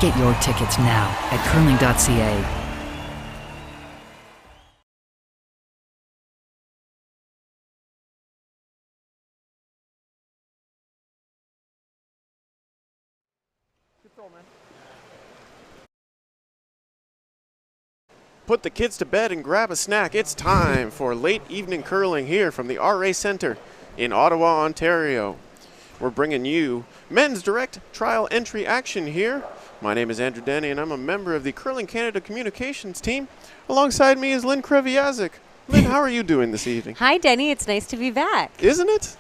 Get your tickets now at curling.ca. Put the kids to bed and grab a snack. It's time for late evening curling here from the RA Center in Ottawa, Ontario. We're bringing you men's direct trial entry action here. My name is Andrew Denny, and I'm a member of the Curling Canada Communications team. Alongside me is Lynn Kreviazik. Lynn, how are you doing this evening? Hi, Denny. It's nice to be back. Isn't it?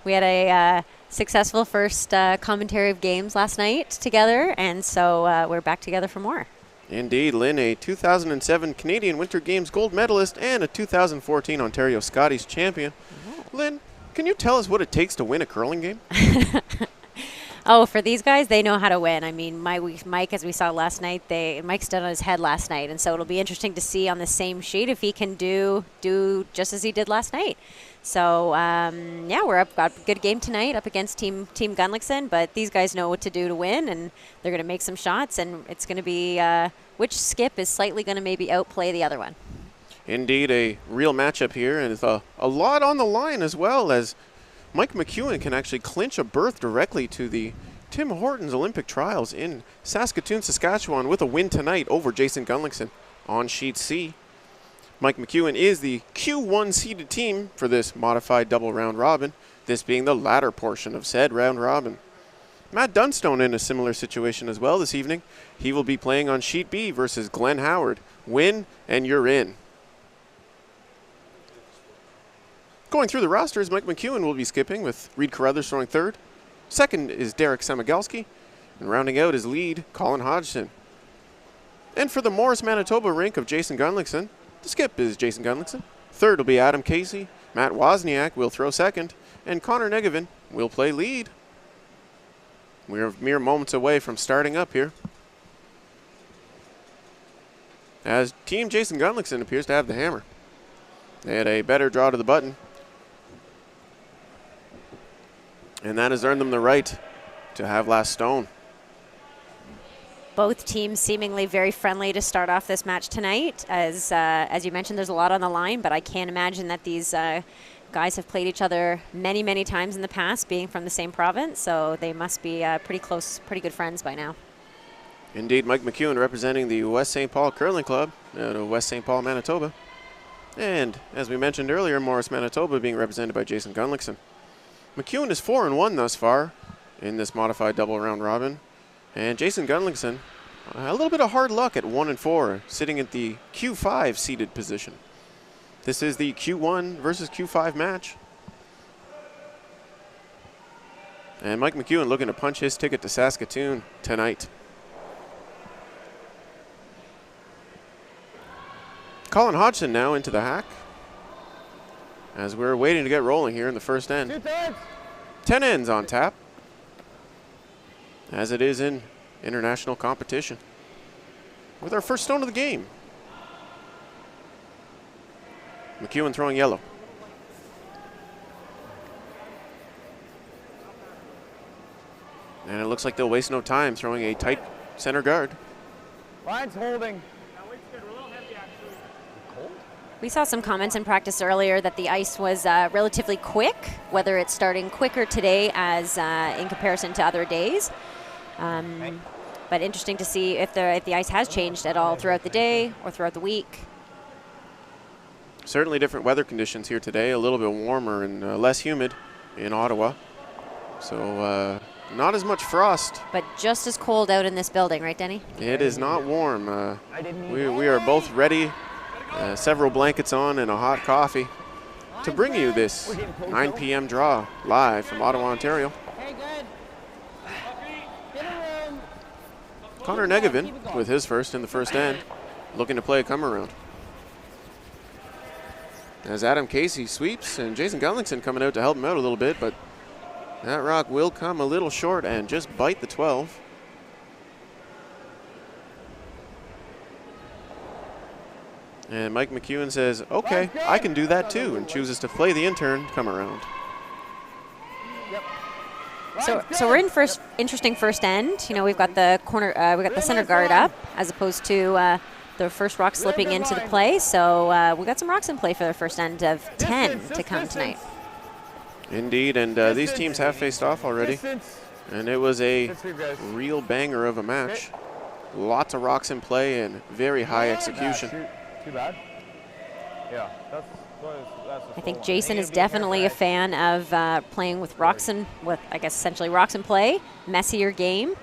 We had a successful first commentary of games last night together, and so we're back together for more. Indeed, Lynn, a 2007 Canadian Winter Games gold medalist and a 2014 Ontario Scotties champion. Oh. Lynn, can you tell us what it takes to win a curling game? Oh, for these guys, they know how to win. I mean, Mike, as we saw last night, Mike stood on his head last night, and so it'll be interesting to see on the same sheet if he can do just as he did last night. So, yeah, got a good game tonight up against Team Gunnlaugson, but these guys know what to do to win, and they're going to make some shots, and it's going to be which skip is slightly going to maybe outplay the other one. Indeed, a real matchup here, and it's a lot on the line as well, as Mike McEwen can actually clinch a berth directly to the Tim Hortons Olympic Trials in Saskatoon, Saskatchewan with a win tonight over Jason Gunnlaugson on Sheet C. Mike McEwen is the Q1 seeded team for this modified double round robin, this being the latter portion of said round robin. Matt Dunstone in a similar situation as well this evening. He will be playing on Sheet B versus Glenn Howard. Win and you're in. Going through the rosters, Mike McEwen will be skipping with Reed Carruthers throwing third. Second is Derek Samagalski. And rounding out his lead, Colin Hodgson. And for the Morris, Manitoba rink of Jason Gunnlaugson, the skip is Jason Gunnlaugson. Third will be Adam Casey. Matt Wozniak will throw second. And Connor Negevin will play lead. We're mere moments away from starting up here, as Team Jason Gunnlaugson appears to have the hammer. They had a better draw to the button, and that has earned them the right to have last stone. Both teams seemingly very friendly to start off this match tonight. As you mentioned, there's a lot on the line, but I can't imagine that these guys have played each other many, many times in the past, being from the same province, so they must be pretty close, pretty good friends by now. Indeed, Mike McEwen representing the West St. Paul Curling Club out of West St. Paul, Manitoba. And as we mentioned earlier, Morris, Manitoba being represented by Jason Gunnlaugson. McEwen is 4-1 thus far in this modified double round robin. And Jason Gunnlaugson, a little bit of hard luck at 1-4, sitting at the Q5 seeded position. This is the Q1 versus Q5 match. And Mike McEwen looking to punch his ticket to Saskatoon tonight. Colin Hodgson now into the hack, as we're waiting to get rolling here in the first end. 10 ends on tap, as it is in international competition, with our first stone of the game. McEwen throwing yellow. And it looks like they'll waste no time throwing a tight center guard. Line's holding. We saw some comments in practice earlier that the ice was relatively quick, whether it's starting quicker today as in comparison to other days. But interesting to see if the ice has changed at all throughout the day or throughout the week. Certainly different weather conditions here today, a little bit warmer and less humid in Ottawa. So not as much frost. But just as cold out in this building, right, Denny? It is not warm. We are both ready, several blankets on and a hot coffee to bring you this 9 p.m. draw live from Ottawa, Ontario. Connor Negevin with his first in the first end, looking to play a come around. As Adam Casey sweeps, and Jason Gunnlaugson coming out to help him out a little bit, but that rock will come a little short and just bite the 12. And Mike McEwen says, okay, I can do that too, and chooses to play the intern come around. Yep. So we're in interesting first end. You know, we've got the corner, we got the center guard up as opposed to the first rock slipping into the play. So we got some rocks in play for the first end of 10 to come tonight. Indeed, and these teams have faced off already, and it was a real banger of a match. Lots of rocks in play and very high execution. Too bad. Yeah, that's I think Jason is definitely a fan of playing with rocks and with, I guess, essentially rocks in play, messier game.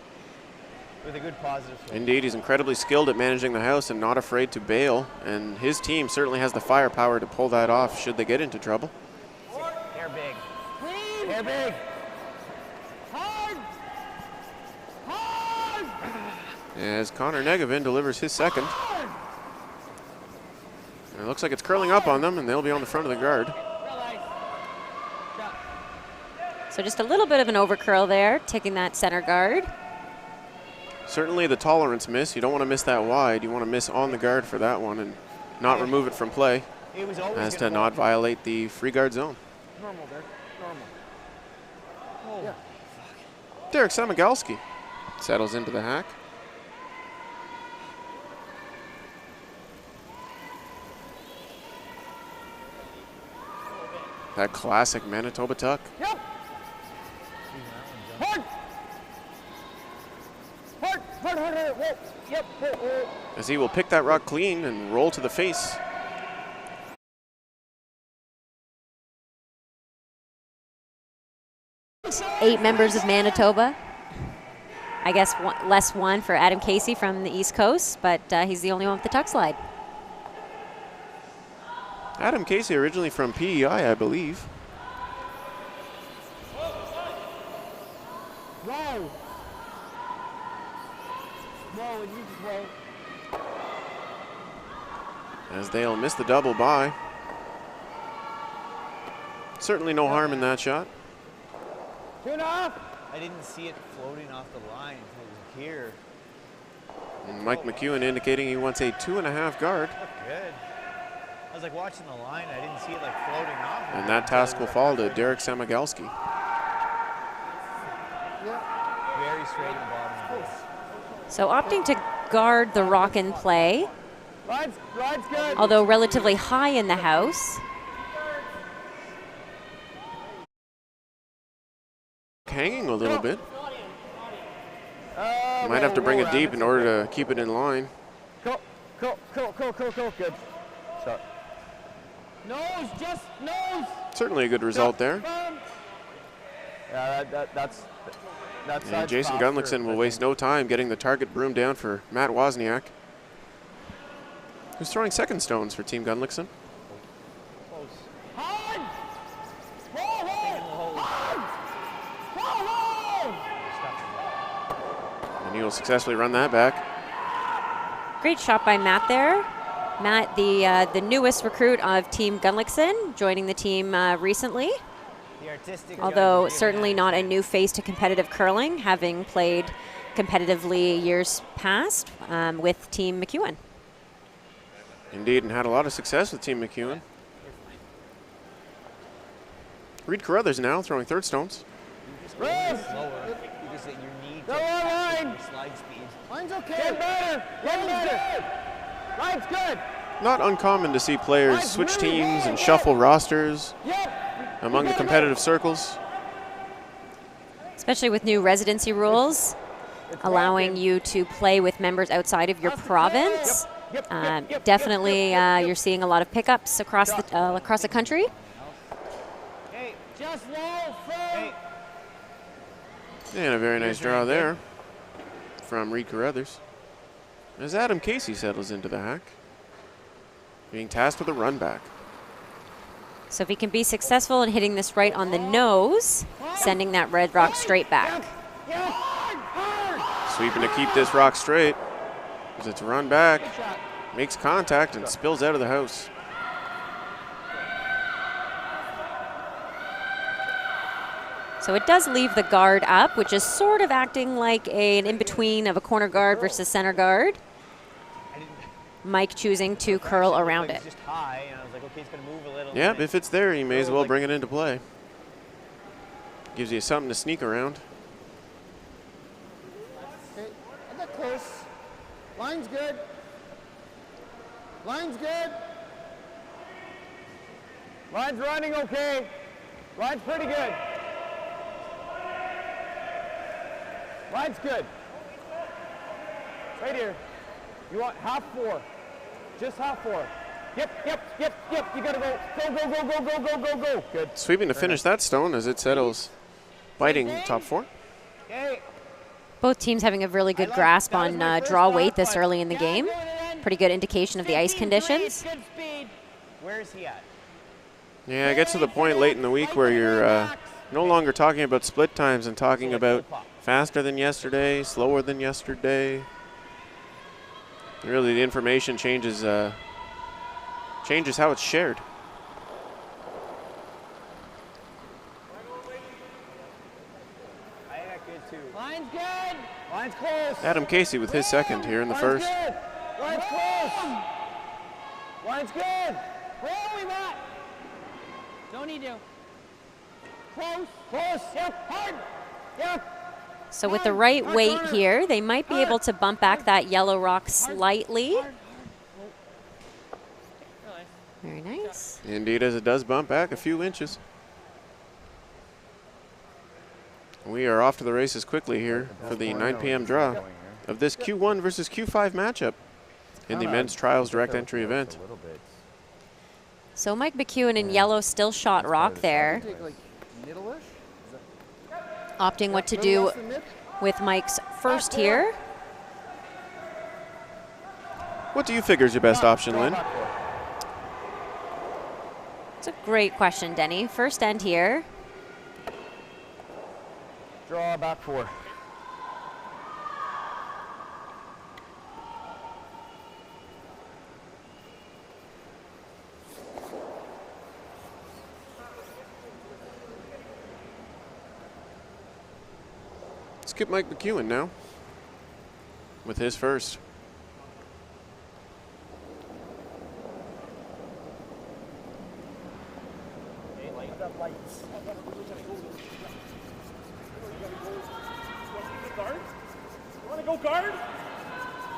with a good positive swing. Indeed, he's incredibly skilled at managing the house and not afraid to bail, and his team certainly has the firepower to pull that off should they get into trouble. Hair big. Hair big. Hard. Hard. As Connor Negevin delivers his second. And it looks like it's curling up on them, and they'll be on the front of the guard. So just a little bit of an overcurl there, taking that center guard. Certainly the tolerance miss. You don't want to miss that wide. You want to miss on the guard for that one and not remove it from play as to not violate the free guard zone. Normal, Derek. Normal. Yeah. Derek Samagalski settles into the hack. That classic Manitoba tuck. Yep. Hard. Hard. Hard. Hard. Hard. Whoa. Yep. Whoa. Whoa. As he will pick that rock clean and roll to the face. Eight members of Manitoba. I guess less one for Adam Casey from the East Coast, but he's the only one with the tuck slide. Adam Casey originally from PEI, I believe. Whoa. Whoa. You just whoa. As they'll miss the double by. Certainly no harm in that shot. 2.5. I didn't see it floating off the line until it was here. And Mike McEwen indicating he wants a 2.5 guard. Looked good. I was like watching the line. I didn't see it like floating off. And that task will fall to Derek Samagalski. Very straight in the bottom of this. So opting to guard the rock in play, Ride's good. although relatively high in the house. Hanging a little bit. Might have to bring it deep in order to keep it in line. Cool. Good. Shot. Nose, just nose. Certainly a good result there. Yeah, that's And Jason Gunnlaugson will waste no time getting the target broom down for Matt Wozniak, who's throwing second stones for Team Gunnlaugson. Hard. And he will successfully run that back. Great shot by Matt there. Matt, the newest recruit of Team Gunnlaugson, joining the team recently. The artistic Although judge, certainly not a new face to competitive curling, having played competitively years past with Team McEwen. Indeed, and had a lot of success with Team McEwen. Reed Carruthers now throwing third stones. Rest. slower. You just your knee Go on line. slide speed. Line's okay. Get better. Get better. Line's good. Not uncommon to see players switch teams and shuffle rosters Yep. among the competitive circles. Especially with new residency rules, allowing you to play with members outside of your province. Definitely, you're seeing a lot of pickups across the country. Hey, Just low, hey. And a very nice draw there from Reed Carruthers. As Adam Casey settles into the hack, being tasked with a run back. So if he can be successful in hitting this right on the nose, sending that red rock straight back. Sweeping to keep this rock straight as it's run back, makes contact and spills out of the house. So it does leave the guard up, which is sort of acting like an in-between of a corner guard versus center guard. Mike choosing to curl around it. It's just high, and I was like, okay, it's gonna move a little. Yep, if it's there, you may as well bring it into play. Gives you something to sneak around. Okay, I got close. Line's good. Line's good. Line's running okay. Line's pretty good. Line's good. Right here. You want half 4. Just half 4. Yep. You gotta go. Good. Sweeping to finish that stone as it settles, biting top 4. Okay. Both teams having a really good grasp on draw weight this early in the game. Pretty good indication of the ice conditions. Good speed. Where is he at? Yeah, it gets to the point late in the week where you're no longer talking about split times and talking about faster than yesterday, slower than yesterday. Really, the information changes how it's shared. I got good too. Line's good. Line's close. Adam Casey with his second here in the first. Good. Line's close. Line's good. Where are we, Matt? Don't need to. Close. Yep. Hard. Yep. So with the right weight here, they might be able to bump back that yellow rock slightly. Very nice. Indeed, as it does bump back a few inches. We are off to the races quickly here for the 9 p.m. draw of this Q1 versus Q5 matchup in the men's trials direct entry event. So Mike McEwen in yellow still shot rock there. Opting what to do with Mike's first here. What do you figure is your best option, Lynn? It's a great question, Denny. First end here. Draw back 4. Skip Mike McEwen now with his first.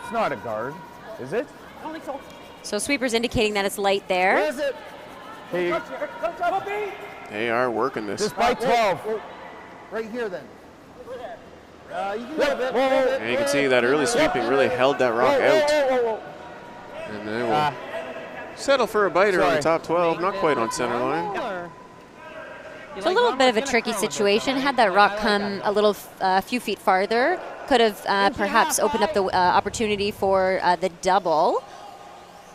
It's not a guard, is it? So sweeper's indicating that it's light there. Where is it? Hey, They are working this. just by 12. Right here then. You can have it. And you can see that early sweeping really held that rock out. And they will settle for a biter on the top 12, not quite on center line. It's a little bit of a tricky situation. Had that rock come a few feet farther, could have perhaps opened up the opportunity for the double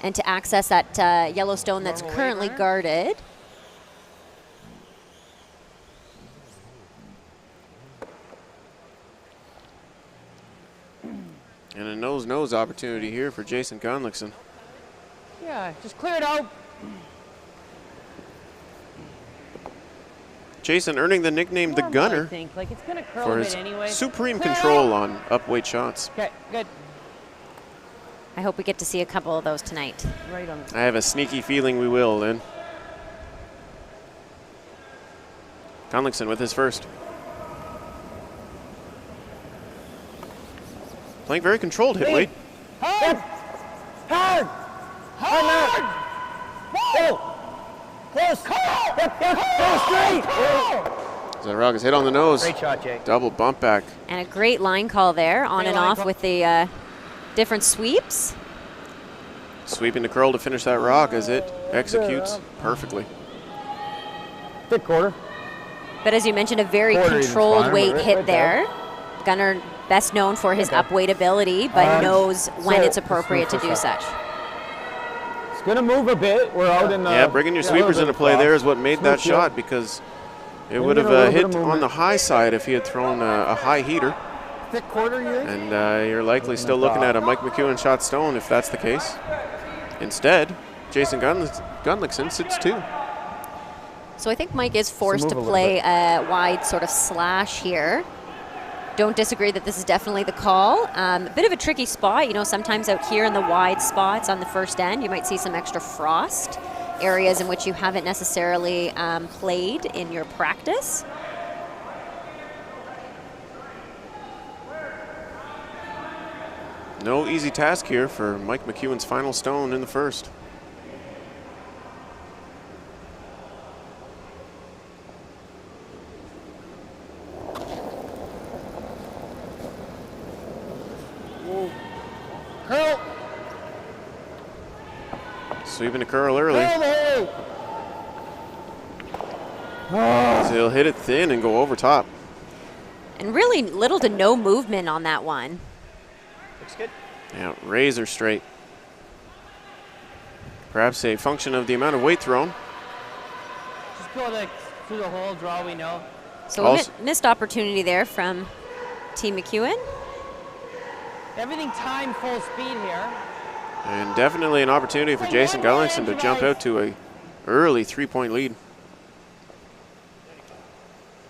and to access that yellow stone that's currently guarded. And a nose-nose opportunity here for Jason Gunnlaugson. Yeah, just clear it out. Jason earning the nickname the Gunner I think. Like, it's gonna curl for a his bit anyway. supreme Clear it control out. on upweight shots. Okay, good. I hope we get to see a couple of those tonight. Right on. I have a sneaky feeling we will, Lynn. Gunnlaugson with his first. Playing very controlled hit weight. Hard! Hard! Hard! Oh! Close! Go straight! As that rock is hit on the nose. Great shot, Jake. Double bump back. And a great line call there, on Great and line off call. with the different sweeps. Sweeping the curl to finish that rock as it executes perfectly. Thick quarter. But as you mentioned, a very Quarter even controlled fine, weight right hit there. there. Gunner best known for his upweight ability, but knows when it's appropriate to do such. It's gonna move a bit. We're out in the. Yeah, bringing your sweepers into play there is what made that Smooth shot shot. because it Maybe would a little have bit hit of on the movement. high side if he had thrown a high heater. Thick quarter, you think? And you're likely still looking at a Mike McEwen shot stone if that's the case. Instead, Jason Gunnlaugson sits 2. So I think Mike is forced move to a little play bit. a wide sort of slash here. Don't disagree that this is definitely the call. A bit of a tricky spot. You know, sometimes out here in the wide spots on the first end, you might see some extra frost, areas in which you haven't necessarily played in your practice. No easy task here for Mike McEwen's final stone in the first. Curl. Sweeping the curl early. Curl the hole. So he'll hit it thin and go over top. And really little to no movement on that one. Looks good. Yeah, razor straight. Perhaps a function of the amount of weight thrown. Just go through the hole, draw, we know. So a missed opportunity there from Team McEwen. Everything timed full speed here. And definitely an opportunity for Jason Gunnlaugson to jump out to a early 3-point lead.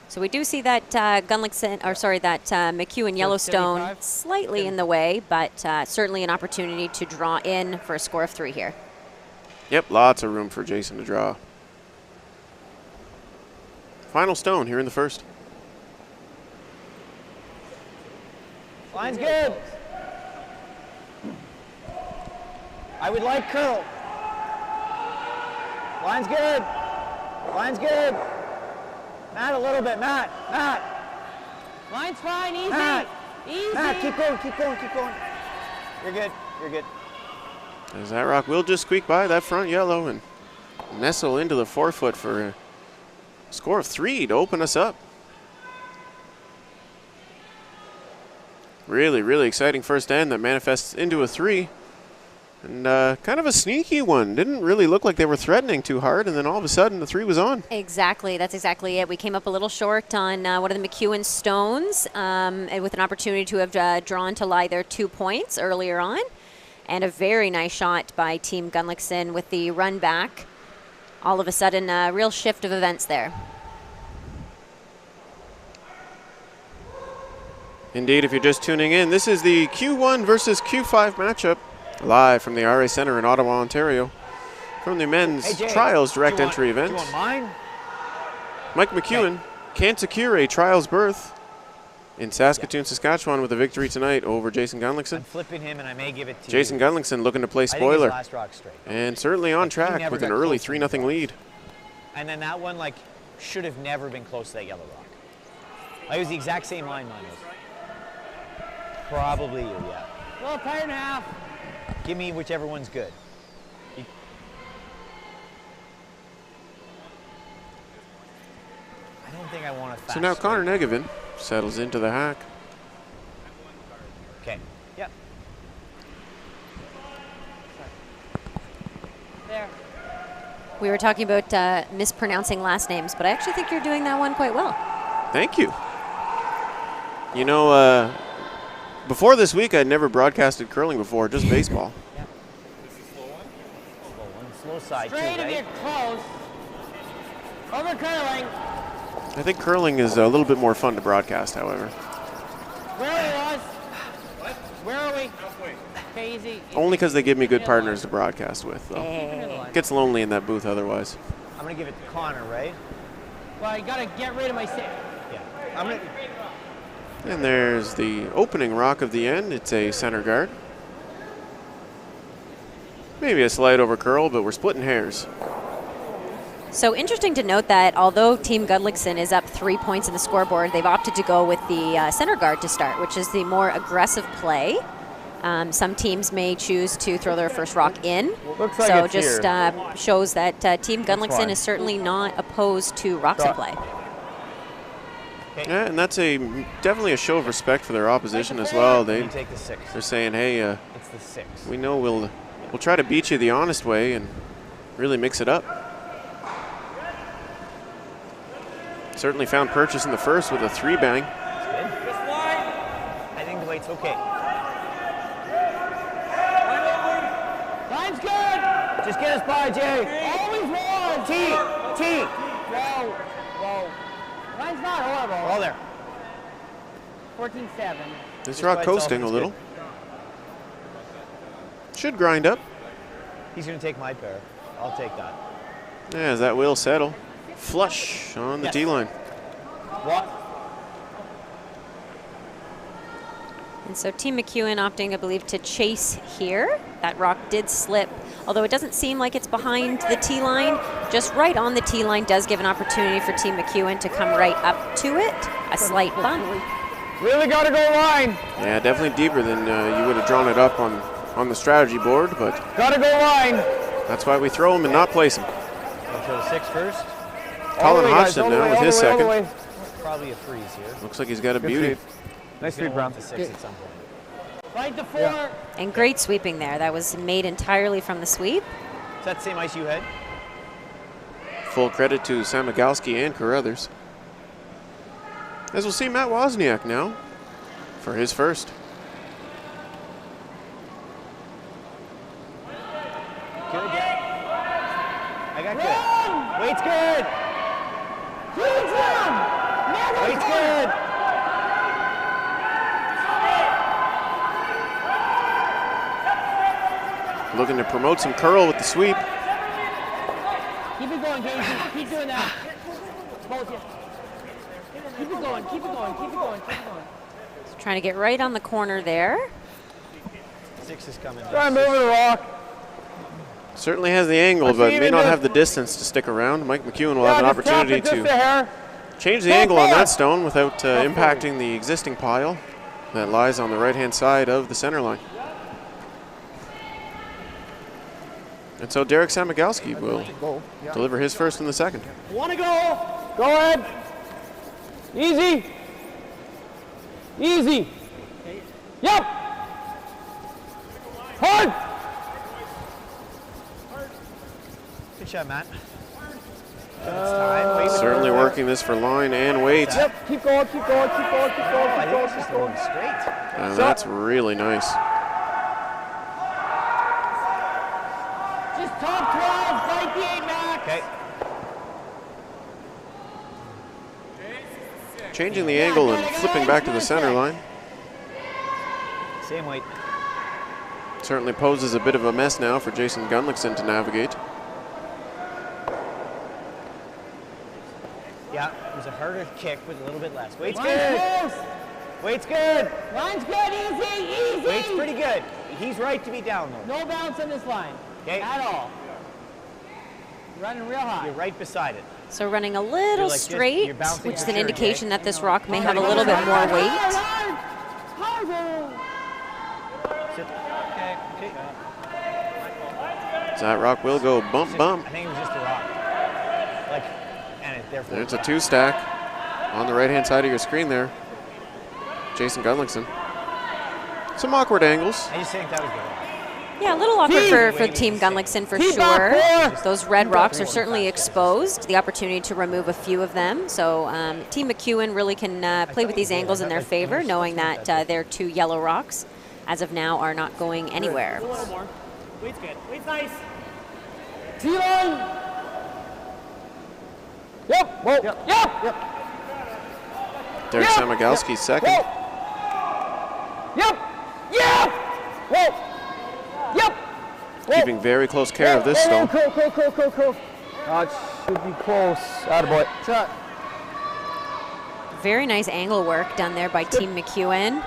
So we do see that McEwen Yellowstone 75. slightly in the way, but certainly an opportunity to draw in for a score of 3 here. Yep, lots of room for Jason to draw. Final stone here in the first. Line's good. I would like curl. Line's good. Line's good. Matt, a little bit. Matt. Line's fine, easy. Matt. Easy. Matt, keep going. You're good. As that rock will just squeak by that front yellow and nestle into the forefoot for a score of 3 to open us up. Really, really exciting first end that manifests into a 3. And kind of a sneaky one. Didn't really look like they were threatening too hard, and then all of a sudden the 3 was on. Exactly, that's exactly it. We came up a little short on one of the McEwen stones, and with an opportunity to have drawn to lie there 2 points earlier on. And a very nice shot by Team Gunnlaugson with the run back. All of a sudden, a real shift of events there. Indeed, if you're just tuning in, this is the Q1 versus Q5 matchup, live from the RA Center in Ottawa, Ontario, from the men's trials direct entry event. Do you want mine? Mike McEwen can secure a trials berth in Saskatoon, Saskatchewan with a victory tonight over Jason Gunnlaugson. I'm flipping him, and I may give it to Jason you. Gunnlaugson looking to play I think spoiler. his last rock straight. And certainly on Like, he track never with an got early close to the 3-0 rocks. lead. And then that one, like, should have never been close to that yellow rock. Like, it was the exact same line mine was. Probably you, yeah. Well, pair and a half. Give me whichever one's good. I don't think I want a fast So now Connor straight. Negevin settles into the hack. Okay, yep. There. We were talking about mispronouncing last names, but I actually think you're doing that one quite well. Thank you. You know, before this week, I'd never broadcasted curling before, just baseball. Slow side too, Straight if right? you're close. Over curling. I think curling is a little bit more fun to broadcast, however. Where he was. Where are we? Okay, easy. Only because they give me good partners to broadcast with, though. Hey. Gets lonely in that booth otherwise. I'm gonna give it to Connor, right? Well, you gotta get rid of my stick. Yeah. I'm gonna. And there's the opening rock of the end. It's a center guard. Maybe a slide over curl, but we're splitting hairs. So interesting to note that although Team Gunnlaugson is up 3 points in the scoreboard, they've opted to go with the center guard to start, which is the more aggressive play. Some teams may choose to throw their first rock in. Looks like so it's just shows that Team Gunnlaugson fine. is certainly not opposed to rocks in play. Yeah, and that's definitely a show of respect for their opposition as well. You take the 6. They're saying, hey, It's the 6. we know we'll try to beat you the honest way and really mix it up. Certainly found purchase in the first with a 3-bang. That's good. I think the weight's okay. Line's good. Just get us by, Jay. Always was. T. Whoa. Line's not horrible. All there. 14-7. This Just rock by itself, coasting a it's little. good. Should grind up. He's gonna take my pair. I'll take that. Yeah, as that will settle. Flush on the Yes. D-line. What? And so Team McEwen opting, I believe, to chase here. That rock did slip, although it doesn't seem like it's behind the tee line. Just right on the tee line does give an opportunity for Team McEwen to come right up to it. A slight bump. Really got to go line. Yeah, definitely deeper than you would have drawn it up on the strategy board, but Got to go line. that's why we throw them and not place them. I'll throw the 6 first. Colin Hodgson now with his second. Probably a freeze here. Looks like he's got a beauty. Nice He's gonna sweep, Brown. want the 6 at some point. Right to 4. And great sweeping there. That was made entirely from the sweep. Is that the same ice you had? Full credit to Samagalski and Carruthers. As we'll see Matt Wozniak now for his first. Good, yeah. I got good. Weight's good. Weight's good. Looking to promote some curl with the sweep. Keep it going, Casey. Keep doing that. Both you. Keep it going. Keep it going. Keep it going. Keep it going. Trying to get right on the corner there. 6 is coming. Try and move the rock. Certainly has the angle, but may not have the distance to stick around. Mike McEwen will have an opportunity to change the angle on that stone without impacting the existing pile that lies on the right-hand side of the center line. And so Derek Samagalski will deliver his first in the second. Want to go? Go ahead. Easy. Easy. Yep. Hard. Good shot, Matt. It's time. Wait, Certainly working this for line and weight. Yep. Keep going. Keep going. Keep going. Keep going. I Keep think going. it's just Keep going. going straight. And that's really nice. Just top 12. Fight the 8 max. Okay. Changing the angle and flipping back to the center line. Same weight. Certainly poses a bit of a mess now for Jason Gunnlaugson to navigate. Yeah, it was a harder kick with a little bit less. Weight's Line's good. close. Weight's good. Line's good. Easy. Easy. Weight's pretty good. He's right to be down though. No bounce on this line. Okay. At all. Running real high. You're right beside it. So running a little like this, straight, you're bouncing which is for an sure, indication okay? that this rock may have a little bit more weight. Sit. Okay. Okay. That rock will go bump, bump. I think it was just a rock. Like, and it therefore. There's a 2-stack on the right-hand side of your screen there. Jason Gunnlaugson. Some awkward angles. I just think that was the rock. Yeah, a little awkward for Team Gunnlaugson for sure. Those red rocks are certainly exposed. The opportunity to remove a few of them. So Team McEwen really can play with these angles in their favor, knowing that their 2 yellow rocks, as of now, are not going anywhere. A little more. Weight's good. Weight's nice. T-line. Yep. Whoa. Yep. Yep. Derek Yep. Samagalski second. Whoa. Yep. Yep. Whoa. Yep. Whoa. Keeping very close care of this Whoa, stone. Cool. It should be close. Attaboy. Shot. Very nice angle work done there by Team McEwen.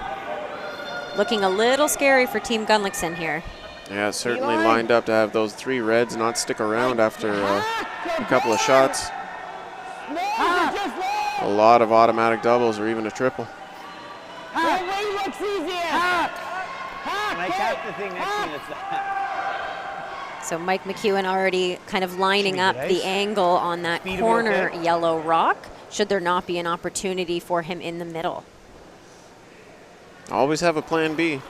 Looking a little scary for Team Gunnlaugson here. Yeah, certainly lined up to have those 3 reds not stick around after a couple of shots. A lot of automatic doubles or even a triple. That way looks easier. When I tap the thing next to me, it's that. So Mike McEwen already kind of lining up good the ice. angle on that Speed will be corner okay. yellow rock, should there not be an opportunity for him in the middle. Always have a plan B.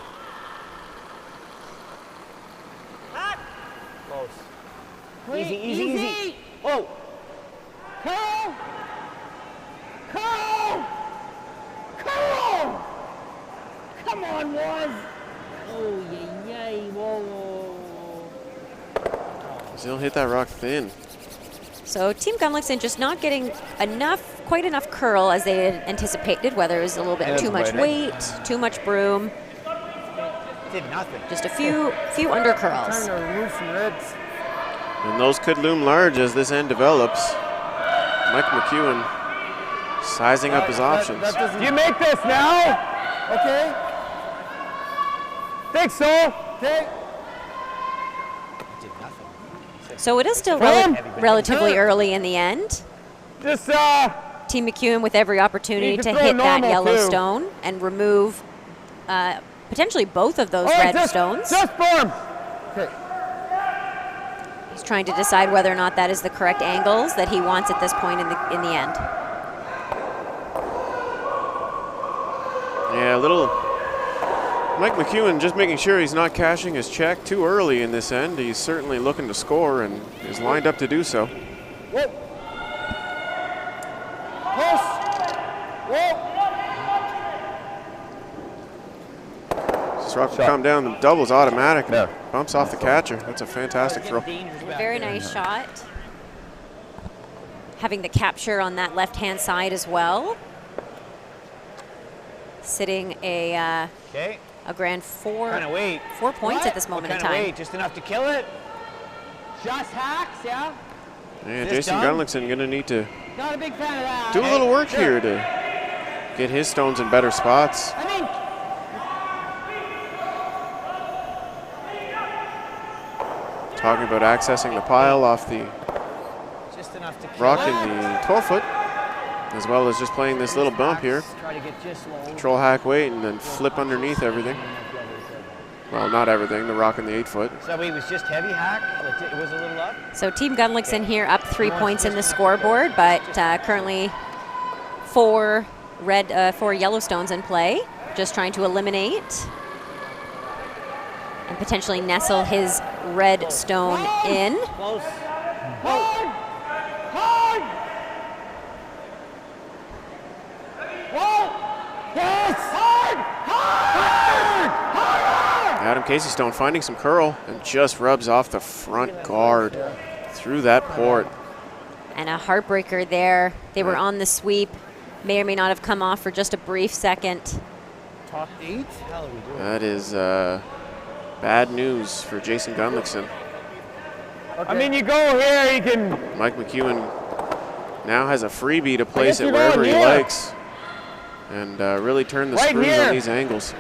Close. Easy. Whoa. Curl. Come on, Waz. Oh, yay. Whoa. He'll hit that rock thin. So Team Gunnlaugson just not getting quite enough curl as they had anticipated, whether it was a little bit too much weight, too much broom, Did nothing. just a few under curls. And those could loom large as this end develops. Mike McEwen sizing up his options. Do you make this now? Okay. Think so. Okay. Did nothing. So it is still Boom. relatively early in the end. Just Team McEwen with every opportunity You can to throw hit that normal, yellow too. stone and remove potentially both of those all right, red just, stones. Just firm. Okay. He's trying to decide whether or not that is the correct angles that he wants at this point in the end. Yeah, a little Mike McEwen just making sure he's not cashing his check too early in this end. He's certainly looking to score and is lined up to do so. Whoa. Close. Whoa. This rock will come down, the double's automatic. And There. bumps off the catcher. That's a fantastic throw. Very nice shot. Having the capture on that left-hand side as well. Sitting a grand four Kind of weight. 4 points at this moment in Kind of time. weight, just enough to kill it. Just hacks, yeah. Yeah, This Jason done? Gunnlaugson going to need to Not a big fan of that. do a little work here to get his stones in better spots. I mean, Talking about accessing the pile off the Just enough to kill rock it. in the 12-foot, as well as just playing this little bump here. try to get just low. Control hack weight and then flip underneath everything. Well, not everything, the rock in the 8-foot. So it was just heavy hack. It was a little up. So Team Gunnlaugson here up 3 points in the scoreboard, but currently four yellow stones in play. Just trying to eliminate and potentially nestle his red stone in. Close. Hard! Hard! Whoa! Yes! Hard! Hard! Hard! Adam Casey Stone finding some curl and just rubs off the front guard through that port. And a heartbreaker there. They were on the sweep. May or may not have come off for just a brief second. Top 8? Hell are we doing? That is bad news for Jason Gunnlaugson. I mean, you go here, you can. Mike McEwen now has a freebie to place it you're wherever going he here. likes and really turn the Right screws here. on these angles.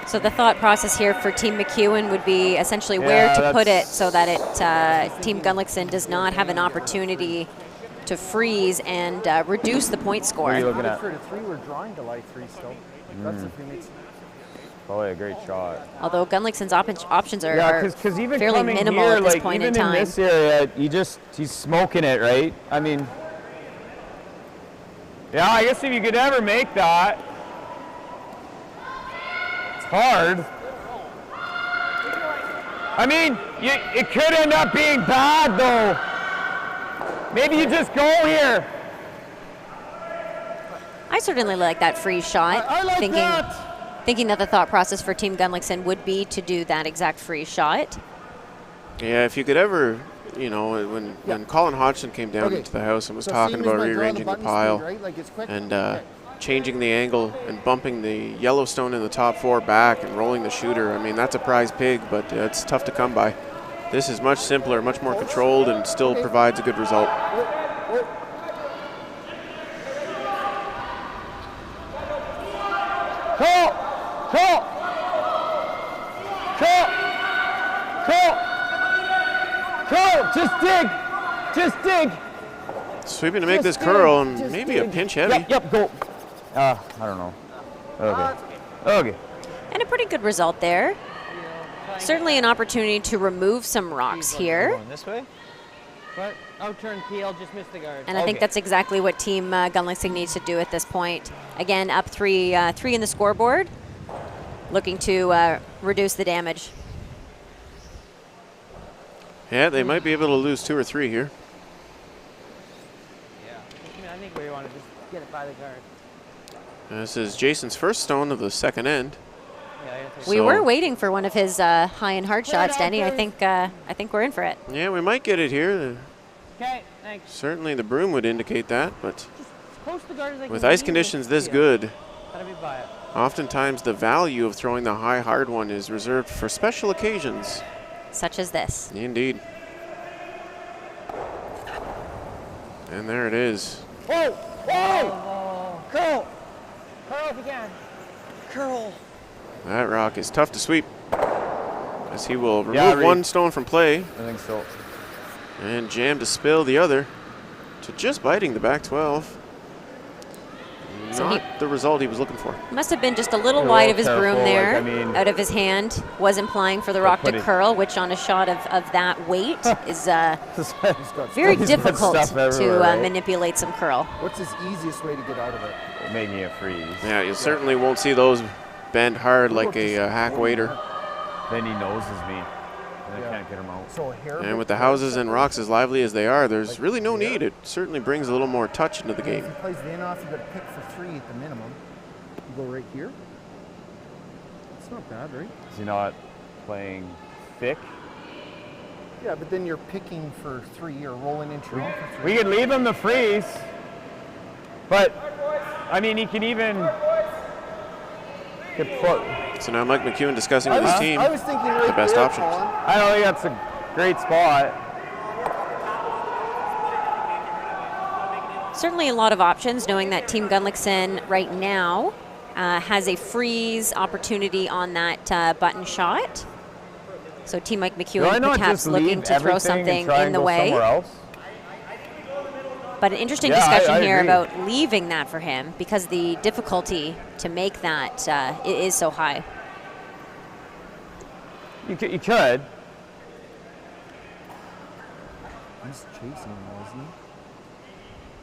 So the thought process here for Team McEwen would be essentially where to put it so that Team Gunnlaugson does not have an opportunity to freeze and reduce the point score. What are you looking at? For the 3, we're drawing to light 3 still. That's if we make some. Probably a great shot. Although Gunnlaugsson's options are, Yeah, are because even fairly coming minimal here, at this like point even in time. this area, he's smoking it, right? I mean, yeah, I guess if you could ever make that, it's hard. I mean, it could end up being bad though. Maybe you just go here. I certainly like that freeze shot, I like thinking that the thought process for Team Gunnlaugson would be to do that exact freeze shot. Yeah, if you could ever, you know, when Colin Hodgson came down into the house and was talking about rearranging the pile and changing the angle and bumping the Yellowstone in the top 4 back and rolling the shooter, I mean, that's a prize pig, but it's tough to come by. This is much simpler, much more controlled, and still provides a good result. Just dig. Sweeping to make this curl and maybe a pinch heavy. Yep, go. I don't know. Okay. And a pretty good result there. Certainly an opportunity to remove some rocks here. Going this way? But outturn peel, just missed the guard. And I think that's exactly what Team Gunnlaugson needs to do at this point. Again, up three in the scoreboard, looking to reduce the damage. Yeah, they might be able to lose 2 or 3 here. I think we want to just get it by the guard. This is Jason's first stone of the second end. We were waiting for one of his high and hard shots, Denny. I think we're in for it. Yeah, we might get it here. Okay, thanks. Certainly the broom would indicate that, but Close the guard as I with can ice get. conditions this good, Gotta be by it. oftentimes the value of throwing the high hard one is reserved for special occasions. Such as this. Indeed. And there it is. Whoa! Curl if you can. Curl. That rock is tough to sweep, as he will remove one stone from play. I think so. And jam to spill the other to just biting the back 12. So Not the result he was looking for. Must have been just a little You're wide all of his careful, broom like, there, I mean- out of his hand, was implying for the rock to pretty- curl, which on a shot of that weight is He's got- very he's got difficult stuff everywhere, to right? manipulate some curl. What's his easiest way to get out of it? It made me a freeze. Yeah, you certainly won't see those bend hard like a hack waiter. Then he noses me. And Yeah. I can't get him out. So a hair. And with the houses and rocks as lively as they are, there's really no need. It certainly brings a little more touch into the If game. he plays the in off, you got to pick for 3 at the minimum. You go right here. It's not bad, right? Is he not playing thick? Yeah, but then you're picking for 3 or rolling into your own for 3. We could leave him the freeze, but I mean, he can even get put. So now Mike McEwen discussing with his team. I was thinking right the best there, options. Colin. I don't think that's a great spot. Certainly a lot of options, knowing that Team Gunnlaugson right now has a freeze opportunity on that button shot. So Team Mike Do I McEwen not perhaps just looking leave to throw everything and something try in and the go way. somewhere else? But an interesting Yeah, discussion I here agree. about leaving that for him, because the difficulty to make that is so high. You could. He's chasing him, isn't he?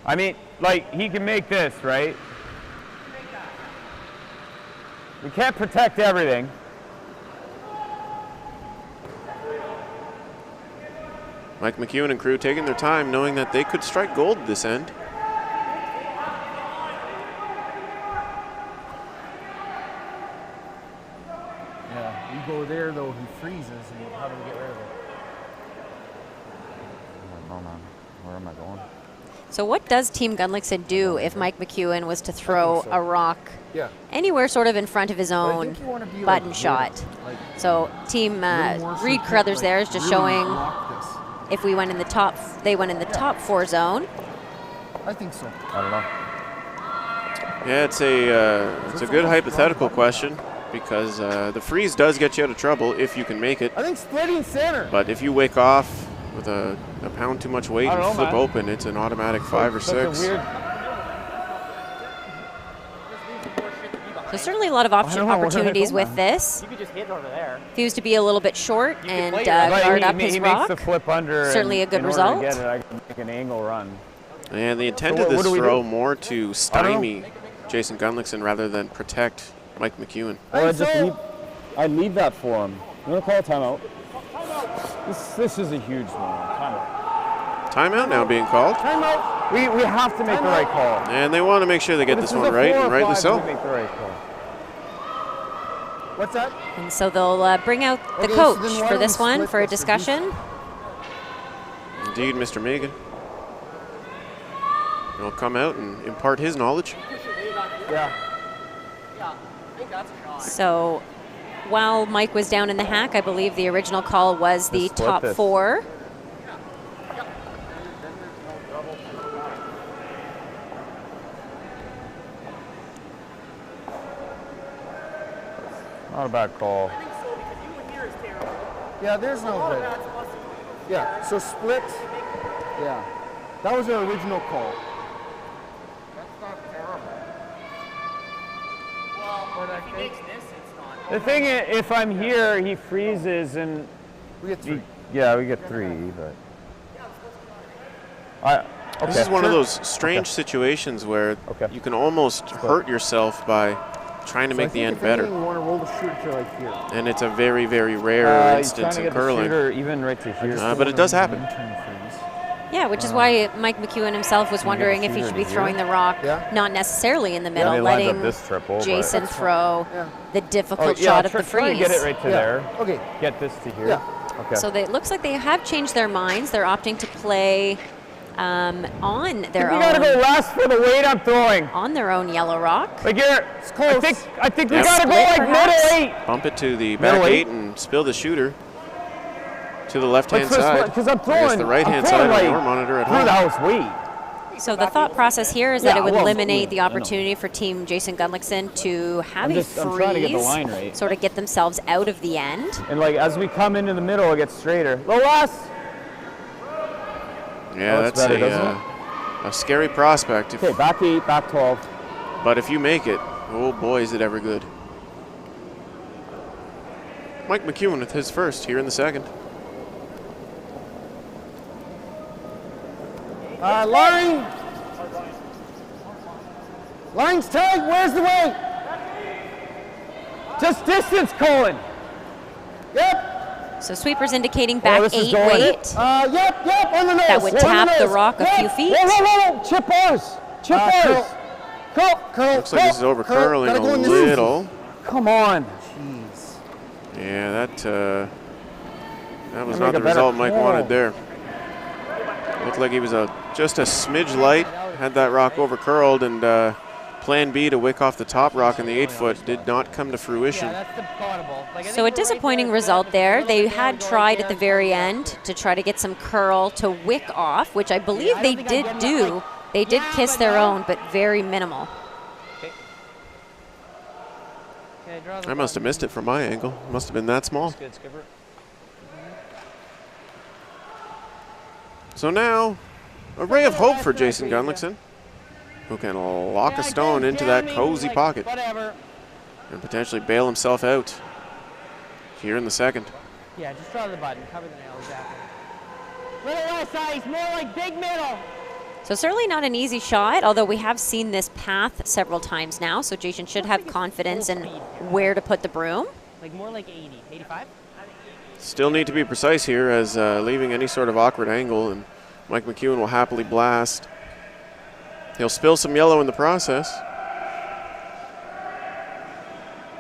I mean, like, he can make this, right? We can't protect everything. Mike McEwen and crew taking their time, knowing that they could strike gold this end. Yeah. You go there, though, he freezes, and how do we get rid of it? Oh, man. Where am I going? So what does Team Gunnlaugson do if Mike McEwen was to throw so. a rock Yeah. anywhere sort of in front of his But I own think you want to be button like shot? Like, So Team little more so Reed you can't, Carruthers like, there is just really showing block this. if we went in the top, they went in the top 4 zone. I think so. I don't know. Yeah, it's a good hypothetical question, because the freeze does get you out of trouble if you can make it. I think splitting center. But if you wake off with a pound too much weight I don't and know, flip man. open, it's an automatic 5 or Such a 6. weird. So certainly a lot of don't know, where did I opportunities go, with man? this. You could just hit over there. If he was to be a little bit short and play your- But guard he, up he his makes rock. the flip under. Certainly and a good in result. Order to get it, I can make an angle run. And the intent So of what this do we throw do? more to stymie Jason Gunnlaugson rather than protect Mike McEwen. Or so. I'd leave that for him. You want to call a timeout? This is a huge one. Timeout. Timeout now being called. Timeout. We have to make the right call. And they want to make sure they get this is one a right, 4 or and rightly 5, so. We make the right call. What's that? And so they'll bring out the Okay, so coach then why for don't this we one split for a this? discussion. Indeed, Mr. Megan. He'll come out and impart his knowledge. Yeah. So while Mike was down in the hack, I believe the original call was the Just split top this. 4. Not a bad call. Yeah, there's no good. Yeah, so split. Yeah. That was our original call. The thing is, if I'm here, he freezes and We get 3. yeah, we get 3, but. This is one of those strange situations where you can almost hurt yourself by trying to make the end better. We want to roll the shooter to like here. And it's a very, very rare instance in curling. Even right to here. But it does happen. Yeah, which is why Mike McEwen himself was wondering if he should be throwing the rock Yeah. not necessarily in the middle, they lined up letting this triple, but- Jason throw Yeah. the difficult yeah, shot of the try and freeze. get it right to there. Okay. Get this to here. Yeah. Okay. So it looks like they have changed their minds. They're opting to play on their we gotta go own last for the weight I'm throwing. on their own yellow rock. Like here, close. I think we Yep. gotta go Split, like perhaps? middle 8. Bump it to the Middle back 8 eight. and spill the shooter to the left-hand Like, side. because I'm I guess throwing the right-hand I'm side throwing, on like, your monitor at through home. the house weight. So the thought process here is that Yeah, it would well, eliminate the yeah, I know. opportunity for Team Jason Gunnlaugson to have I'm a trying to get the freeze, line right. sort of get themselves out of the end. And like as we come into the middle, it gets straighter. Low last. Yeah, Oh, that's it's better, doesn't a scary prospect. Okay, back 8, back 12. But if you make it, oh boy, is it ever good. Mike McEwen with his first here in the second. Line. Line's tight. Where's the weight? Just distance, Colin. Yep. So sweepers indicating back this is 8 going. weight. Yep, on the nose. That would on tap the nose. rock a few feet. Whoa. Chip ours. Chip ours. Curl. Looks like this is over curling a Gotta go in this. little. Come on. Jeez. Yeah, that was Make not a the better result Mike call. wanted there. Looked like he was just a smidge light, had that rock over curled, and plan B to wick off the top rock in the 8-foot did not come to fruition. Yeah, that's the thoughable. Like, I So a think disappointing result there. They had tried at the very end to try to get some curl to wick off, which I believe they did do. They did kiss their own, but very minimal. Okay, draw the I must have missed it from my angle. Must have been that small. Good, skipper. So now, a ray of hope for Jason Gunnlaugson, who can lock a stone into that cozy pocket Whatever. and potentially bail himself out here in the second. Yeah, just draw the button. Cover the nail, exactly. Little less ice, more like big middle. So certainly not an easy shot, although we have seen this path several times now, so Jason should have confidence in where to put the broom. Like more like 80, 85? Still need to be precise here, as leaving any sort of awkward angle, and Mike McEwen will happily blast. He'll spill some yellow in the process.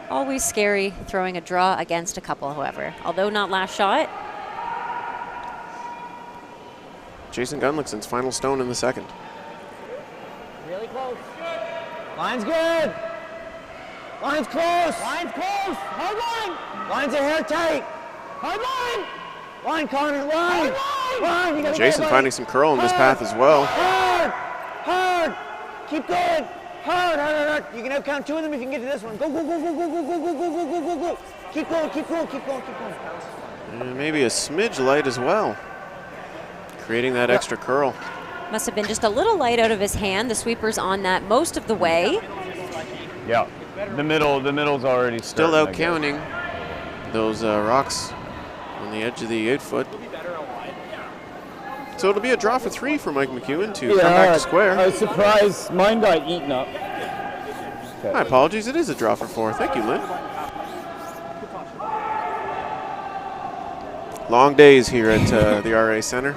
Always scary throwing a draw against a couple, however. Although not last shot. Jason Gunnlaugson's final stone in the second. Really close. Line's good. Line's close. Line's close. Hard line. Line's a hair tight. Hard line. Line, Connor, line. Line, you gotta Jason go, buddy. finding some curl in this path as well. Hard. Keep going. Hard. You can have count 2 of them if you can get to this one. Go. Keep going. And maybe a smidge light as well, creating that extra curl. Must have been just a little light out of his hand. The sweeper's on that most of the way. Yeah. The middle's already Still starting, out I guess. counting those rocks on the edge of the 8-foot. So it'll be a draw for 3 for Mike McEwen to come back to square. I was surprised mine got eaten up. My apologies, it is a draw for 4. Thank you, Lynn. Long days here at the RA Center.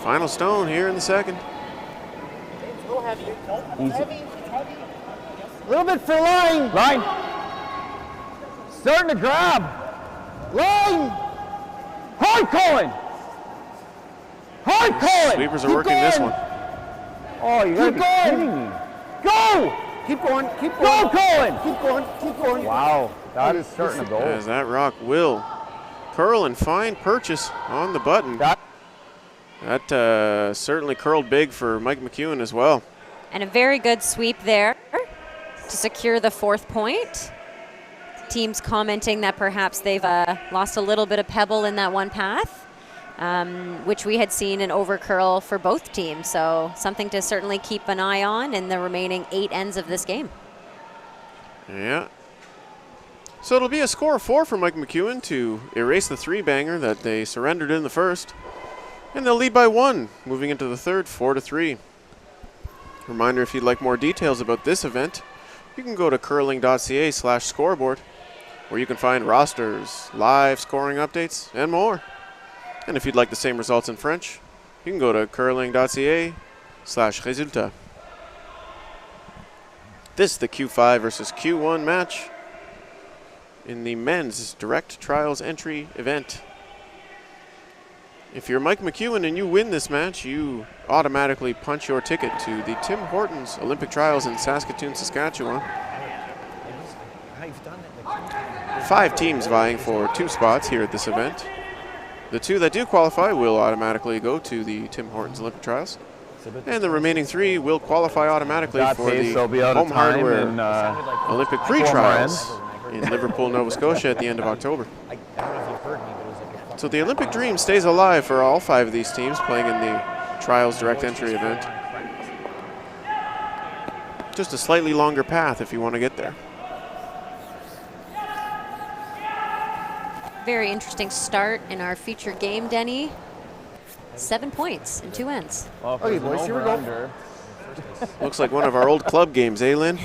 Final stone here in the second. A little bit for line. Line. Starting to grab. Line. Hard, Colin. Hard, Colin. Sweepers are Keep working this going. one. Oh, you gotta Keep be going. kidding me. Go. Keep going. Go, Colin. Keep going. Wow, that is starting to go. As that rock will curl and find purchase on the button. That Certainly curled big for Mike McEwen as well. And a very good sweep there to secure the 4th point. Teams commenting that perhaps they've lost a little bit of pebble in that one path, which we had seen an overcurl for both teams. So something to certainly keep an eye on in the remaining 8 ends of this game. Yeah. So it'll be a score of 4 for Mike McEwen to erase the 3-banger that they surrendered in the first. And they'll lead by 1, moving into the third, 4-3. Reminder, if you'd like more details about this event, you can go to curling.ca/scoreboard, where you can find rosters, live scoring updates, and more. And if you'd like the same results in French, you can go to curling.ca/résultats. This is the Q5 versus Q1 match in the men's direct trials entry event. If you're Mike McEwen and you win this match, you automatically punch your ticket to the Tim Hortons Olympic Trials in Saskatoon, Saskatchewan. How you've done it. 5 teams vying for 2 spots here at this event. The 2 that do qualify will automatically go to the Tim Hortons Olympic Trials. And the remaining 3 will qualify automatically for the Home Hardware Olympic pre-trials in Liverpool, Nova Scotia at the end of October. I don't know if you heard me, but it was like a So the Olympic dream stays alive for all 5 of these teams playing in the Trials direct entry event. Just a slightly longer path if you want to get there. Very interesting start in our feature game, Denny. 7 points in 2 ends. Well, Okay, boys, here we go. Looks like one of our old club games, eh, Lynn?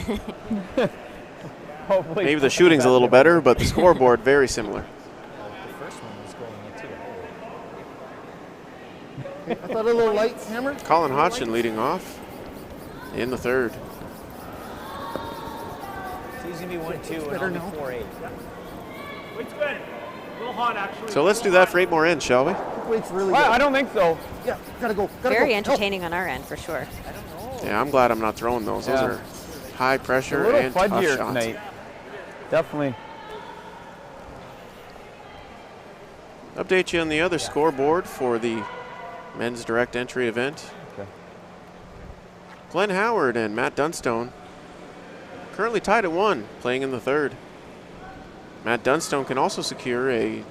Hopefully Maybe the shooting's a little better, but the scoreboard very similar. the first one was going into the hole. I thought a little light, Hammer. Colin Hodgson leading off in the 3rd. So he's going to be 1-2 and better I'll be now. 4-8. It's good. A little hot, actually. So let's do that for 8 more ends, shall we? Weight's really good. I don't think so. Yeah, gotta go. Gotta Very go. entertaining on our end, for sure. Yeah, I'm glad I'm not throwing those. Those Yeah. are high A pressure little and tough fudgier shots. tonight. Definitely. Update you on the other scoreboard for the men's direct entry event. Okay. Glenn Howard and Matt Dunstone currently tied at 1, playing in the 3rd. Matt Dunstone can also secure a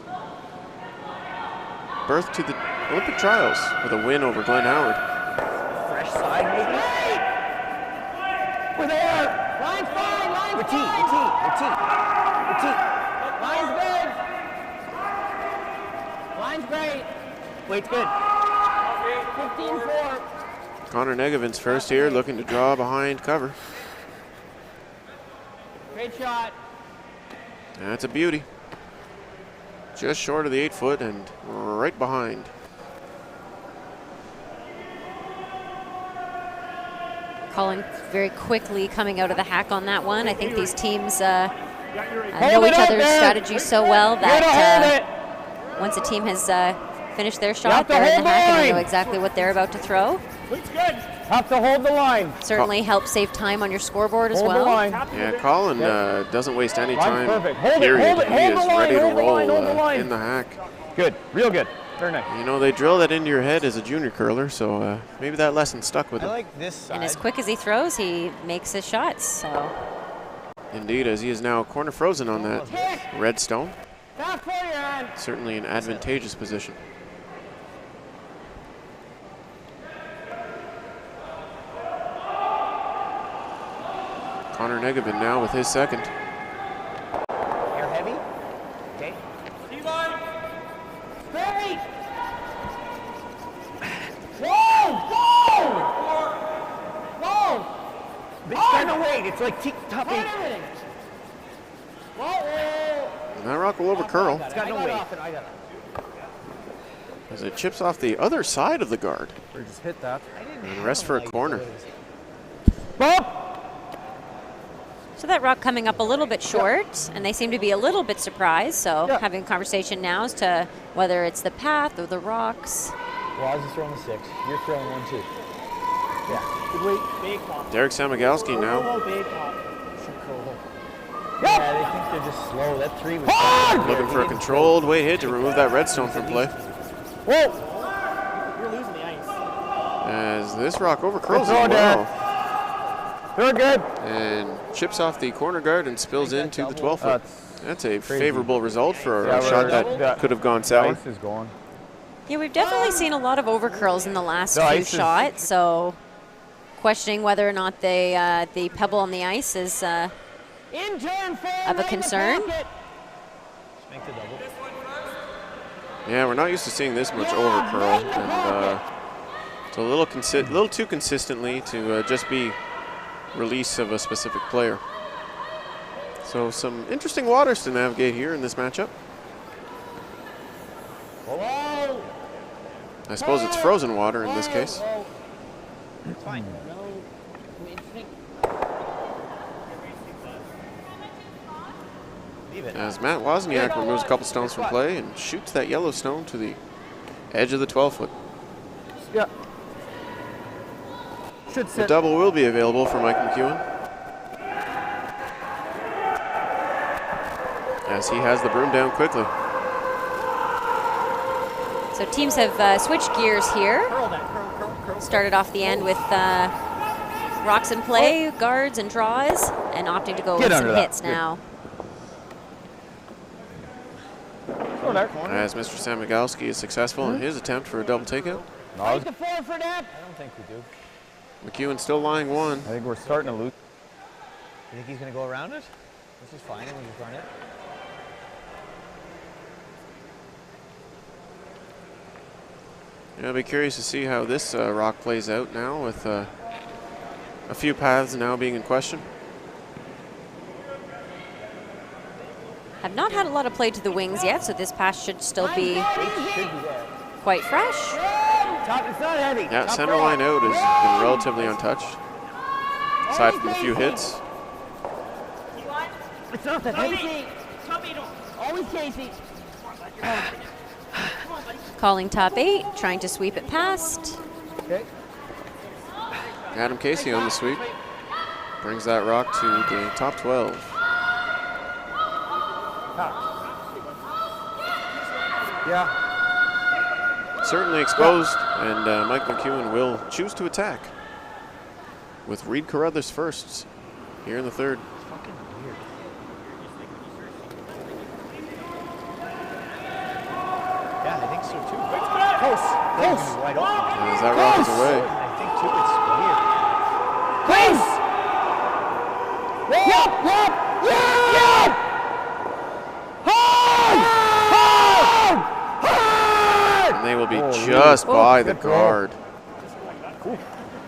berth to the Olympic trials with a win over Glenn Howard. Fresh side, maybe? We're there. Line's fine. Line's fine. Line's good. Line's great. Weight's good. 15-4. Connor Negevins first here, looking to draw behind cover. Great shot. That's a beauty. Just short of the 8 foot and right behind. Colin very quickly coming out of the hack on that one. I think these teams know Hold each it up other's there. strategy so well Way to hold that it. once a team has finished their have shot, to they're in hold the hack and they know line. exactly what they're about to throw. It's good. Have to hold the line. Certainly helps save time on your scoreboard as Hold the well. line. Yeah, Colin doesn't waste any Line's time. perfect. Hold it, Period. hold it, He hold is the line, ready to hold the roll line, hold the line. in the hack. Good. Real good. Very nice. You know, they drill that into your head as a junior curler, so maybe that lesson stuck with I him. like this side. And as quick as he throws, he makes his shots. So Indeed, as he is now corner frozen on that red stone. Fast for you, Aaron. Certainly an advantageous position. Connor Negevin now with his 2nd. Air heavy. Okay. Straight. Whoa! Whoa! Whoa! Big kind of weight. It's like top Hard 8. everything. Whoa! And that rock will over curl It's got no weight. I got it. as it chips off the other side of the guard. Or just hit that. And rest for a corner. So that rock coming up a little bit short, and they seem to be a little bit surprised. So Yeah. having a conversation now as to whether it's the path or the rocks. Waz is throwing the 6. You're throwing 1, 2. Good weight. Big pop. Derek Samagalski now. Oh, big pop. Yeah, they think they're just slow. That 3 was Looking for a controlled weight hit to remove that redstone from play. Whoa! You're losing the ice. As this rock over curls Good throw, as well. Very good. And chips off the corner guard and spills into the 12 foot. That's a crazy. favorable result for Yeah, a shot we're- that could have gone sour. Ice is going. Yeah, we've definitely seen a lot of overcurls in the last The few ice is- shots. So questioning whether or not the pebble on the ice is Intern fan Of a right in the concern? pocket. make the double. Yeah, we're not used to seeing this much over curl. And it's a little too consistently to just be release of a specific player. So some interesting waters to navigate here in this matchup. Whoa! I suppose it's frozen water in this case. It's fine. Leave it. As Matt Wozniak removes a couple stones from play and shoots that yellow stone to the edge of the 12 foot. Yeah. Should The sit. double will be available for Mike McEwen. as he has the broom down quickly. So teams have switched gears here. Curl that. Curl. Started off the end with rocks in play, guards and draws, and opting to go with some hits now. As Mr. Samigalski is successful in his attempt for a double takeout. Fight the floor for that. I don't think we do. McEwen still lying one. I think we're starting to lose. You think he's going to go around it? This is fine. And we just run it. Yeah, I'll be curious to see how this rock plays out now with a few paths now being in question. Have not had a lot of play to the wings yet, so this pass should still be quite fresh. Top, it's not heavy. Yeah, Top center row. line out has been relatively untouched, aside from a few hits. It's not that heavy. Always Casey. Calling top 8, trying to sweep it past. Okay. Adam Casey on the sweep. Brings that rock to the top 12. Yeah. Certainly exposed, and Mike McEwen will choose to attack with Reed Carruthers firsts here in the third. Fucking weird. Yeah, I think so too. Close. Close. Wide open. As that rock is away. I think too it's weird. Close. Yep. And they will be just by the good throw. guard.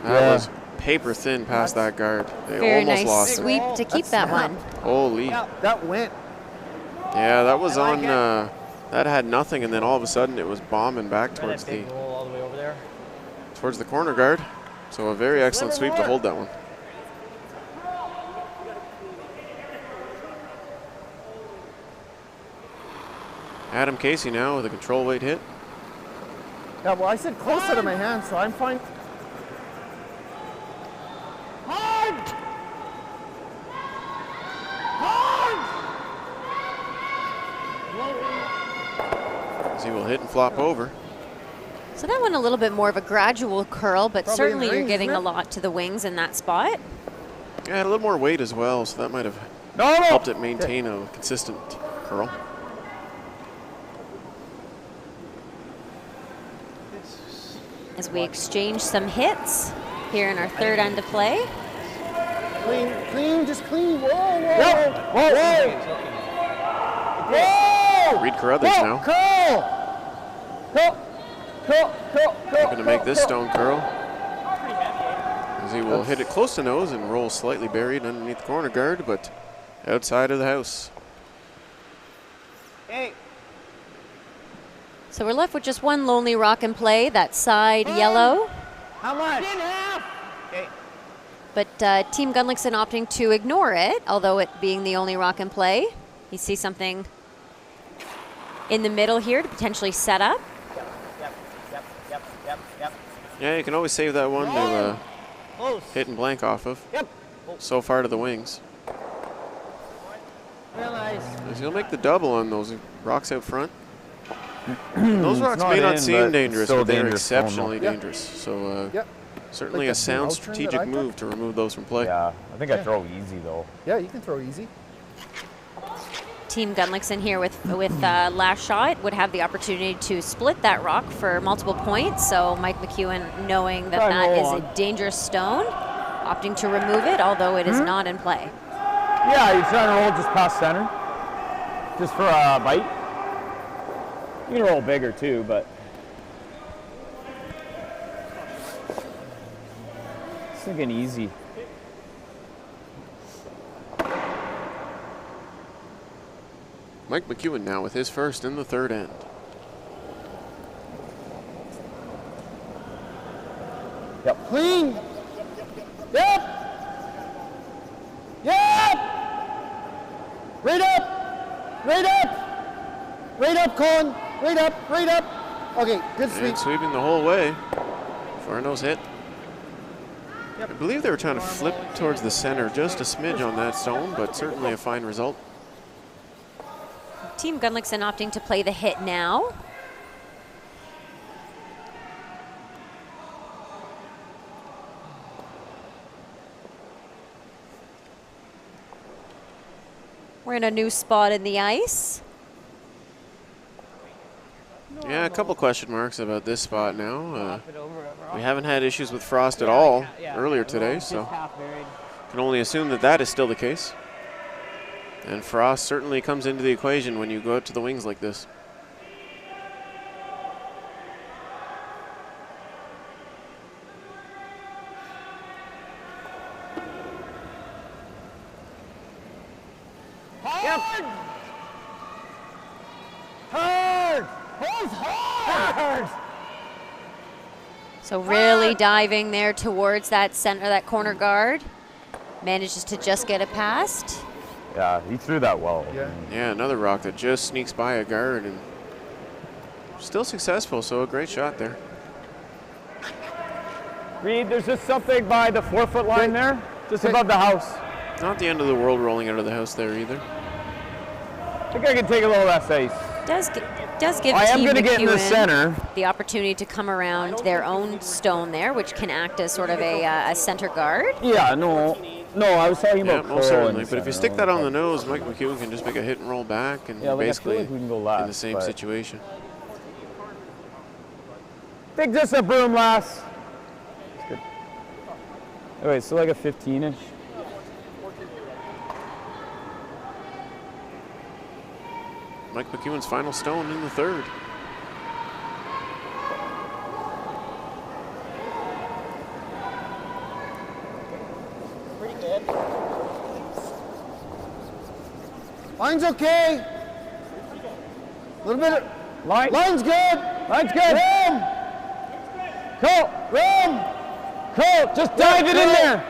That Yeah. was paper thin past that guard. They Very almost nice lost it. sweep to keep that one. Holy. That went. Yeah, that was on, that had nothing, and then all of a sudden it was bombing back That towards big roll all the way over there. the corner guard. So a very excellent sweep to hold that one. Adam Casey now with a control weight hit. Yeah, well, I said close out of my hand, so I'm fine. As he will hit and flop over. So that one a little bit more of a gradual curl, but Probably certainly in the you're rings, getting isn't a it? lot to the wings in that spot. Yeah, had a little more weight as well, so that might have helped it maintain a consistent curl. As we exchange some hits here in our third end of play. Clean, just clean. Whoa. Reed Carruthers now. Hoping to make this stone curl. As he will hit it close to nose and roll slightly buried underneath the corner guard, but outside of the house. Hey. So we're left with just one lonely rock in play, that side yellow. How much? But Team Gunnlaugson opting to ignore it, although it being the only rock in play. You see something in the middle here to potentially set up. Yep. Yeah, you can always save that one to Close. hit and blank off of. Yep. So far to the wings. Real nice. As he'll make the double on those rocks out front. Those rocks not may not in, seem but dangerous, still but they're dangerous stone, though. exceptionally Yep. dangerous. So Yep. certainly Like a that sound big outturn strategic that I took? move to remove those from play. Yeah, I think I throw easy though. Yeah, you can throw easy. Team Gunnlaugson here with last shot would have the opportunity to split that rock for multiple points. So Mike McEwen, knowing that Try that roll is on. a dangerous stone, opting to remove it, although it is not in play. Yeah, you're trying to roll just past center, just for a bite. You can roll bigger too, but just thinking easy. Mike McEwen now with his first in the third end. Yep. Clean. Right up, Colin. Right up. Okay, good sweep. And sweeping the whole way. Farno's hit. I believe they were trying to flip towards the center just a smidge on that stone, but certainly a fine result. Team Gunnlaugson opting to play the hit now. We're in a new spot in the ice. Yeah, a couple question marks about this spot now. We haven't had issues with frost at all earlier today, so can only assume that that is still the case. And frost certainly comes into the equation when you go out to the wings like this. Hard! Hard! Hold hard! So really diving there towards that center, that corner guard. Manages to just get it past. Yeah, he threw that well. Yeah, another rock that just sneaks by a guard and still successful, so a great shot there. Reed, there's just something by the 4-foot line there, just above the house. Not the end of the world rolling out of the house there either. I think I can take a little less ice. Does give I am Team going to get in the McEwen center. the opportunity to come around their own stone there, which can act as sort of a center guard. Yeah, no, I was talking Yeah, about most certainly. the But if you center, stick that on the nose, Mike McEwen can just make a hit and roll back and Yeah, like, I basically feel like we can go last, in the same but- situation. Think just a broom last. Good. Anyway, so like a 15-ish. Mike McEwen's final stone in the third. Pretty good. Line's okay. A little bit of, line's good. Line's good. Rim. Cool. Rim. Cool. Just dive it in there.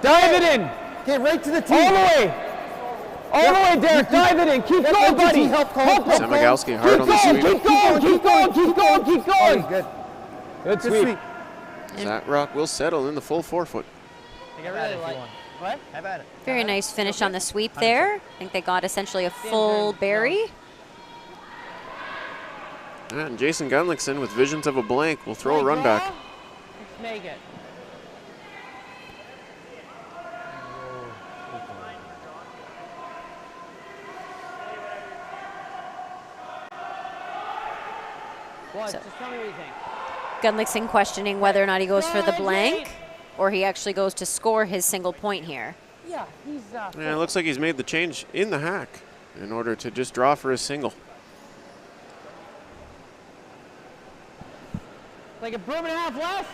Dive it in. Okay, right to the tee. All the way. All the way, Derek. Dive it in. Keep going, right to buddy. tee. Help, Cole. Samigowski hard Keep on the going, sweep. keep going, keep going, keep going, keep going. Good. Good Good sweep. sweep. That rock will settle in the full 4-foot. Have at it if you want. What? Have at it. Very nice finish on the sweep there. I think they got essentially a full berry. And Jason Gunnlaugson with visions of a blank will throw a run back. Let's make it. What? So- Just tell me what you think. Gunnlaugson questioning whether or not he goes for the blank or he actually goes to score his single point here. Yeah, he's Yeah, it looks like he's made the change in the hack in order to just draw for his single. like a broom and a half less.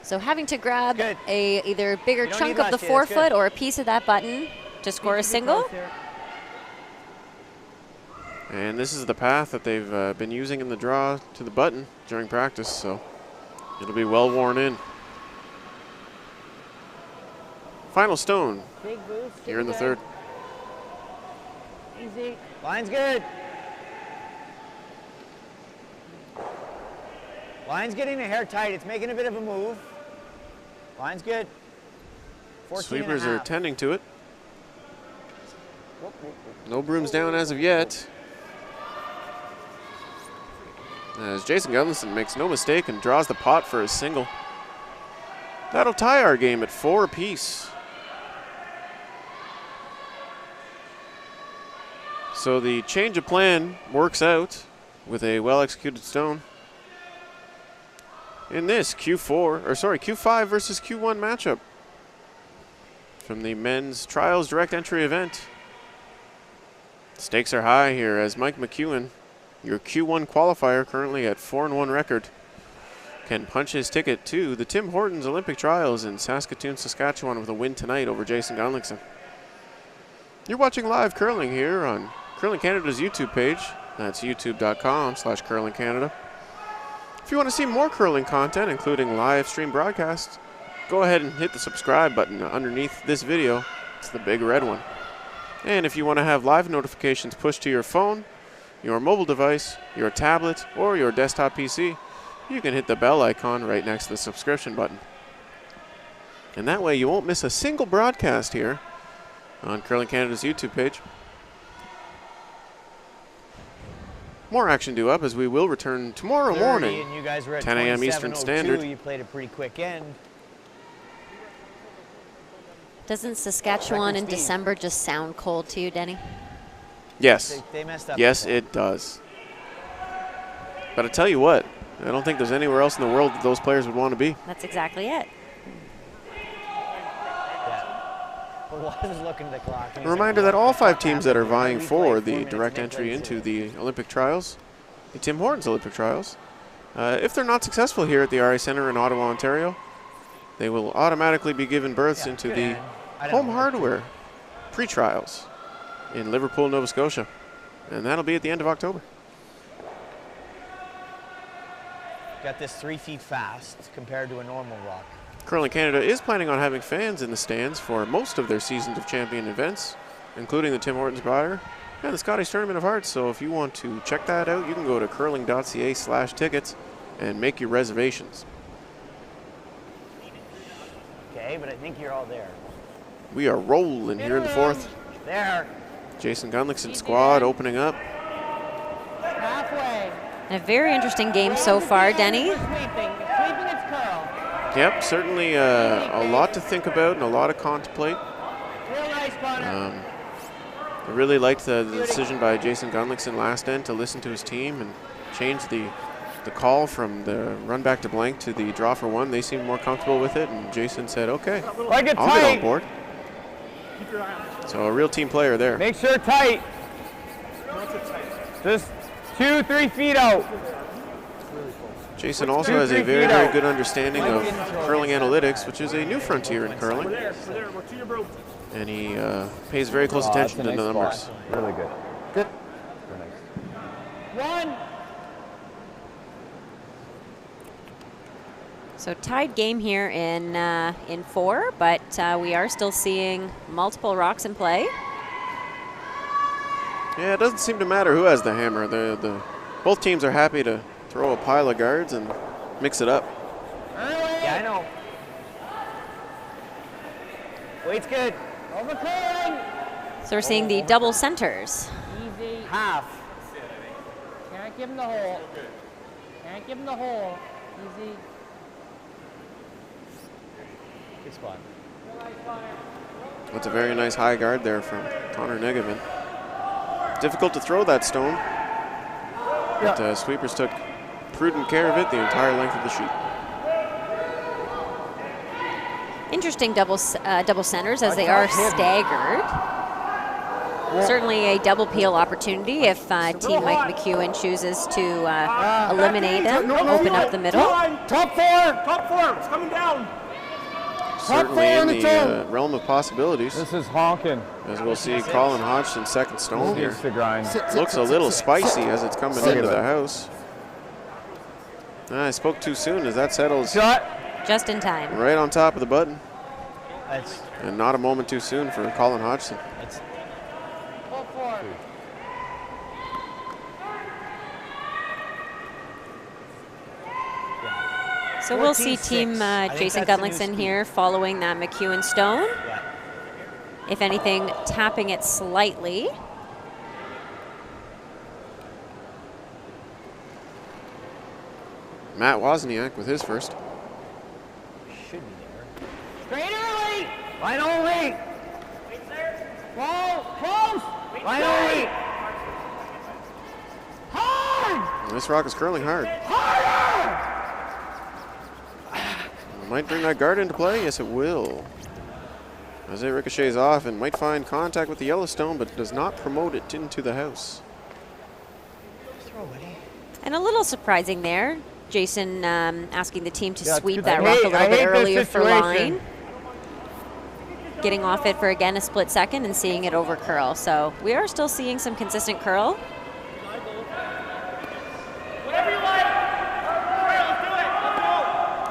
So having to grab Good. a either bigger You don't chunk need of the much, yeah, that's 4-foot good. or a piece of that button to score a single. And this is the path that they've been using in the draw to the button during practice, so it'll be well worn in. Final stone Big boost. here in the third. Easy. Line's good. Line's getting a hair tight. It's making a bit of a move. Line's good. 14 Sweepers and a are half. tending to it. No brooms down as of yet. As Jason Gunnlaugson makes no mistake and draws the pot for his single. That'll tie our game at 4 apiece. So the change of plan works out with a well-executed stone. In this Q5 versus Q1 matchup from the men's trials direct entry event. Stakes are high here as Mike McEwen, your Q1 qualifier currently at 4-1 record, can punch his ticket to the Tim Hortons Olympic Trials in Saskatoon, Saskatchewan with a win tonight over Jason Gunnlaugson. You're watching live curling here on Curling Canada's YouTube page. That's youtube.com/curlingcanada. If you want to see more curling content, including live stream broadcasts, go ahead and hit the subscribe button underneath this video. It's the big red one. And if you want to have live notifications pushed to your phone, your mobile device, your tablet, or your desktop PC, you can hit the bell icon right next to the subscription button. And that way you won't miss a single broadcast here on Curling Canada's YouTube page. more action due up as we will return tomorrow 30, morning, and you guys were at 10 a.m. Eastern 27:02. Standard. You played a pretty quick end. Doesn't Saskatchewan in Record speed. December just sound cold to you, Denny? Yes. They messed up. Yes, before. it does. But I tell you what, I don't think there's anywhere else in the world that those players would want to be. That's exactly it. But Watt was looking at the clock. A reminder that all 5 teams that are vying for the direct entry into the Olympic trials, the Tim Hortons Olympic trials, if they're not successful here at the RA Centre in Ottawa, Ontario, they will automatically be given berths into the home hardware pre-trials in Liverpool, Nova Scotia. And that'll be at the end of October. Got this 3 feet fast compared to a normal rock. Curling Canada is planning on having fans in the stands for most of their Seasons of Champion events, including the Tim Hortons Brier and the Scottish Tournament of Hearts. So if you want to check that out, you can go to curling.ca/tickets and make your reservations. Okay, but I think you're all there. We are rolling here in the 4th. There. Jason Gunnlaugson squad opening up. Halfway. A very interesting game so far, Denny. Sweeping. Sweeping its curl. Yep, certainly a lot to think about and a lot to contemplate. Real nice, Connor. I really liked the decision by Jason Gunnlaugson last end to listen to his team and change the call from the run back to blank to the draw for 1. They seemed more comfortable with it, and Jason said, okay, Like it I'll get on tight. board. So a real team player there. Make sure tight. Just 2-3 feet out. Jason also has a very, very good understanding of curling analytics, which is a new frontier in curling. And he pays very close attention to the numbers. Really good. Good. One. So tied game here in 4, but we are still seeing multiple rocks in play. Yeah, it doesn't seem to matter who has the hammer. Both teams are happy to throw a pile of guards and mix it up. Yeah, I know. Weight's good. Over curling. So we're seeing the double centers. Easy. Half. Can't give him the hole. Can't give him the hole. Easy. Good spot. That's a very nice high guard there from Connor Negavan. Difficult to throw that stone, but sweepers took prudent care of it the entire length of the sheet. Interesting double centers as they are staggered. Certainly a double peel opportunity if Team Mike McEwen chooses to eliminate them, open up the middle. Top 4. Top 4. It's coming down. Certainly in the realm of possibilities, This is honking. as we'll see Colin Hodgson's second stone here. Needs to grind. Looks a little spicy as it's coming into the house. I spoke too soon as that settles Shot. Just in time. right on top of the button. That's And not a moment too soon for Colin Hodgson. Pull forward. So we'll see Team 14-6. Jason that's the new Gunnlaugson speed. here following that McEwen stone. yeah. If anything, tapping it slightly. Matt Wozniak with his first. Should be there. Straight early. Line only. Close. Close. Line only. Hard. And this rock is curling hard. Harder. Might bring that guard into play. Yes, it will. As it ricochets off and might find contact with the Yellowstone, but does not promote it into the house. Throw, buddy. And a little surprising there. Jason asking the team to Yeah, sweep it's- that I rock hate- a little I bit hate this earlier for situation. line. Getting off it for again a split second and seeing it over curl. So we are still seeing some consistent curl.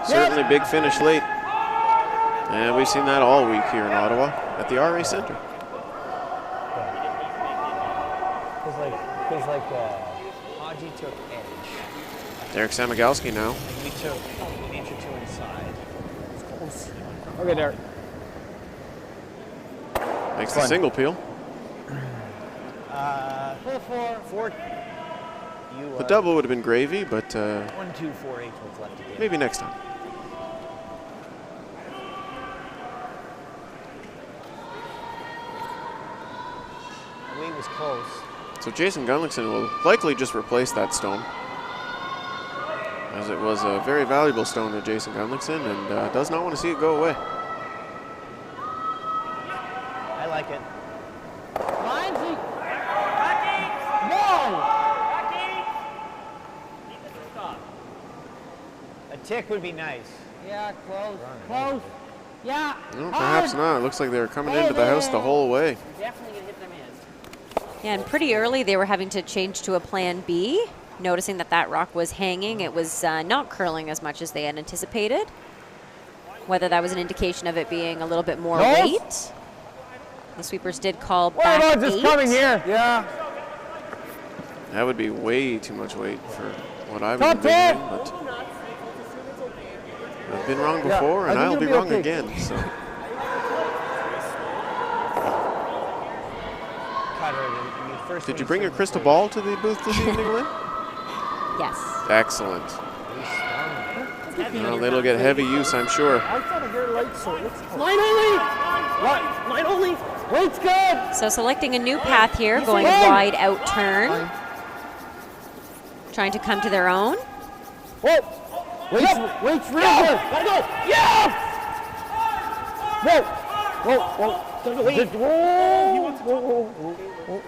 Certainly big finish late. And we've seen that all week here in Ottawa at the RA Centre. Feels like Haji took edge. Derek Samagalski now. Like we took an inch or two inside. It's close. Okay, Derek. Makes the single peel. Pull 4. The double would have been gravy, but 1, 2, 4, 8 with left to game. maybe next time. The weight was close. So Jason Gunnlaugson will likely just replace that stone, as it was a very valuable stone to Jason Gunnlaugson, and does not want to see it go away. I like it. Lindsay. Whoa. A tick would be nice. Yeah, close. Close. Yeah. No, perhaps not. It looks like they were coming into the house the whole way. Definitely gonna hit them hands. Yeah, and pretty early they were having to change to a plan B, noticing that that rock was hanging. It was not curling as much as they had anticipated. Whether that was an indication of it being a little bit more weight. The sweepers did call back Well, just 8. coming here. Yeah. That would be way too much weight for what I would Top have been, 10. but I've been wrong Yeah, before, and I think I'll it'll be be wrong okay. again. So did you bring your crystal ball to the booth this evening, Lynn? Yes. Excellent. Well, it'll get heavy use, I'm sure. I thought I heard light, so it looks close. Line only. Line only. Weight's good. So selecting a new path here, going wide out turn. Fine. Trying to come to their own. Whoa! Wait's real good. Gotta go. Yeah. Whoa! Whoa! Whoa! Whoa!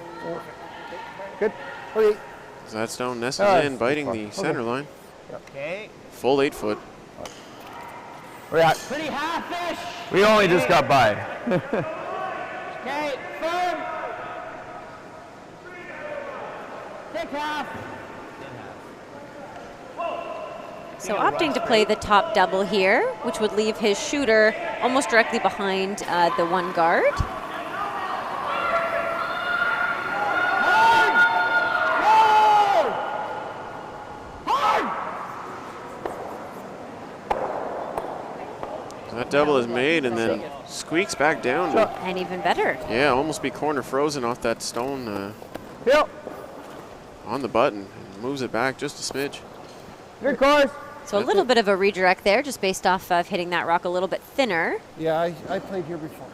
Good. Okay. As that stone nestles Ah, in, biting fine. the Okay. center line. Okay. Full 8 foot. We're at. Pretty half-ish. We only just got by. Okay, firm. Thick half. So opting to play the top double here, which would leave his shooter almost directly behind the one guard. Hard. Roll. Hard. So that double is made and then squeaks back down to, And even better. yeah, almost be corner frozen off that stone Yep. on the button. And moves it back just a smidge. Good course. So a little bit of a redirect there, just based off of hitting that rock a little bit thinner. Yeah, I played here before.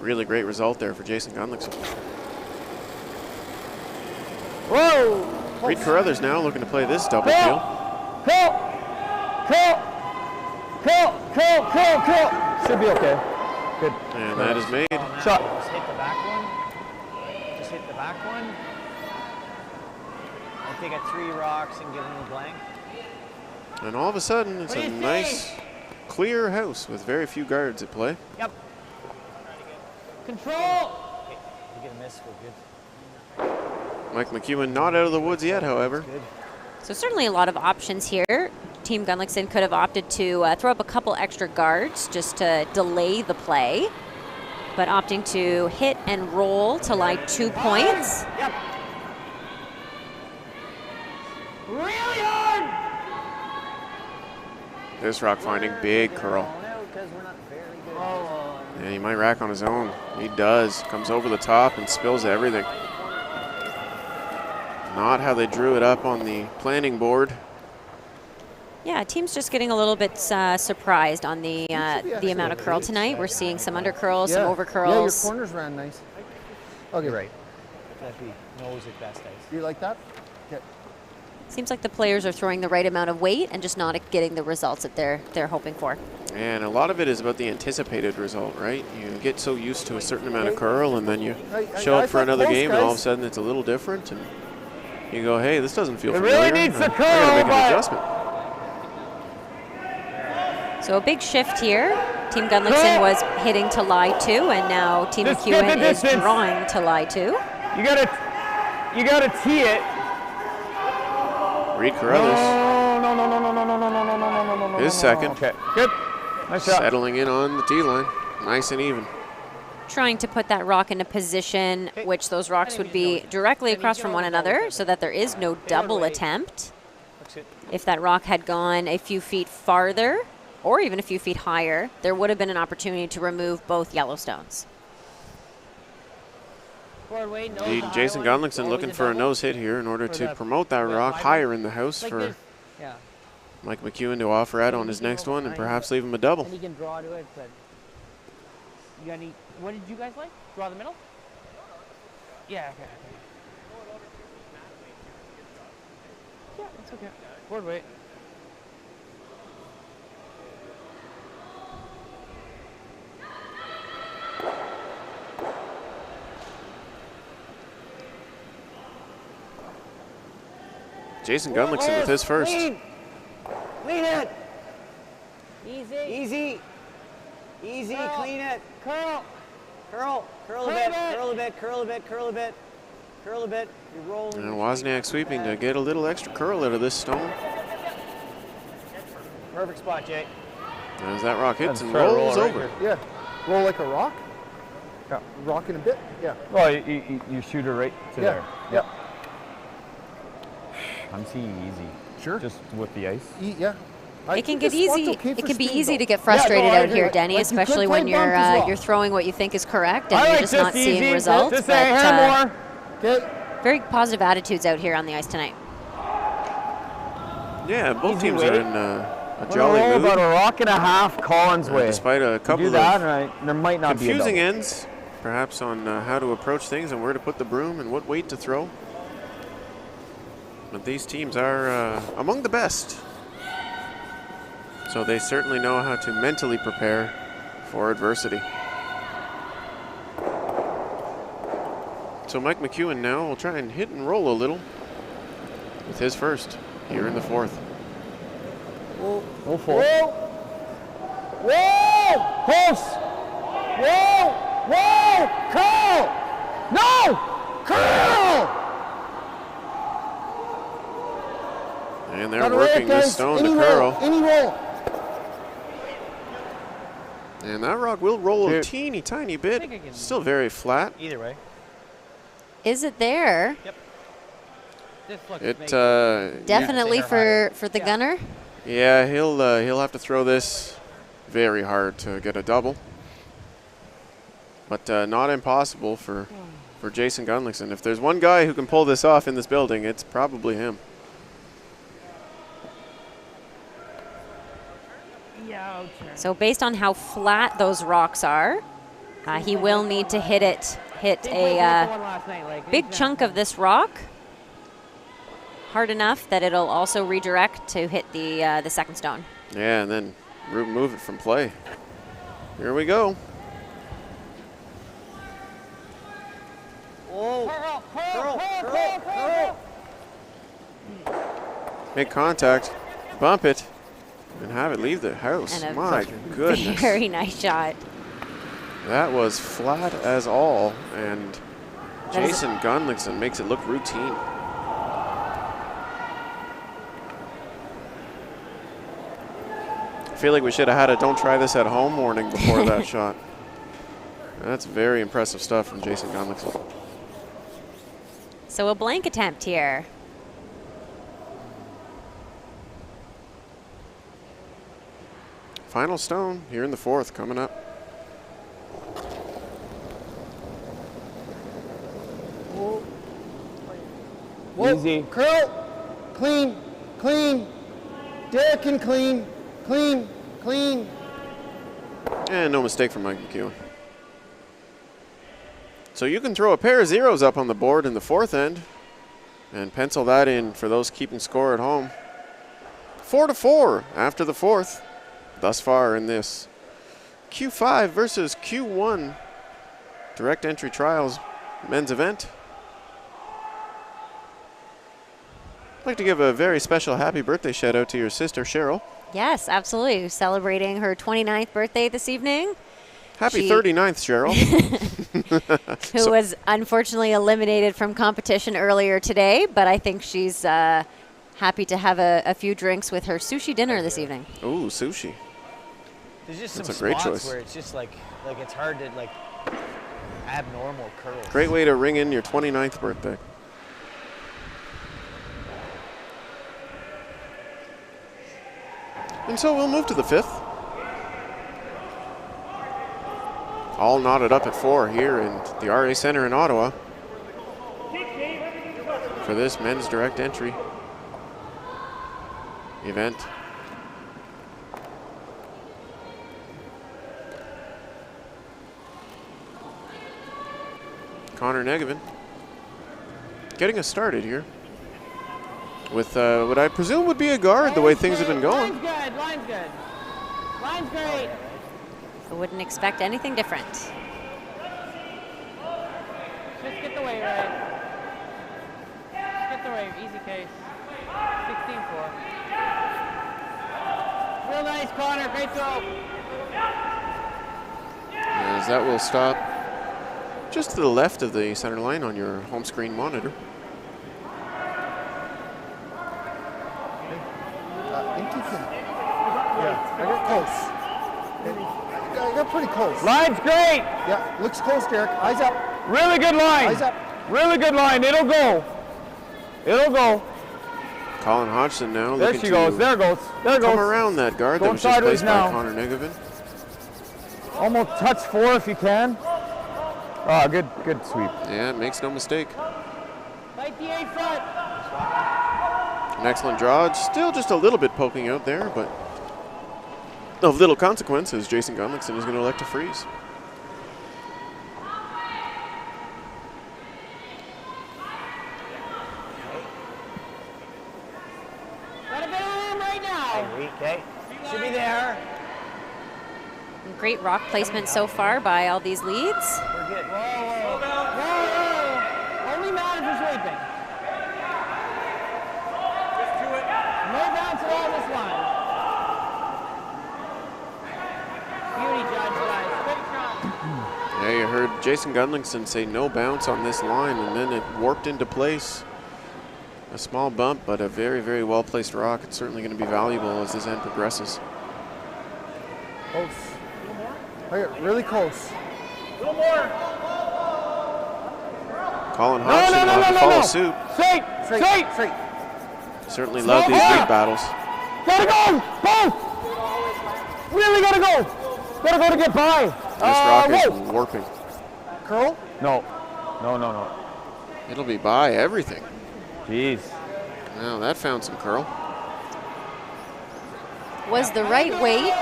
Really great result there for Jason Gunnlaugson. Whoa. Reed Carruthers now looking to play this double kill. Cool. Should be okay. Good. And that is made. Shot. Just hit the back one. Just hit the back one. I think at 3 rocks and give him a blank. And all of a sudden, it's What do a you nice, think? clear house with very few guards at play. Yep. Control. Okay. You get a miss, we're good. Mike McEwen not out of the woods yet, however. Good. So certainly a lot of options here. Team Gunnlaugson could have opted to throw up a couple extra guards just to delay the play, but opting to hit and roll to lie 2 points. Yep. Really hard. This rock finding, big curl. Because we're not very good. Yeah, he might rack on his own. He does. Comes over the top and spills everything. Not how they drew it up on the planning board. Yeah, team's just getting a little bit surprised on the amount of curl tonight. We're seeing some under curls, some over Yeah, your curls. corners ran nice. Okay. You're right. He knows it best, ice. Do you like that? Okay. Seems like the players are throwing the right amount of weight and just not getting the results that they're hoping for. And a lot of it is about the anticipated result, right? You get so used to a certain amount of curl, and then you show up for thought another close, game, and all of a guys. sudden it's a little different, and you go, hey, this doesn't feel It familiar. really needs the I gotta make curl, an but- adjustment. So a big shift here. Team Gunnlaugson was hitting to lie 2, and now Team Just get the McEwen is distance. drawing to lie 2. You gotta tee it. Reed Carruthers No. is second, Okay. Good. Nice shot. settling in on the tee line, nice and even. Trying to put that rock in a position which those rocks would be directly across from one another so that there is no double attempt. If that rock had gone a few feet farther or even a few feet higher, there would have been an opportunity to remove both Yellowstones. Forward way, nose Indeed, the higher Jason one. Gunnlaugson Always looking a for a double. nose hit here in order For to the- promote that for the rock high higher one. in the house Like for this. Yeah. Mike McEwen to offer out on his next one and perhaps leave him a double. And he can draw to it, but you got any? What did you guys like? Draw the middle? Yeah. Okay. Yeah, it's okay. Forward way. Jason Gunnlaugson with his first. Lean it. Easy. Easy. Easy. Curl. Clean it. Curl. Curl. Curl a Curl bit. it. Curl a bit. Curl a bit. Curl a bit. Curl a bit. You're rolling. And Wozniak sweeping to get a little extra curl out of this stone. Perfect spot, Jay. As that rock hits and try to roll rolls it right over. here. Yeah. Roll like a rock. Yeah. Rocking a bit. Yeah. Well, you shoot her right to Yeah. there. Yeah. I'm seeing easy. Sure. Just with the ice. Yeah. I It can think get this spot's easy. okay It for can be speed, easy though. to get frustrated Yeah, no, I out here, agree. Denny, Like, you could especially play when you're bump as well. you're throwing what you think is correct and I you're like just this not seeing easy. results. Just say hand more. Okay. Very positive attitudes out here on the ice tonight. Yeah, both Easy teams way. are in a We're jolly gonna roll mood. about a rock and a half Collins way. Despite a You couple do that, of and there might not confusing be a ends, perhaps on how to approach things and where to put the broom and what weight to throw. But these teams are among the best. So they certainly know how to mentally prepare for adversity. So Mike McEwen now will try and hit and roll a little with his first here in the fourth. Go full. Whoa! Whoa! Close! Whoa! Whoa! Curl! No! Curl! And they're Gotta working roll it, this guys. stone Any to roll, curl. any roll. And that rock will roll a Here. teeny tiny bit. think I can- Still very flat. Either way. Is it there? This looks It big. Definitely they're for the Yeah. gunner. yeah, he'll have to throw this very hard to get a double. But not impossible for Jason Gunnlaugson. If there's one guy who can pull this off in this building, it's probably him. Yeah, So based on how flat those rocks are, he will need to hit a big chunk of this rock hard enough that it'll also redirect to hit the second stone. Yeah, and then remove it from play. Here we go. Oh. Curl, Curl. Curl. Make contact, bump it, and have it leave the house. And a My goodness. Very nice shot. That was flat as all, and That is- Jason Gunnlaugson makes it look routine. I feel like we should have had a "don't try this at home" warning before that shot. That's very impressive stuff from Jason Gunnlaugson. So a blank attempt here. Final stone here in the fourth coming up. Whoa. Easy. Curl. Clean. Clean. Derek and clean. Clean. Clean. And no mistake from Mike McEwen. So you can throw a pair of zeros up on the board in the fourth end and pencil that in for those keeping score at home. 4-4 after the fourth thus far in this Q5 versus Q1 direct entry trials men's event. I'd like to give a very special happy birthday shout out to your sister Cheryl. Yes, absolutely. Celebrating her 29th birthday this evening. Happy She- 39th, Cheryl. Who was unfortunately eliminated from competition earlier today, but I think she's happy to have a few drinks with her sushi dinner this evening. Ooh, sushi. There's just That's some a great spots choice. where it's just like it's hard to abnormal curls. Great way to ring in your 29th birthday. And so we'll move to the fifth. All knotted up at 4 here in the RA Center in Ottawa. for this men's direct entry event. Connor McEwen getting us started here with what I presume would be a guard the way things have been going. Line's good, line's good. Line's great. I wouldn't expect anything different. Just get the weight right. Just get the weight, easy case. 16-4. Real nice, Connor, great throw. As that will stop just to the left of the center line on your home screen monitor. I think you can. Yeah, I got close. I got pretty close. Line's great. Yeah, looks close, Derek. Eyes up. Really good line. Eyes up. Really good line. It'll go. It'll go. Colin Hodgson now There looking she to goes. There goes. There come goes. around that guard that Going was just sideways placed by now. Connor McEwen. Almost touch 4 if you can. Oh, good sweep. Yeah, makes no mistake. Fight the A front. An excellent draw. Still just a little bit poking out there, but of little consequence as Jason Gunnlaugson is going to elect to freeze. Got a bit on him right now. Okay. Should be there. Great rock placement so far by all these leads. We're good. Whoa, whoa. Only mad if you're sweeping. No bounce at all this line. Beauty judge, guys. Good shot. Yeah, you heard Jason Gunnlaugson say no bounce on this line, and then it warped into place. A small bump, but a very, very well-placed rock. It's certainly going to be valuable as this end progresses. Close. Okay, really close. Colin Hodgson will have to follow suit. Straight. Straight. Straight. Certainly love these lead battles. Gotta go. Both. Really gotta go. Gotta go to get by. This rock is whoa. warping. Curl. No. It'll be by everything. Jeez. Now that found some curl. Was the right weight.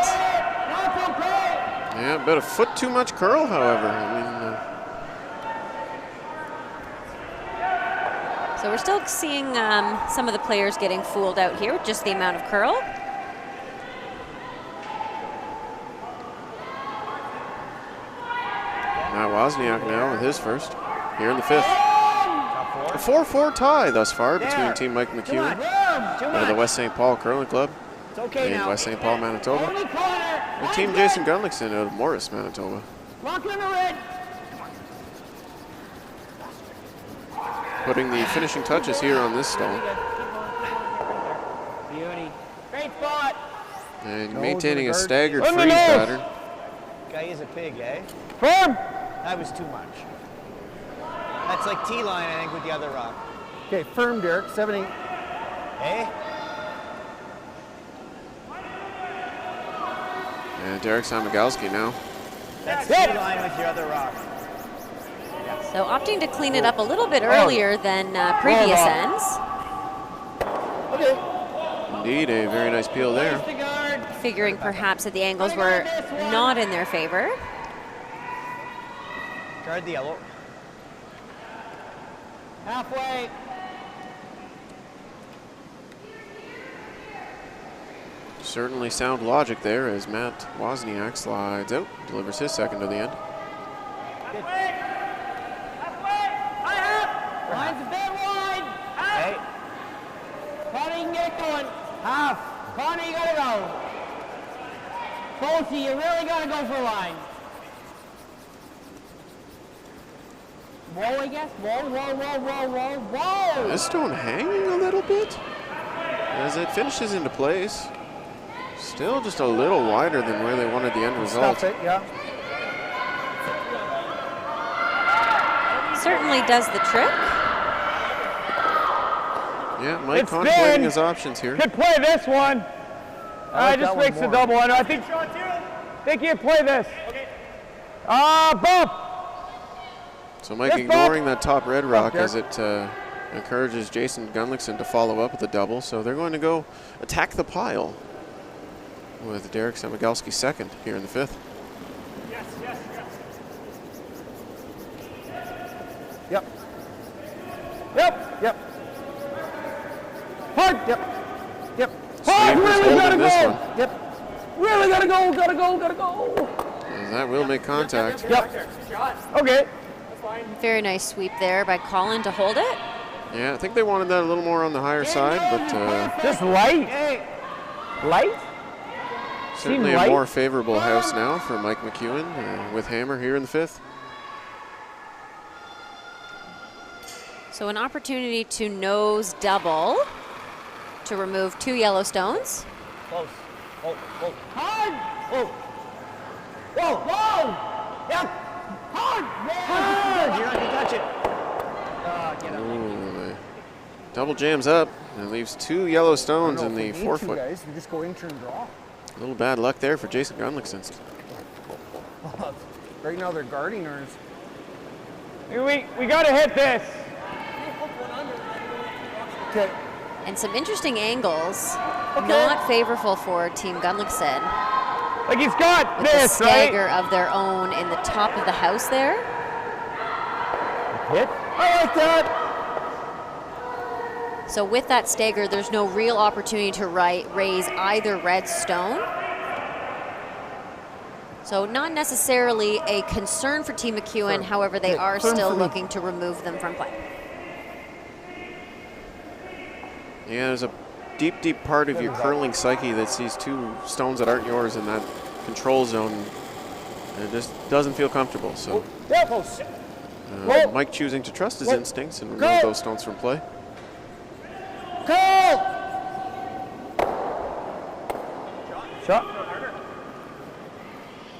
Yeah, about a foot too much curl, however. I mean, So we're still seeing some of the players getting fooled out here with just the amount of curl. Matt Wozniak now with his first here in the fifth. A 4-4 tie thus far between Team Mike McEwen of the West St. Paul Curling Club It's okay in now. West St. Paul, Manitoba, Only corner. and Team Jason Gunnlaugson out of Morris, Manitoba. Lock in the red. Putting the finishing touches here on this stall Beauty. Great spot. and Nose maintaining a with the guard. staggered On the freeze nose. pattern. Guy is a pig, eh? Firm. That was too much. That's like T-line, I think, with the other rock. Okay, firm, Derek. 7-8. Eh? And Derek Samagalski now. That's T-line with your other rock. So opting to clean it up a little bit earlier than previous ends. Indeed, a very nice peel there. The guard. Figuring perhaps that the angles were not in their favor. Guard the yellow. Halfway. Certainly sound logic there as Matt Wozniak slides out, delivers his second to the end. Line's a bit wide. Hey, Connor, you can get it going. Half. Connor, you gotta go. Both of you really gotta go for a line. Whoa, I guess. Whoa. This stone hanging a little bit as it finishes into place. Still just a little wider than where they wanted the end result. Stuff it, yeah. Certainly does the trick. Yeah, Mike It's contemplating thin. his options here. Could play this one. I like Just that makes one the more. double. I think you play this. Bump. So Mike Yes, ignoring that top red rock Derek. as it encourages Jason Gunnlaugson to follow up with a double, so they're going to go attack the pile with Derek Samagalski second here in the 5th. Yep. Yep. Yep. Hard. Yep. Yep. Hard. Really gotta go. Yep. Really gotta go. Gotta go. And that will make contact. Yep. Okay. Very nice sweep there by Colin to hold it. Yeah, I think they wanted that a little more on the higher side, but just light. Light. Certainly a more favorable house now for Mike McEwen with hammer here in the 5th. So an opportunity to nose double to remove 2 yellow stones. Close. Oh. Hard! Oh. Whoa! Whoa! Yep! Hard! Hard! You're not going to touch it. Get up. Ooh, double jams up and leaves 2 yellow stones in the 4-foot. Guys, we just go in, turn, draw. A little bad luck there for Jason Gunnlaugson. Right now they're guarding ours. We gotta hit this. Okay. And some interesting angles, not favorable for Team Gunnlaugson. Like he's got with this, the stagger of their own in the top of the house there. Hit. I like that. So with that stagger, there's no real opportunity to raise either red stone. So not necessarily a concern for Team McEwen, however, they are still looking to remove them from play. Yeah, there's a deep, deep part of your curling psyche that sees 2 stones that aren't yours in that control zone. And it just doesn't feel comfortable. So Mike choosing to trust his instincts and remove those stones from play. Shot.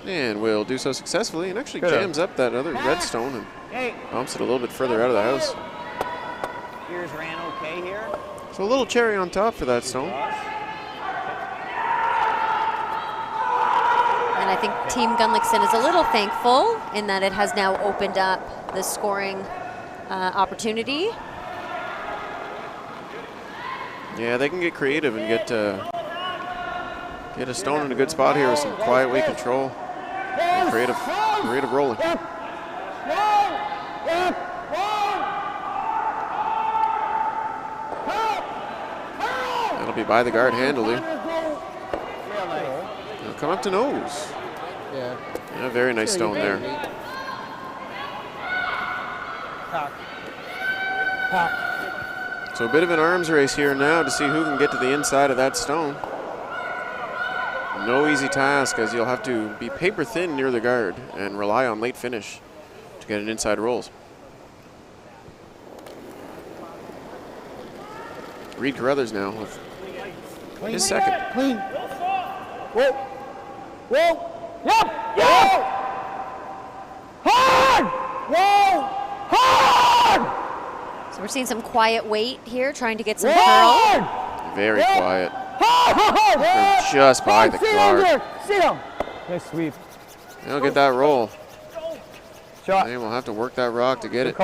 And will do so successfully and actually jams up that other red stone and bumps it a little bit further out of the house. Here's ran okay here. So a little cherry on top for that stone. And I think Team Gunnlaugson is a little thankful in that it has now opened up the scoring opportunity. Yeah, they can get creative and get a stone in a good spot here with some quiet weight control. And creative rolling. That'll be by the guard handily. It'll come up to nose. Yeah, very nice stone there. So a bit of an arms race here now to see who can get to the inside of that stone. No easy task, as you'll have to be paper thin near the guard and rely on late finish to get an inside rolls. Reed Carruthers now with his second. Clean. Whoa. Yep. Hard. Whoa. Hard. So we're seeing some quiet weight here, trying to get some Hard. curl. Very quiet. Hard. Just by the guard. Sit down. Nice sweep. They'll get that roll. Shot. They will have to work that rock to get it.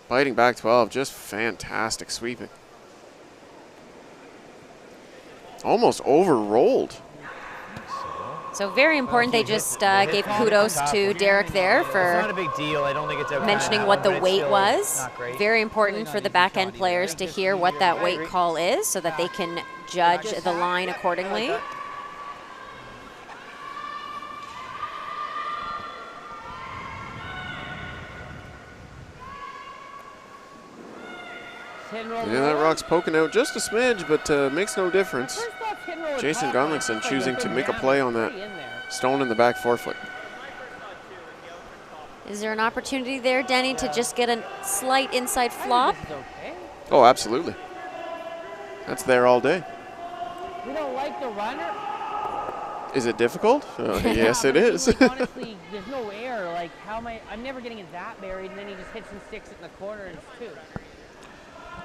Biting back 12, just fantastic sweeping. Almost over-rolled. So very important. They just gave kudos to Derek there It's for not a big deal. I don't think it's mentioning what the weight was. Very important for the back end players to hear what that weight call is so that they can judge the line accordingly. Yeah, that rock's poking out just a smidge, but makes no difference. Jason Gunnlaugson choosing to make a play on that stone in the back 4-foot. Is there an opportunity there, Denny, to just get a slight inside flop? Oh, absolutely. That's there all day. We don't like the runner. Is it difficult? Yes, it is. Honestly, there's no air. Like, how am I'm never getting it that buried, and then he just hits and sticks it in the corner, and it's 2.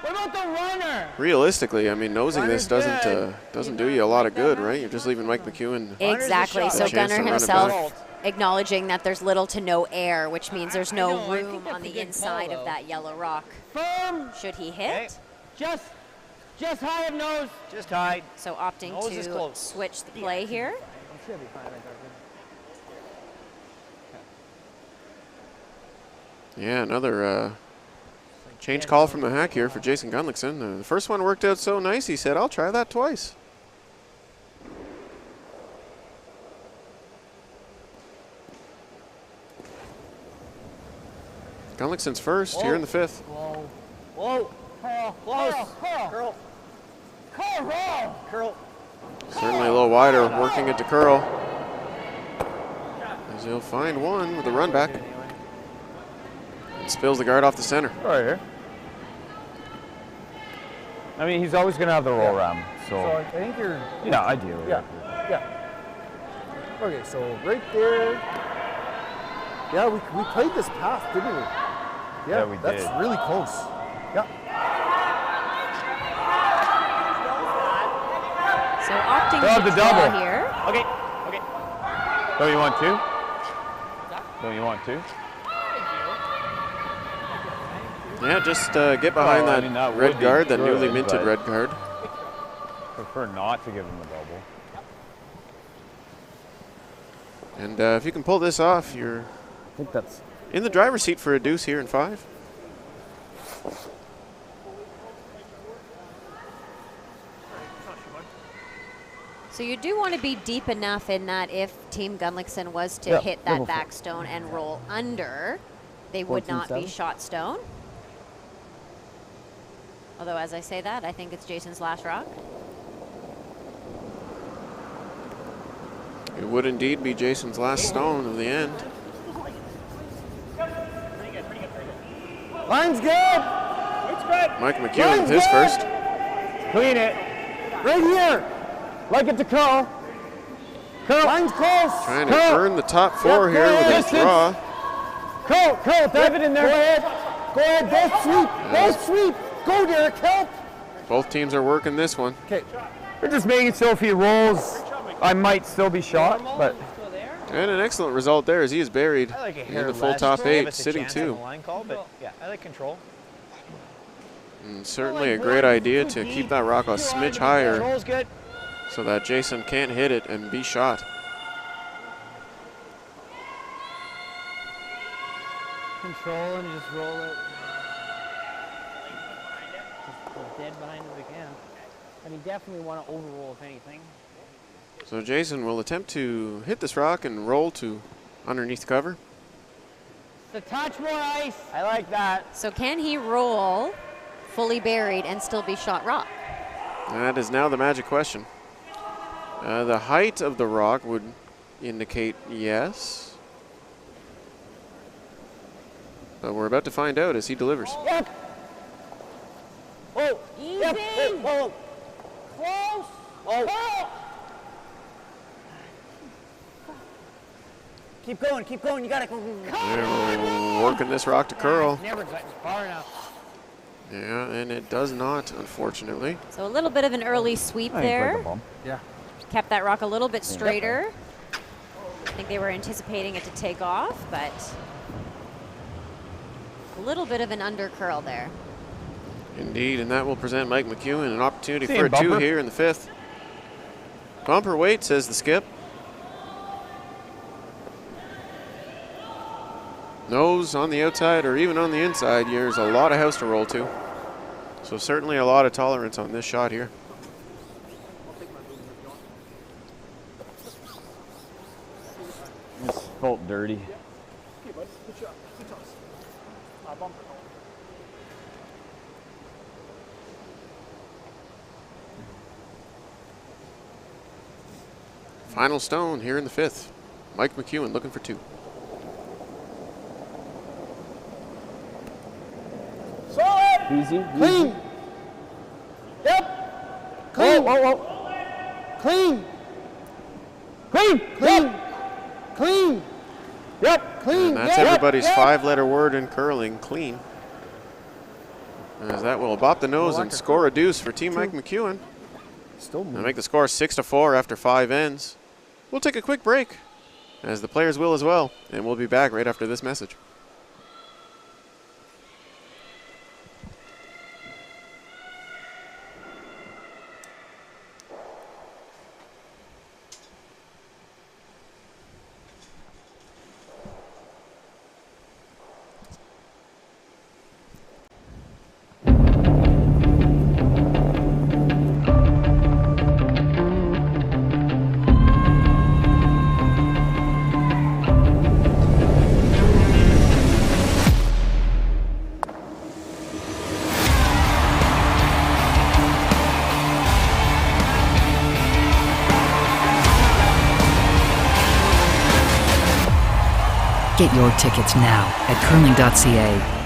What about the runner? Realistically, I mean, nosing this doesn't do you a lot of good, right? You're just leaving Mike McEwen. Exactly. So a chance Gunnar to run it himself acknowledging that there's little to no air, which means there's no know, I think room that's on a the good inside call, of though. that yellow rock. Firm. Should he hit? Okay. Just high of nose. Just hide. So opting Nose is to close. switch the play here. Should be fine right there. Yeah, another change call from the hack here for Jason Gunnlaugson. The first one worked out so nice, he said, I'll try that twice. Gunnlaugson's first here in the 5th. Whoa. Whoa. Close. Curl. Curl. Curl. Certainly a little wider, working it to curl. As he'll find one with a run back. And spills the guard off the center. Right here. I mean, he's always going to have the roll ram. So I think you're. Yeah, ideally. Yeah. Okay, so right there. Yeah, we played this path, didn't we? Yeah, we that's did. really close. Yeah. So opting Throw to the draw double. here. Okay. Okay. Don't you want two? Don't you want two? Yeah, just get behind Well, I that mean, that red would be guard, that good, newly minted but- red guard. Prefer not to give him the double. And if you can pull this off, you're I think that's. in the driver's seat for a deuce here in 5. So you do want to be deep enough in that if Team Gunnlaugson was to Yeah, hit level that four. back stone and roll under, they would not be 14-7. shot stone. Although as I say that, I think it's Jason's last rock. It would indeed be Jason's last stone of the end. Line's good. Mike McEwen with his first. Clean it. Right here. Like it to curl. Curl. Line's close. Trying to Curl. earn the top 4 Yep, here go with ahead. a draw. Curl. Curl. Dive it in there. Go ahead. Go ahead. Don't sweep. Don't sweep. Go, Derek. Help. Both teams are working this one. Okay. We're just making so if he rolls, I might still be shot, but Still there? And an excellent result there as he is buried I like a in hair the full less. top Give 8, us a sitting chance on 2. the line call, but yeah, I like control. And certainly a great idea to keep that rock a smidge higher Control's good. so that Jason can't hit it and be shot. Control and just roll it. Just dead behind it if we can. I mean, definitely want to overroll if anything. So Jason will attempt to hit this rock and roll to underneath cover. So touch more ice. I like that. So can he roll fully buried and still be shot rock? That is now the magic question. The height of the rock would indicate yes. But we're about to find out as he delivers. Yep. Oh, easy. Yep. Whoa. Close. Oh. Keep going. You got to go. They're working this rock to curl. Never gotten far enough. Yeah, and it does not, unfortunately. So a little bit of an early sweep I think it's like there. a bump. Yeah. Kept that rock a little bit straighter. I think they were anticipating it to take off, but a little bit of an under curl there. Indeed, and that will present Mike McEwen an opportunity See for a him, 2 bumper. here in the 5th. Bumper weight, says the skip. Nose on the outside or even on the inside, there's a lot of house to roll to. So certainly a lot of tolerance on this shot here. This felt dirty. Final stone here in the 5th. Mike McEwen looking for 2. Easy. Clean. Yep. Clean. Whoa. Clean. Clean. Clean. Clean. Yep. Clean. And that's Yep. everybody's Yep. 5-letter word in curling, clean. As that will bop the nose and score a deuce for Team Mike McEwen. Still And moving. make the score 6-4 after 5 ends. We'll take a quick break. as the players will as well. And we'll be back right after this message. Get your tickets now at curling.ca.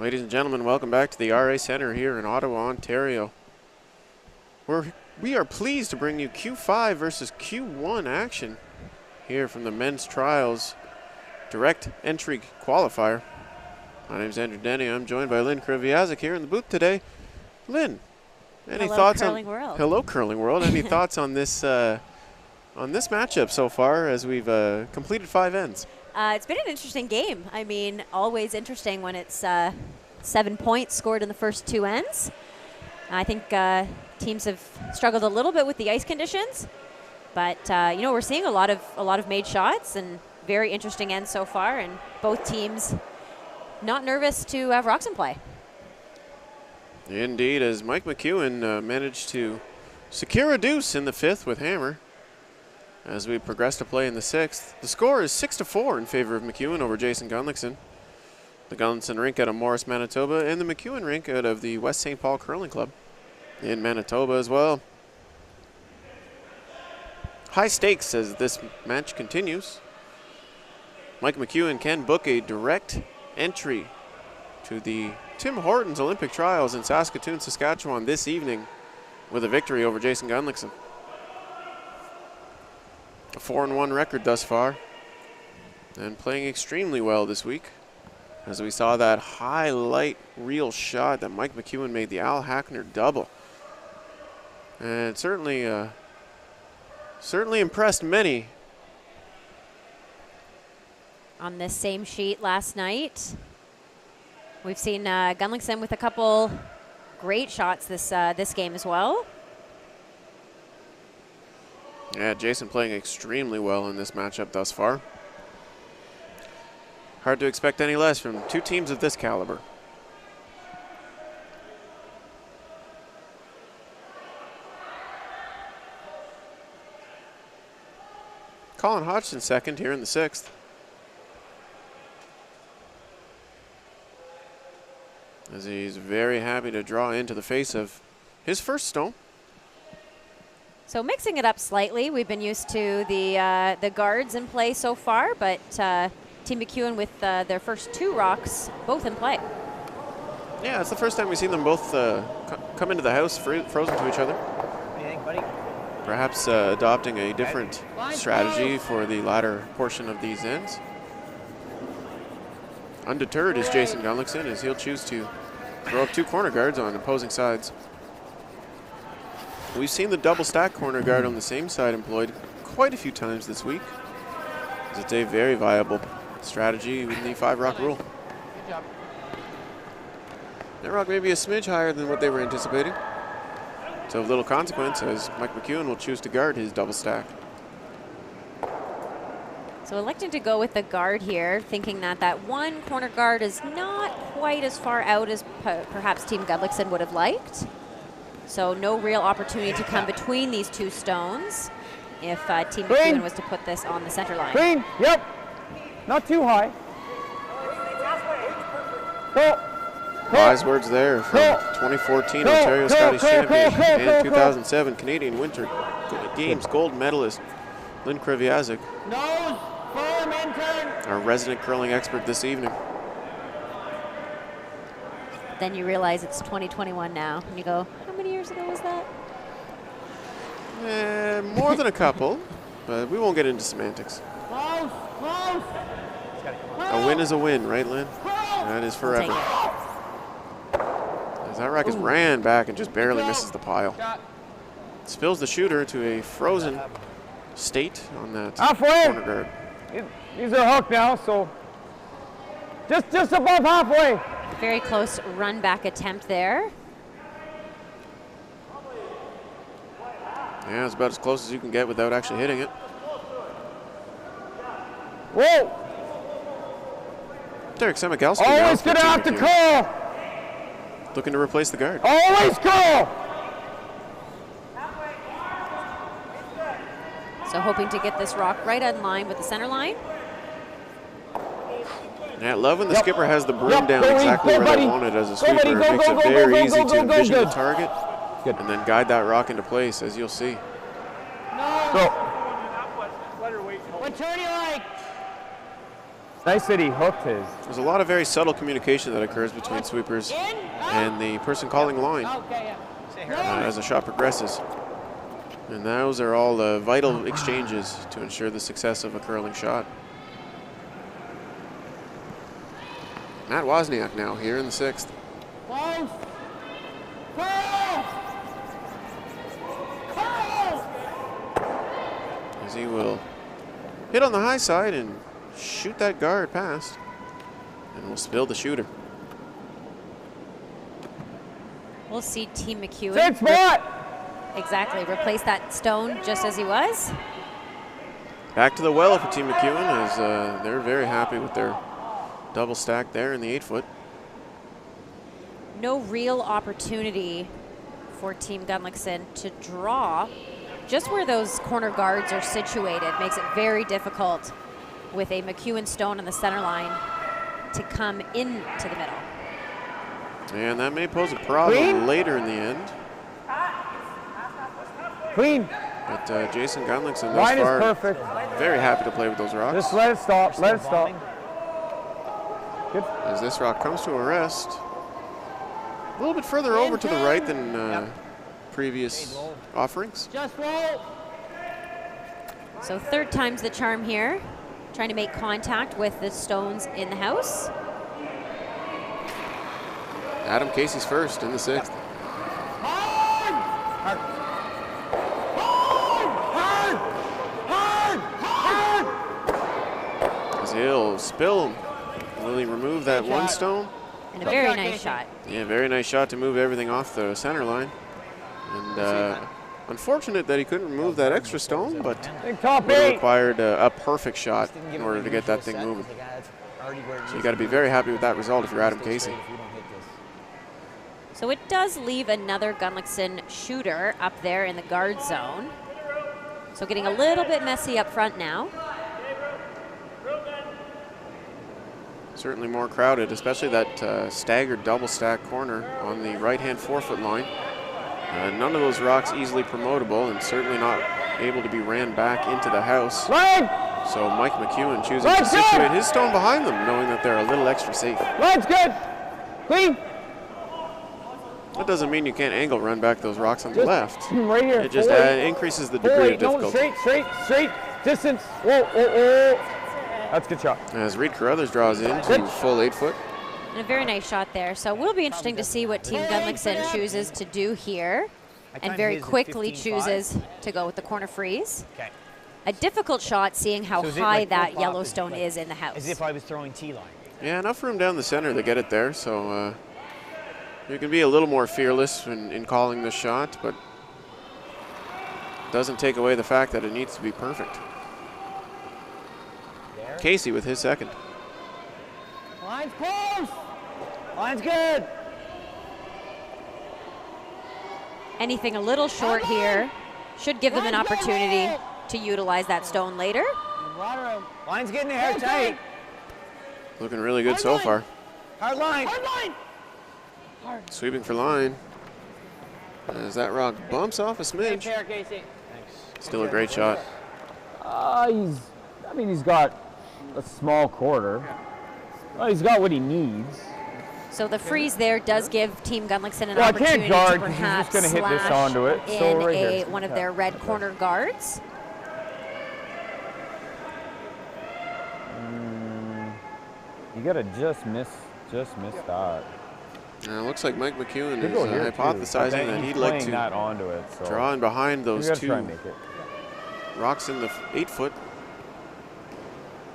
Ladies and gentlemen, welcome back to the RA Center here in Ottawa, Ontario. We are pleased to bring you Q5 versus Q1 action here from the men's trials direct entry qualifier. My name is Andrew Denny. I'm joined by Lynn Kriviazik here in the booth today. Lynn, any thoughts Curling on World. Hello Curling World? Any thoughts on this matchup so far as we've completed 5 ends? It's been an interesting game. I mean, always interesting when it's 7 points scored in the first 2 ends. I think teams have struggled a little bit with the ice conditions, but we're seeing a lot of made shots and very interesting ends so far, and both teams not nervous to have Roxon play. Indeed, as Mike McEwen managed to secure a deuce in the 5th with hammer. As we progress to play in the 6th, the score is 6-4 in favor of McEwen over Jason Gunnlaugson. The Gunnlaugson rink out of Morris, Manitoba, and the McEwen rink out of the West St. Paul Curling Club in Manitoba as well. High stakes as this match continues. Mike McEwen can book a direct entry to the Tim Hortons Olympic Trials in Saskatoon, Saskatchewan this evening with a victory over Jason Gunnlaugson. A 4-1 record thus far, and playing extremely well this week, as we saw that highlight reel shot that Mike McEwen made, the Al Hackner double, and certainly impressed many. On this same sheet last night, we've seen Gunnlaugson with a couple great shots this game as well. Yeah, Jason playing extremely well in this matchup thus far. Hard to expect any less from 2 teams of this caliber. Colin Hodgson second here in the 6th. As he's very happy to draw into the face of his first stone. So mixing it up slightly, we've been used to the guards in play so far, but Team McEwen with their first 2 rocks both in play. Yeah, it's the first time we've seen them both come into the house frozen to each other. What do you think, buddy? Perhaps adopting a different strategy for the latter portion of these ends. Undeterred is Jason Gunnlaugson as he'll choose to throw up 2 corner guards on opposing sides. We've seen the double stack corner guard on the same side employed quite a few times this week. It's a very viable strategy with the 5 rock rule. Good job. That rock may be a smidge higher than what they were anticipating. So of little consequence as Mike McEwen will choose to guard his double stack. So electing to go with the guard here, thinking that 1 corner guard is not quite as far out as perhaps Team Gunnlaugson would have liked. So no real opportunity to come between these 2 stones if Team McEwen was to put this on the center line. Green, yep. Not too high. Go. Wise words there from 2014 Ontario Scottish champion and 2007 Canadian Winter Games gold medalist Lynn Kriviazik, Nose, firm, intern. our resident curling expert this evening. Then you realize it's 2021 now, and you go, how many years ago was that? More than a couple, but we won't get into semantics. Close, close. A win is a win, right, Lynn? That is forever. As that rocket ran back and just barely misses the pile. Spills the shooter to a frozen state on that Halfway. corner guard. These are hooked now, so just above halfway. Very close run back attempt there. Yeah, it's about as close as you can get without actually hitting it. Whoa. Derek Semigalski Always gonna have to call. looking to replace the guard. Always call. So hoping to get this rock right in line with the center line. Yeah, love when the skipper has the broom Yep, down go, exactly go, where they buddy. want it as a Go, sweeper. buddy, It go, makes go, it go, very go, easy go, to go, envision good. the target Good. and then guide that rock into place, as you'll see. Go. What turn you like? Nice that he hooked his. There's a lot of very subtle communication that occurs between sweepers and the person calling line Okay, as the shot progresses. And those are all vital exchanges to ensure the success of a curling shot. Matt Wozniak now here in the 6th. Close. Close. Close. As he will hit on the high side and shoot that guard past. And will spill the shooter. We'll see Team McEwen. Six spot. Exactly, replace that stone just as he was. Back to the well for Team McEwen as they're very happy with their double stack there in the 8-foot. No real opportunity for Team Gunnlaugson to draw. Just where those corner guards are situated makes it very difficult with a McEwen stone on the center line to come into the middle. And that may pose a problem later in the end. Clean. But Jason Gunnlaugson Line thus is far perfect. very happy to play with those rocks. Just let it stop. Let it stop. Good. As this rock comes to a rest. A little bit further over to the right than previous offerings. Just roll. So 3rd time's the charm here. Trying to make contact with the stones in the house. Adam Casey's first in the 6th. As he'll spill. Will he remove that one stone? And a very nice shot. Yeah, very nice shot to move everything off the center line. And unfortunate that he couldn't remove that extra stone, but Top would have 8. required a perfect shot in order to get that thing moving. So you got to be very happy with that result if you're Adam Casey. So it does leave another Gunnlaugson shooter up there in the guard zone. So getting a little bit messy up front now. Certainly more crowded, especially that staggered double stack corner on the right-hand 4-foot line. None of those rocks easily promotable and certainly not able to be ran back into the house. Line. So Mike McEwen choosing to situate his stone behind them, knowing that they're a little extra safe. Line's good. Clean. That doesn't mean you can't angle run back those rocks on the left. Right here. It just increases the degree of No, difficulty. straight. Distance. Whoa, whoa, whoa. That's a good shot. As Reed Carruthers draws in to full 8-foot. And a very nice shot there. So it will be interesting to see what Team Gunnlaugson chooses to do here. And very quickly chooses to go with the corner freeze. Okay. A difficult shot seeing how So is it high like that flip-flop, Yellowstone like is in the house. As if I was throwing T-line. Yeah, enough room down the center to get it there, so you can be a little more fearless in calling this shot, but doesn't take away the fact that it needs to be perfect. There. Casey with his 2nd. Line's close. Line's good. Anything a little short here should give them an opportunity to utilize that stone later. Line's getting there tight. Looking really good so far. Hard line. Sweeping for line. As that rock bumps off a smidge. Care, Casey. Still a great shot. He's got a small quarter. Well, he's got what he needs. So the freeze there does give Team Gunnlaugson an Well, I opportunity can't guard to 'cause he's perhaps just gonna hit this slash onto it. in So right here. one of their red corner guards. You gotta just miss that. It looks like Mike McEwen Could is go here, too, but hypothesizing then that he's he'd like playing to that onto it. So draw in behind those you gotta try two and make it. rocks in the 8-foot.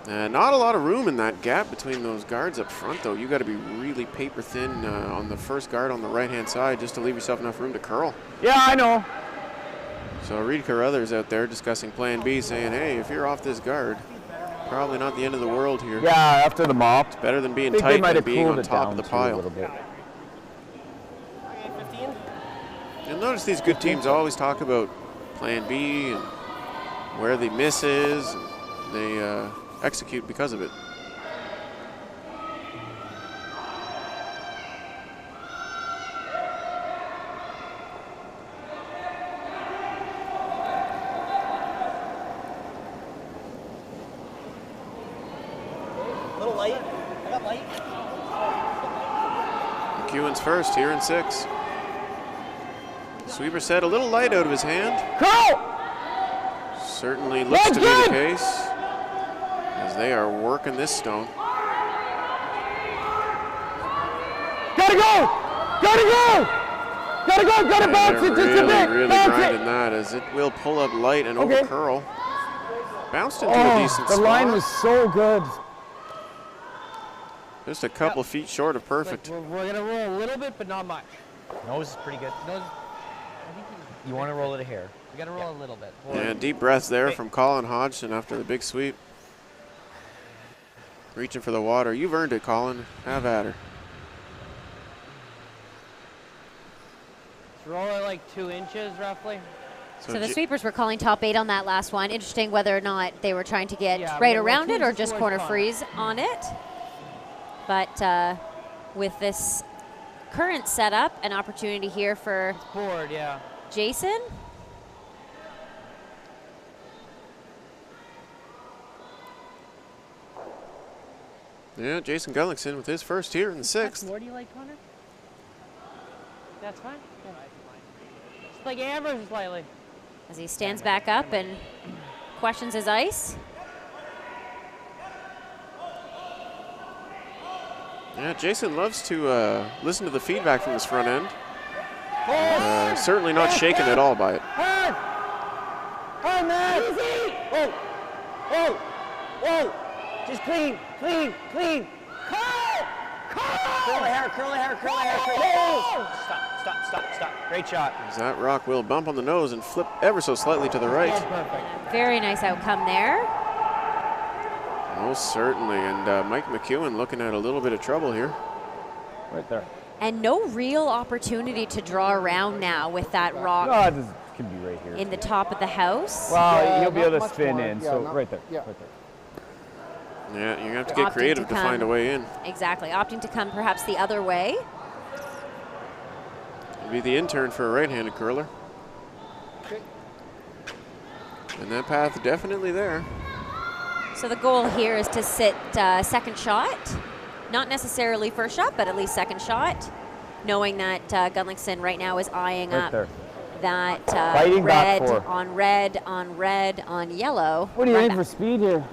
Not a lot of room in that gap between those guards up front, though. You got to be really paper thin on the first guard on the right-hand side just to leave yourself enough room to curl. Yeah, I know. So Reed Carruthers out there discussing Plan B, saying, "Hey, if you're off this guard, probably not the end of the world here. Yeah, after the mop. Better than being I think they tight might than have being cooled on it top down of the too a pile." little bit. You'll notice these good teams always talk about Plan B and where the miss is. And they execute because of it. A his first here in 6. Sweeper set a little light out of his hand. Curl! Certainly looks to be the case as they are working this stone. Gotta go! Gotta go! Gotta go! Gotta bounce it just a bit! Really Bounce grinding it! that as it will pull up light and over curl. Bounced into a Oh, decent the spot. line was so good. Just a couple feet short of perfect. We're gonna roll a little bit, but not much. Nose is pretty good. Nose, I think You want to roll it a hair. we gotta roll a little bit. Yeah, deep breaths there from Colin Hodgson after the big sweep. Reaching for the water. You've earned it, Colin. Have at her. Let's roll it like 2 inches roughly. So the sweepers were calling top 8 on that last one. Interesting whether or not they were trying to get Yeah, right we're around it or towards just towards corner Connor. freeze on it. But with this current setup, an opportunity here for Board, yeah. Jason. Yeah, Jason Gunnlaugson with his first here in the 6th. More do you like, Connor? That's fine. Yeah. Just like average slightly. As he stands back up and questions his ice. Yeah, Jason loves to listen to the feedback from his front end. Certainly not shaken at all by it. Hard! Hard, man! Easy! Whoa! Whoa! Whoa! Just clean, clean, clean! Curl! Curl the hair, curl the hair, curl the hair, curl the hair. Stop, stop, stop, stop. Great shot. As that rock will bump on the nose and flip ever so slightly to the right. Very nice outcome there. Most certainly, and Mike McEwen looking at a little bit of trouble here. Right there. And no real opportunity to draw around now with that rock Oh, this could be right here. in the top of the house. Well, you'll be not able to much spin more. in, Yeah, so not- right there. yeah. Right there. Yeah, you're going to have to get Opting creative to to find a come. way in. Exactly, opting to come perhaps the other way. Be the intern for a right-handed curler. And that path definitely there. So the goal here is to sit second shot. Not necessarily first shot, but at least second shot. Knowing that Gunnlaugson right now is eyeing Right up there. that Fighting back red for. on red on red on yellow. What do you Right need for back. speed here?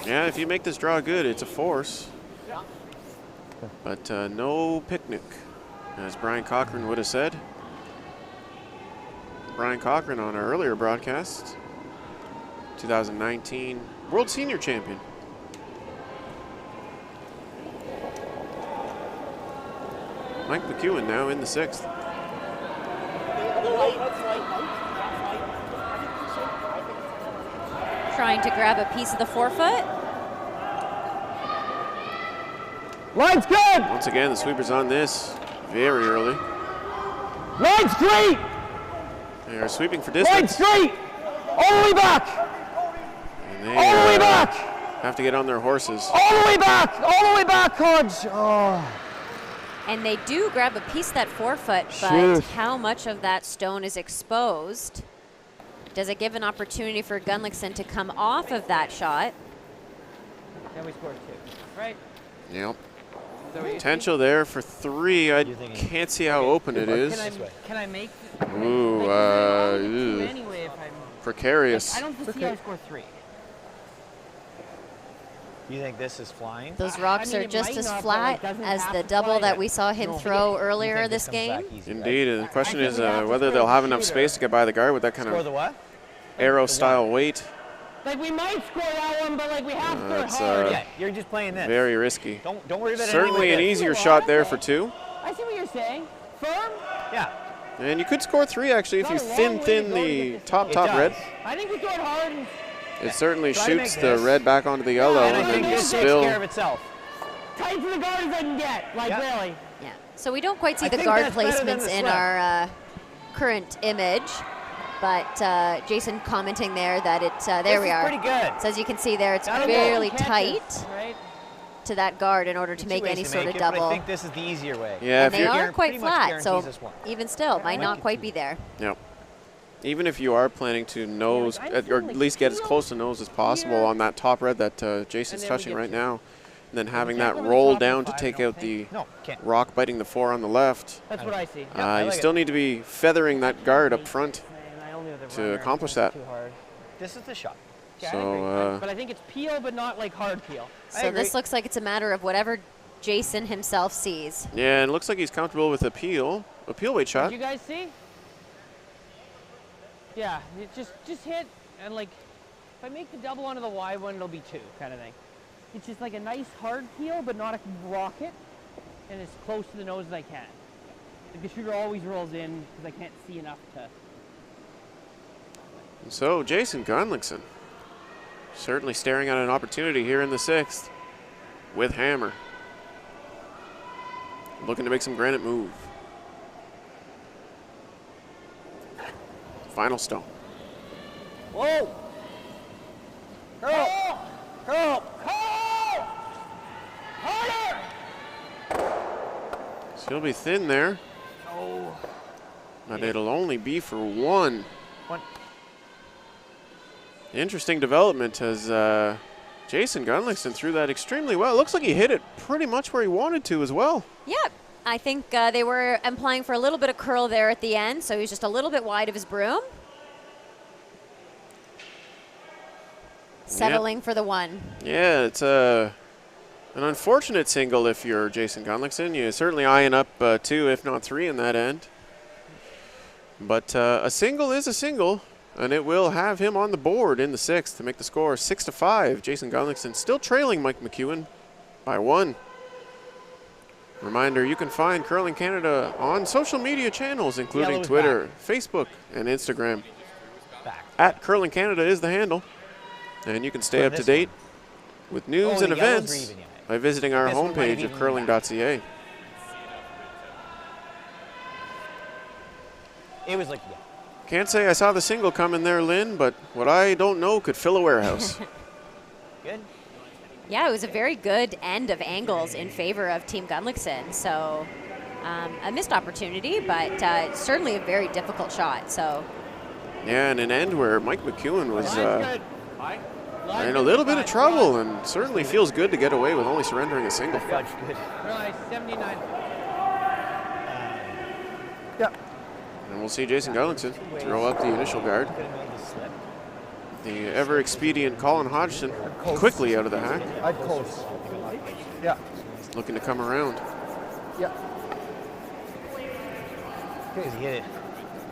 Yeah, if you make this draw good, it's a force. But no picnic, as Brian Cochran would have said. Brian Cochran on our earlier broadcast, 2019 World Senior Champion. Mike McEwen now in the 6th. Trying to grab a piece of the forefoot. Line's good! Once again, the sweeper's on this very early. Line straight! They are sweeping for Line distance. straight! All the way back! And they All the way back! have to get on their horses. All the way back! All the way back, Hodge! Oh. And they do grab a piece of that forefoot, but Shoot. how much of that stone is exposed? Does it give an opportunity for Gunnlaugson to come off of that shot? Then we scored 2. Right? Yep. So we- Potential there for 3. I You're thinking- can't see how open it is. Can I make? Ooh, like, I'll make 2 ew. anyway if I'm. Precarious. I don't see I score 3. You think this is flying? Those rocks mean, are it just might as not, but, flat like, doesn't as have the to double fly that it. we saw him No. throw You earlier think this comes game. back easy, right? Indeed, and the question think is we have to whether score they'll the have enough shooter. space to get by the guard with that kind Score of the what? arrow-style weight. Like we might score that one, but like we have to That's, score it hard. Yeah, you're just playing this. Very risky. Don't worry about it. Certainly an anyway. easier shot there for 2. I see what you're saying. Firm? Yeah. And you could score 3 actually if you Got a long way to thin go to the get this top It does. red. I think we throw it hard and It certainly Try to shoots make the this. red back onto the yellow And I and think then you this takes spill. care of itself. tight to the guard as I can get. Like Yeah. really. Yeah. So we don't quite see I the think guard that's better than placements the in slap. our current image, but Jason commenting there that there This we is are. pretty good. So as you can see there, it's That'll go. fairly Catches, tight Right? to that guard in order to Two make ways any to sort make of it, but double. I think this is the easier way. Yeah, And if they you're, are quite pretty much flat, so guarantees us one. even still, might not quite be there. Yep. Even if you are planning to nose, like, I'm or feeling at like least get as heel close to nose as possible here. on that top red that Jason's And then we touching get right to- now, And then having can't that go to the roll top of down to 5, take I don't out the No, can't. rock biting the 4 on the left. That's what I see. You still need to be feathering that guard up front And I only with the to runner, accomplish it's that. Too hard. This is the shot. Yeah, I So, agree. But I think it's peel, but not like hard peel. So this looks like it's a matter of whatever Jason himself sees. Yeah, and it looks like he's comfortable with a peel weight shot. Did you guys see? Yeah, it just hit, and like, if I make the double onto the wide one, it'll be 2, kind of thing. It's just like a nice hard peel, but not a rocket, and as close to the nose as I can. The shooter always rolls in because I can't see enough to. So Jason Gunnlaugson certainly staring at an opportunity here in the 6th with hammer. Looking to make some granite move. Final stone. Whoa! Curl! Curl! Curl! Harder! She'll be thin there. Oh. But it'll only be for 1. One. Interesting development as Jason Gunnlaugson threw that extremely well. Looks like he hit it pretty much where he wanted to as well. Yep. I think they were implying for a little bit of curl there at the end, so he's just a little bit wide of his broom. Settling for the 1. Yeah, it's an unfortunate single if you're Jason Gunnlaugson. You're certainly eyeing up 2, if not 3 in that end. But a single is a single, and it will have him on the board in the 6th to make the score 6-5. Jason Gunnlaugson still trailing Mike McEwen by 1. Reminder, you can find Curling Canada on social media channels, including Yellow's Twitter, Facebook, and Instagram. Back. At Curling Canada is the handle. And you can stay up to this date with news Oh, and the yellows were events even yet. by visiting our This one might homepage have of even curling.ca. It was like, yeah. Can't say I saw the single coming there, Lynn, but what I don't know could fill a warehouse. Good. Yeah, it was a very good end of angles in favor of Team Gunnlaugson. So a missed opportunity, but certainly a very difficult shot. So Yeah, and an end where Mike McEwen was Line's good. in a little bit of trouble and certainly feels good to get away with only surrendering a single. Fudge, good. Nice, 79. Yeah. And we'll see Jason Gunnlaugson throw up the initial guard. Could have made the slip. The ever-expedient Colin Hodgson quickly out of the hack, I'd close. Yeah. looking to come around. Yeah. Because he hit it.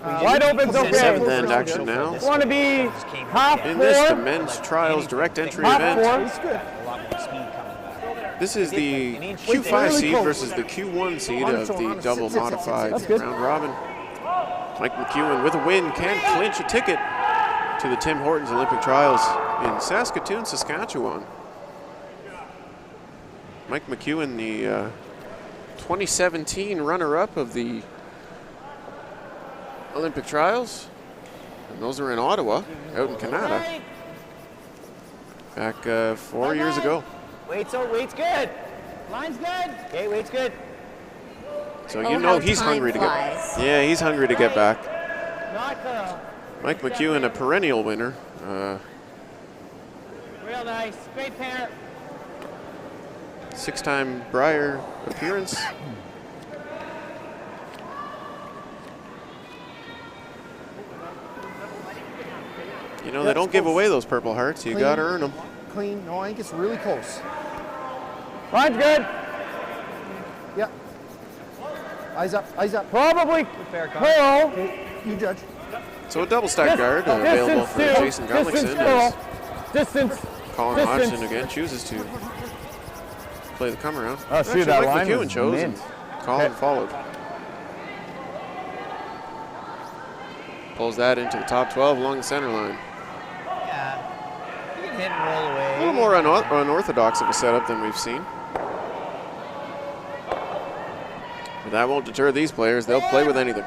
Wide open's okay. 7th end action now. Want to be half In this, the four. men's trials direct entry Half event. four. It's good. A lot more speed coming back. This is the An inch Q5 really seed close. versus the Q1 seed of the double Sit, sit, sit, modified that's good. round robin. Mike McEwen with a win can clinch a ticket to the Tim Hortons Olympic Trials in Saskatoon, Saskatchewan. Mike McEwen, the 2017 runner-up of the Olympic Trials. And those are in Ottawa, out in Canada, back 4 years ago. Weight's good. Line's good. Okay, weight's good. So Oh, you know how he's time hungry to flies. get. Yeah, he's hungry to get back. Not curl. Mike McEwen, a perennial winner. Real nice. Great pair. 6-time Brier appearance. You know, they don't give away those Purple Hearts. You got to earn them. Clean. No, I think it's really close. Line's good. Yeah. Eyes up. Eyes up. Probably Fair call. curl. Okay, you judge. So a double stack guard available for Jason Gunnlaugson as Distance. Colin Distance. Hodgson again chooses to play the come around. Oh, see, Actually, that Mike line McEwen was chose and mint. Colin followed. Pulls that into the top 12 along the center line. Yeah. You can hit and roll away. A little more unorthodox of a setup than we've seen. But that won't deter these players. They'll play with anything.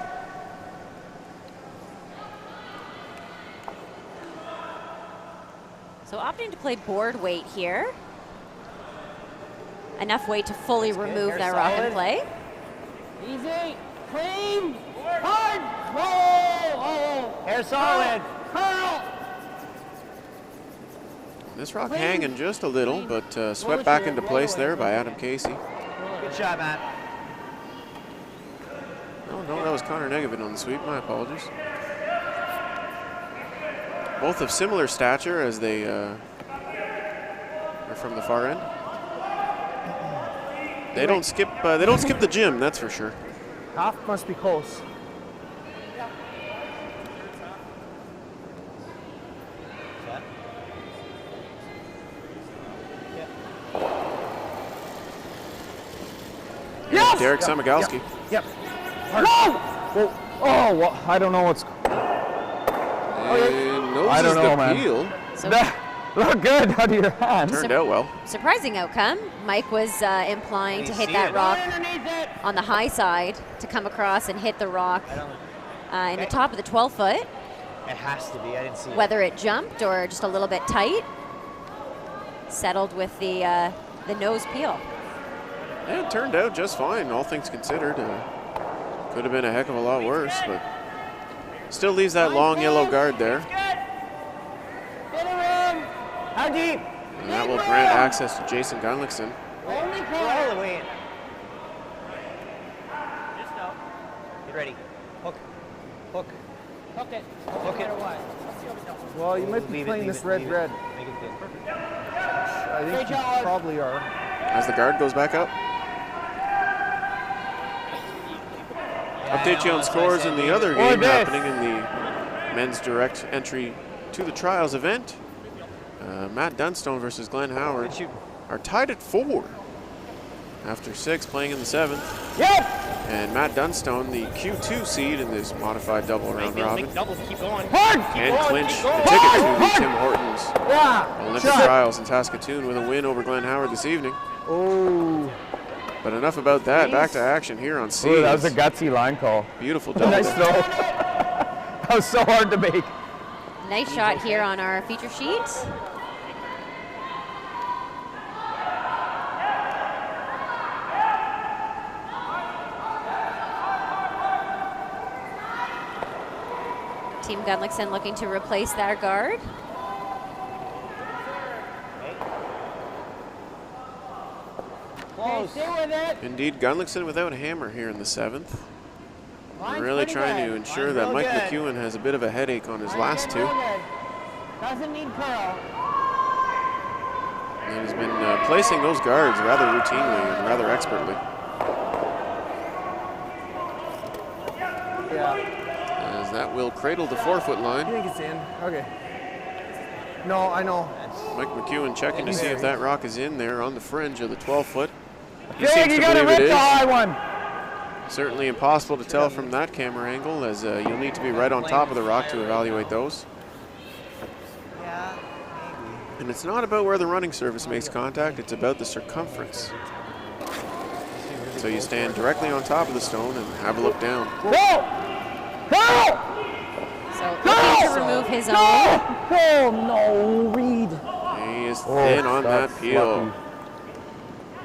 So opting to play board weight here. Enough weight to fully remove Hair that rock and solid. play. Easy. Clean. Hard. Roll. Oh. Hair solid. Curl. This rock hanging just a little, but swept back into place there by Adam Casey. Good shot, Matt. Oh, no, that was Connor Negevin on the sweep. My apologies. Both of similar stature as they are from the far end. They don't skip. They don't skip the gym, that's for sure. Half must be close. Yes! Derek Samagalski. Yep. Whoa! Oh, well, I don't know what's. I don't know, man. Peel. So Look good out of your hands. Turned out well. surprising outcome. Mike was implying to hit that rock on the high side to come across and hit the rock in the top of the 12-foot. It has to be. I didn't see it. Whether it jumped or just a little bit tight, settled with the nose peel. Yeah, it turned out just fine, all things considered. Could have been a heck of a lot worse, but still leaves that long yellow guard there. How deep? And that will grant access to Jason Gunnlaugson. Only all the way in. Get ready. Hook. Hook. Hook it. Hook it. Well, you might be Leave it, playing leave this it, red leave it. red. Make it good. Perfect. I think you probably are. As the guard goes back up. Update you on scores in the other game happening in the men's direct entry to the trials event. Matt Dunstone versus Glenn Howard are tied at 4 after 6 playing in the 7th. Yep! And Matt Dunstone, the Q2 seed in this modified double round robin, Doubles, keep going. can clinch the ticket to the Tim Hortons Olympic Trials in Saskatoon with a win over Glenn Howard this evening. Oh. But enough about that. Back to action here on C. Ooh, that was a gutsy line call. Beautiful double. Nice throw. That was so hard to make. Nice shot here on our feature sheet. Team Gunnlaugson looking to replace their guard. Okay, stay with it. Indeed, Gunnlaugson without a hammer here in the 7th. Line's Really pretty trying good. to ensure Line's that real Mike good. McEwen has a bit of a headache on his Line's last good, 2. real good. Doesn't need curl. And he's been placing those guards rather routinely and rather expertly. Yeah. As that will cradle the 4-foot I line. think it's in. Okay. No, I know. Mike McEwen checking to see if that rock is in there on the fringe of the 12-foot. He Big, seems you to gotta believe it rip the is. high one. Certainly impossible to tell from that camera angle, as you'll need to be right on top of the rock to evaluate those. Yeah, maybe. And it's not about where the running surface makes contact, it's about the circumference. So you stand directly on top of the stone and have a look down. So looking to remove his own. Oh, no, Reed. He is thin on that that's peel. lucky.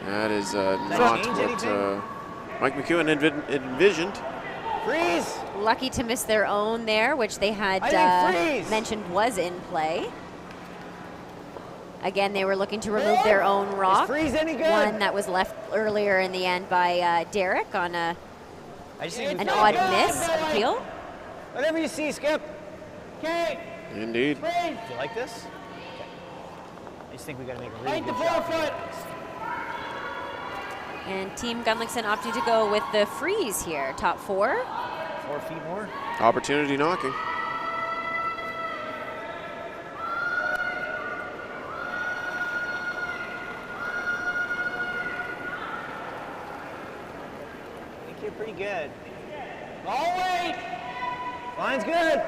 That is that not change what anything? Mike McEwen envisioned. Freeze! Lucky to miss their own there, which they had I think freeze. mentioned was in play. Again, they were looking to remove their own rock. Freeze any good? One that was left earlier in the end by Derek on I just think an odd miss of peel. Whatever you see, Skip. Okay, Indeed. freeze. Do you like this? Okay. I just think we gotta make a really Right good to shot. 4 foot. And Team Gunnlaugson opting to go with the freeze here, top 4. 4 feet more. Opportunity knocking. I think you're pretty good. Oh, wait. Line's good.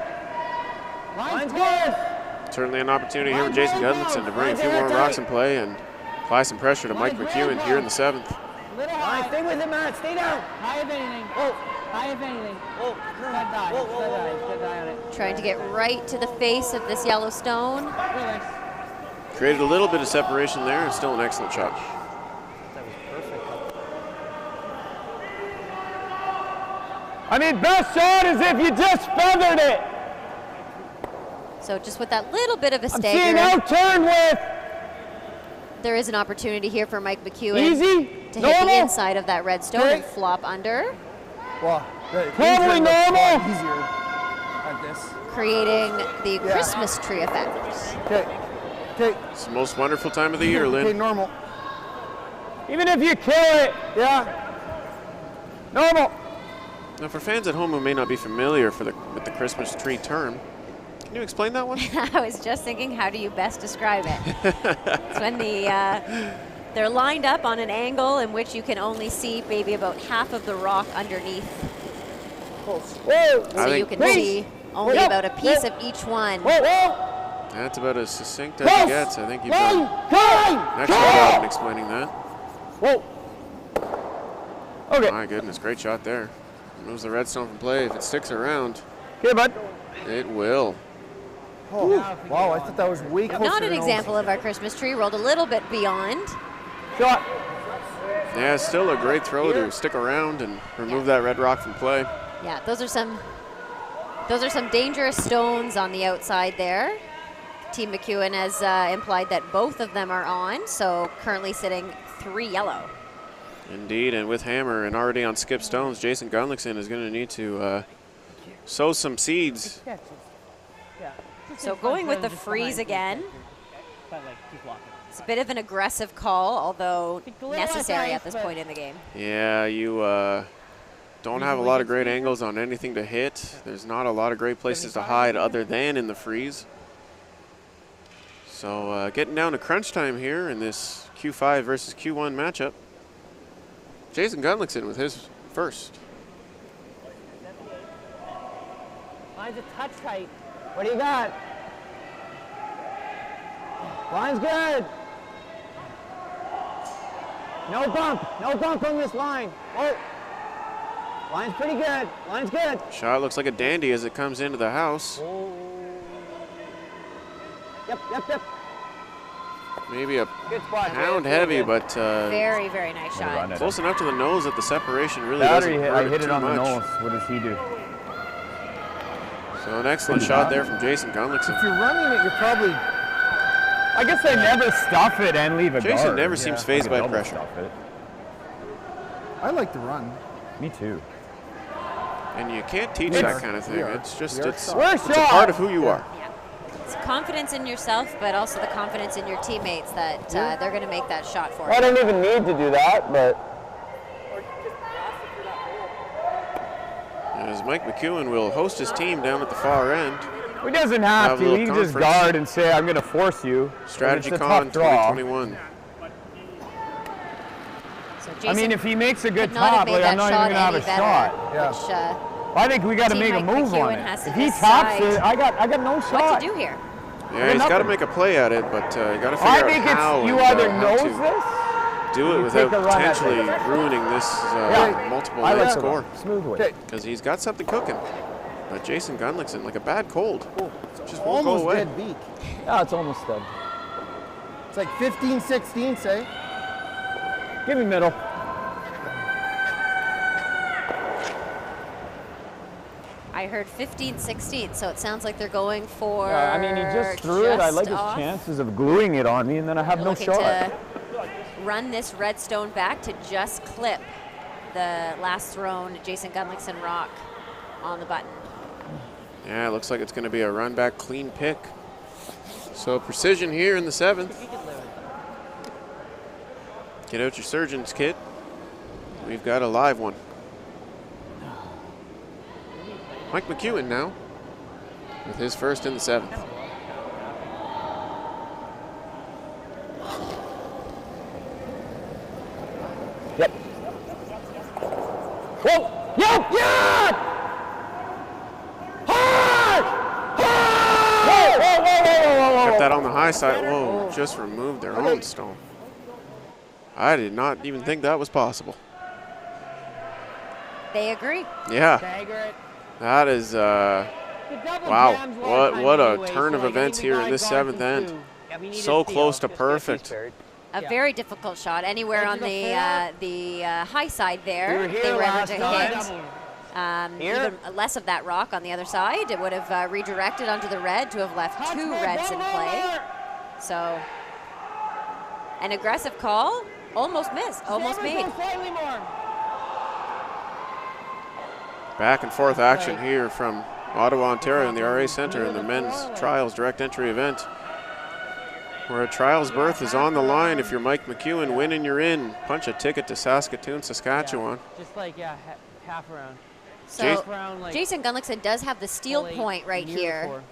Line's good. Certainly an opportunity here for Jason Gunnlaugson to bring a few more rocks in play and apply some pressure to Mike McEwen here in the 7th. Little Line, high. stay with it, Matt. Stay down. High if anything. Oh. High if anything. Oh, Good die. Whoa, whoa, Good whoa, die. whoa, Good die on it. Trying to get right to the face of this yellow stone. Relax. Created a little bit of separation there and still an excellent shot. That was perfect. I mean, best shot is if you just feathered it. So just with that little bit of a I'm seeing stagger. out turn with There is an opportunity here for Mike McEwen Easy. to hit the inside of that red stone and flop under, Well, Totally normal. Easier at this. creating the Christmas tree effect. Okay. Okay. It's the most wonderful time of the year, Okay, Lynn. normal. Even if you kill it, yeah. Normal. Now, for fans at home who may not be familiar with the Christmas tree term, can you explain that one? I was just thinking, how do you best describe it? It's when they're lined up on an angle in which you can only see maybe about half of the rock underneath. Whoa. So you can see only about a piece of each one. That's about as succinct as it gets. I think you've done an excellent job in explaining that. Whoa. Okay. My goodness, great shot there. Moves the redstone from play. If it sticks around, Okay, bud. it will. Oh, wow, I thought that was way closer. Not an than example of our Christmas tree, rolled a little bit beyond. Shot. Yeah, still a great throw to stick around and remove that red rock from play. Yeah, those are some dangerous stones on the outside there. Team McEwen has implied that both of them are on, so currently sitting 3 yellow. Indeed, and with hammer and already on skip stones, Jason Gunnlaugson is going to need to sow some seeds. So going with the freeze again. It's a bit of an aggressive call, although necessary at this point in the game. Yeah, you don't have a lot of great angles on anything to hit. There's not a lot of great places to hide other than in the freeze. So getting down to crunch time here in this Q5 versus Q1 matchup. Jason Gunnlaugson with his first. Line's a touch tight. What do you got? Line's good. No bump on this line. Oh, line's pretty good. Line's good. Shot looks like a dandy as it comes into the house. Yep. Maybe a Good spot. pound heavy, but Very, very nice shot. close enough to the nose that the separation really Battery doesn't hit. hurt I hit it too on the much. nose. What does he do? So an excellent shot there from Jason Gunnlaugson. If you're running it, you're probably. I guess they never stuff it and leave a Jason guard. never seems fazed by pressure. Stuff it. I like the run. Me too. And you can't teach that kind of thing. It's just, it's a We're part of who you are. Yeah. It's confidence in yourself, but also the confidence in your teammates that they're going to make that shot for I you. don't even need to do that, but As Mike McEwen will host his team down at the far end. he doesn't have Have a to. little He can just conference. guard and say, "I'm going to force you." Strategy It's a Con tough draw. 2021. So I Jason mean, if he makes a good could not have top, made like, that I'm not shot even going to any have a better, shot. which, I think we got to Team make a Mike move on McEwen it. has to If he tops decide it, I got no shot. what to do here? Yeah, he's got to nothing. make a play at it, but you got to figure I out think how it's you and, either how knows to this. do it you without take a run at potentially it. ruining this multiple I leg like score. smoothly. Okay. Because he's got something cooking. But Jason Gunnlaugson, like a bad cold, just won't go Almost away. dead beak. Yeah, it's almost dead. It's like 15-16, say. Give me middle. I heard 15-16, so it sounds like they're going for. I mean, he just threw it. I like his off. chances of gluing it on me, and then I have They're no looking shot. to run this redstone back to just clip the last thrown Jason Gunnlaugson rock on the button. Yeah, it looks like it's going to be a run back clean pick. So precision here in the 7th. Get out your surgeon's kit. We've got a live one. Mike McEwen now with his first in the 7th. Yep. Whoa! Yep! Yeah! Hard! Hard! Whoa! Kept that on the high side. Whoa, just removed their own stone. I did not even think that was possible. They agree. Yeah, Stagger it. that is, The double wow, jams a lot of times what a anyway, turn so, of like, events anything here in this I've gone 7th through end. too. Yeah, we need So a steal. close to perfect. A very difficult shot. Anywhere on the high side there, We were if here they were ever last to time. hit even less of that rock on the other side, it would have redirected onto the red to have left two reds in play. So An aggressive call. Almost missed. Almost made. Slightly more. Back and forth action here from Ottawa, Ontario in the RA Centre in the men's trials direct entry event, where a trials berth is on the line. If you're Mike McEwen, winning you're in. Punch a ticket to Saskatoon, Saskatchewan. Just like, half around. So Half round, like Jason Gunnlaugson does have the steel full point eight right year here. before.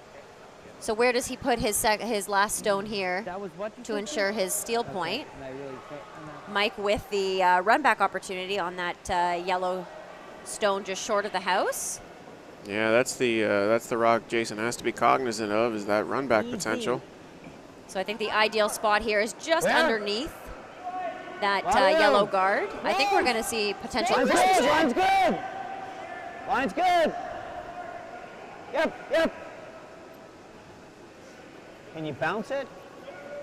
So where does he put his last stone here That was what you to said? ensure his steel point? And I really think- I'm not- Mike with the run back opportunity on that yellow stone just short of the house. Yeah, that's the rock Jason has to be cognizant of, is that run back potential. So I think the ideal spot here is just Where? underneath that Line yellow him. guard. I think we're going to see potential Line's Christmas good, tree. line's good. Line's good. Yep. Can you bounce it?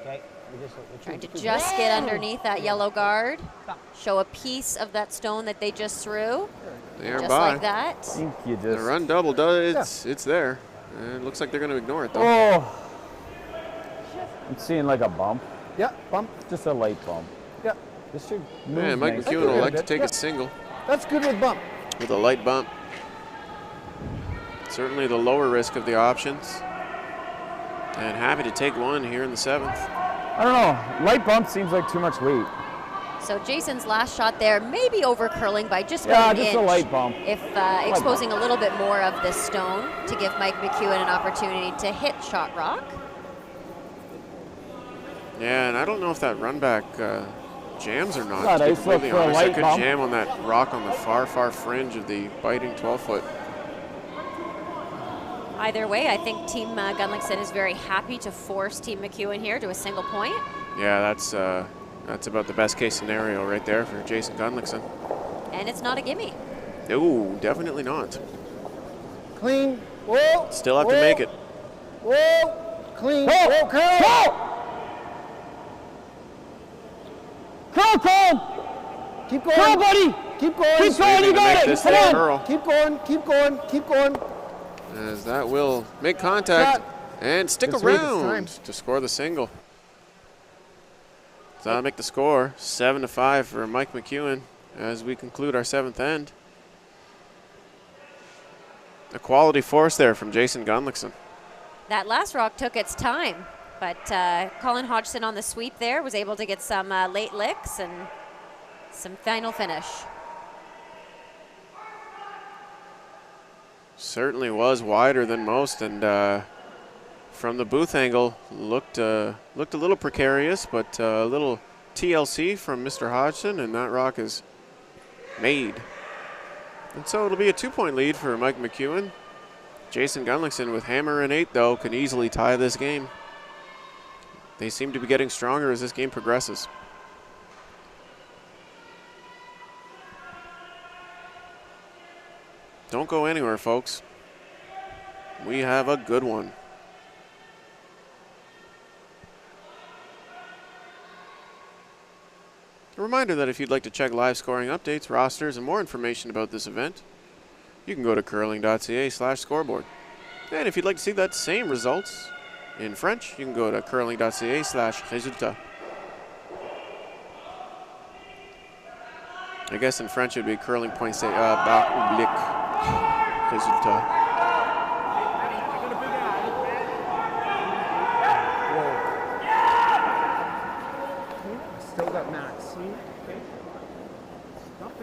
Okay. Trying to just get underneath that yellow guard. Show a piece of that stone that they just threw. They're Just by. like that. I think you The just. run double does, it's there. And it looks like they're going to ignore it though. Oh! I'm seeing like a bump. Yeah, bump. Just a light bump. Yeah, This should move Yeah, Mike nice. McEwen will like to take a single that's good with bump. with a light bump. Certainly the lower risk of the options. And happy to take one here in the 7th. I don't know. Light bump seems like too much weight. So Jason's last shot there may be over curling by just Yeah, about an just inch. a light bump. If exposing a little bit more of this stone to give Mike McEwen an opportunity to hit shot rock. Yeah, and I don't know if that run back jams or not. Got To be ice look completely for a honest, I light could bump. jam on that rock on the far fringe of the biting 12-foot. Either way, I think Team Gunnlaugson is very happy to force Team McEwen here to a single point. Yeah, that's about the best case scenario right there for Jason Gunnlaugson. And it's not a gimme. No, definitely not. Clean. Whoa. Still have to make it. Whoa. Clean. Whoa, curl. Curl. Keep going. Curl, buddy. Keep going. Keep going, you Maybe to got make it. this Come thing on. curl, Keep going. Keep going. Keep going. as that will make contact and stick This way this time. around to score the single. So that'll make the score 7-5 for Mike McEwen as we conclude our 7th end. A quality force there from Jason Gunnlaugson. That last rock took its time, but Colin Hodgson on the sweep there was able to get some late licks and some final finish. Certainly was wider than most, and from the booth angle looked a little precarious, but a little TLC from Mr. Hodgson, and that rock is made. And so it'll be a 2-point lead for Mike McEwen. Jason Gunnlaugson with hammer and 8 though can easily tie this game. They seem to be getting stronger as this game progresses. Don't go anywhere, folks. We have a good one. A reminder that if you'd like to check live scoring updates, rosters, and more information about this event, you can go to curling.ca/scoreboard. And if you'd like to see that same results in French, you can go to curling.ca/résultats. I guess in French it would be curling.ca/résultats. Still got Max.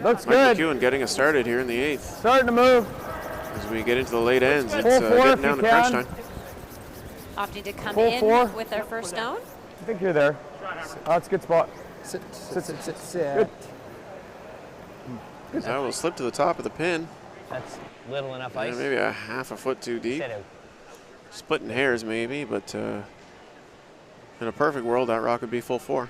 Looks Mike good. McEwen getting us started here in the 8th. Starting to move. As we get into the late ends, it's Full four getting if down you to crunch can. time. Opting to come Full in four. with their first stone. I think you're there. That's a good spot. Sit. Good. That will slip to the top of the pin. That's little enough Yeah, ice. maybe a half a foot too deep. Sit out. Splitting hairs maybe, but in a perfect world, that rock would be full 4.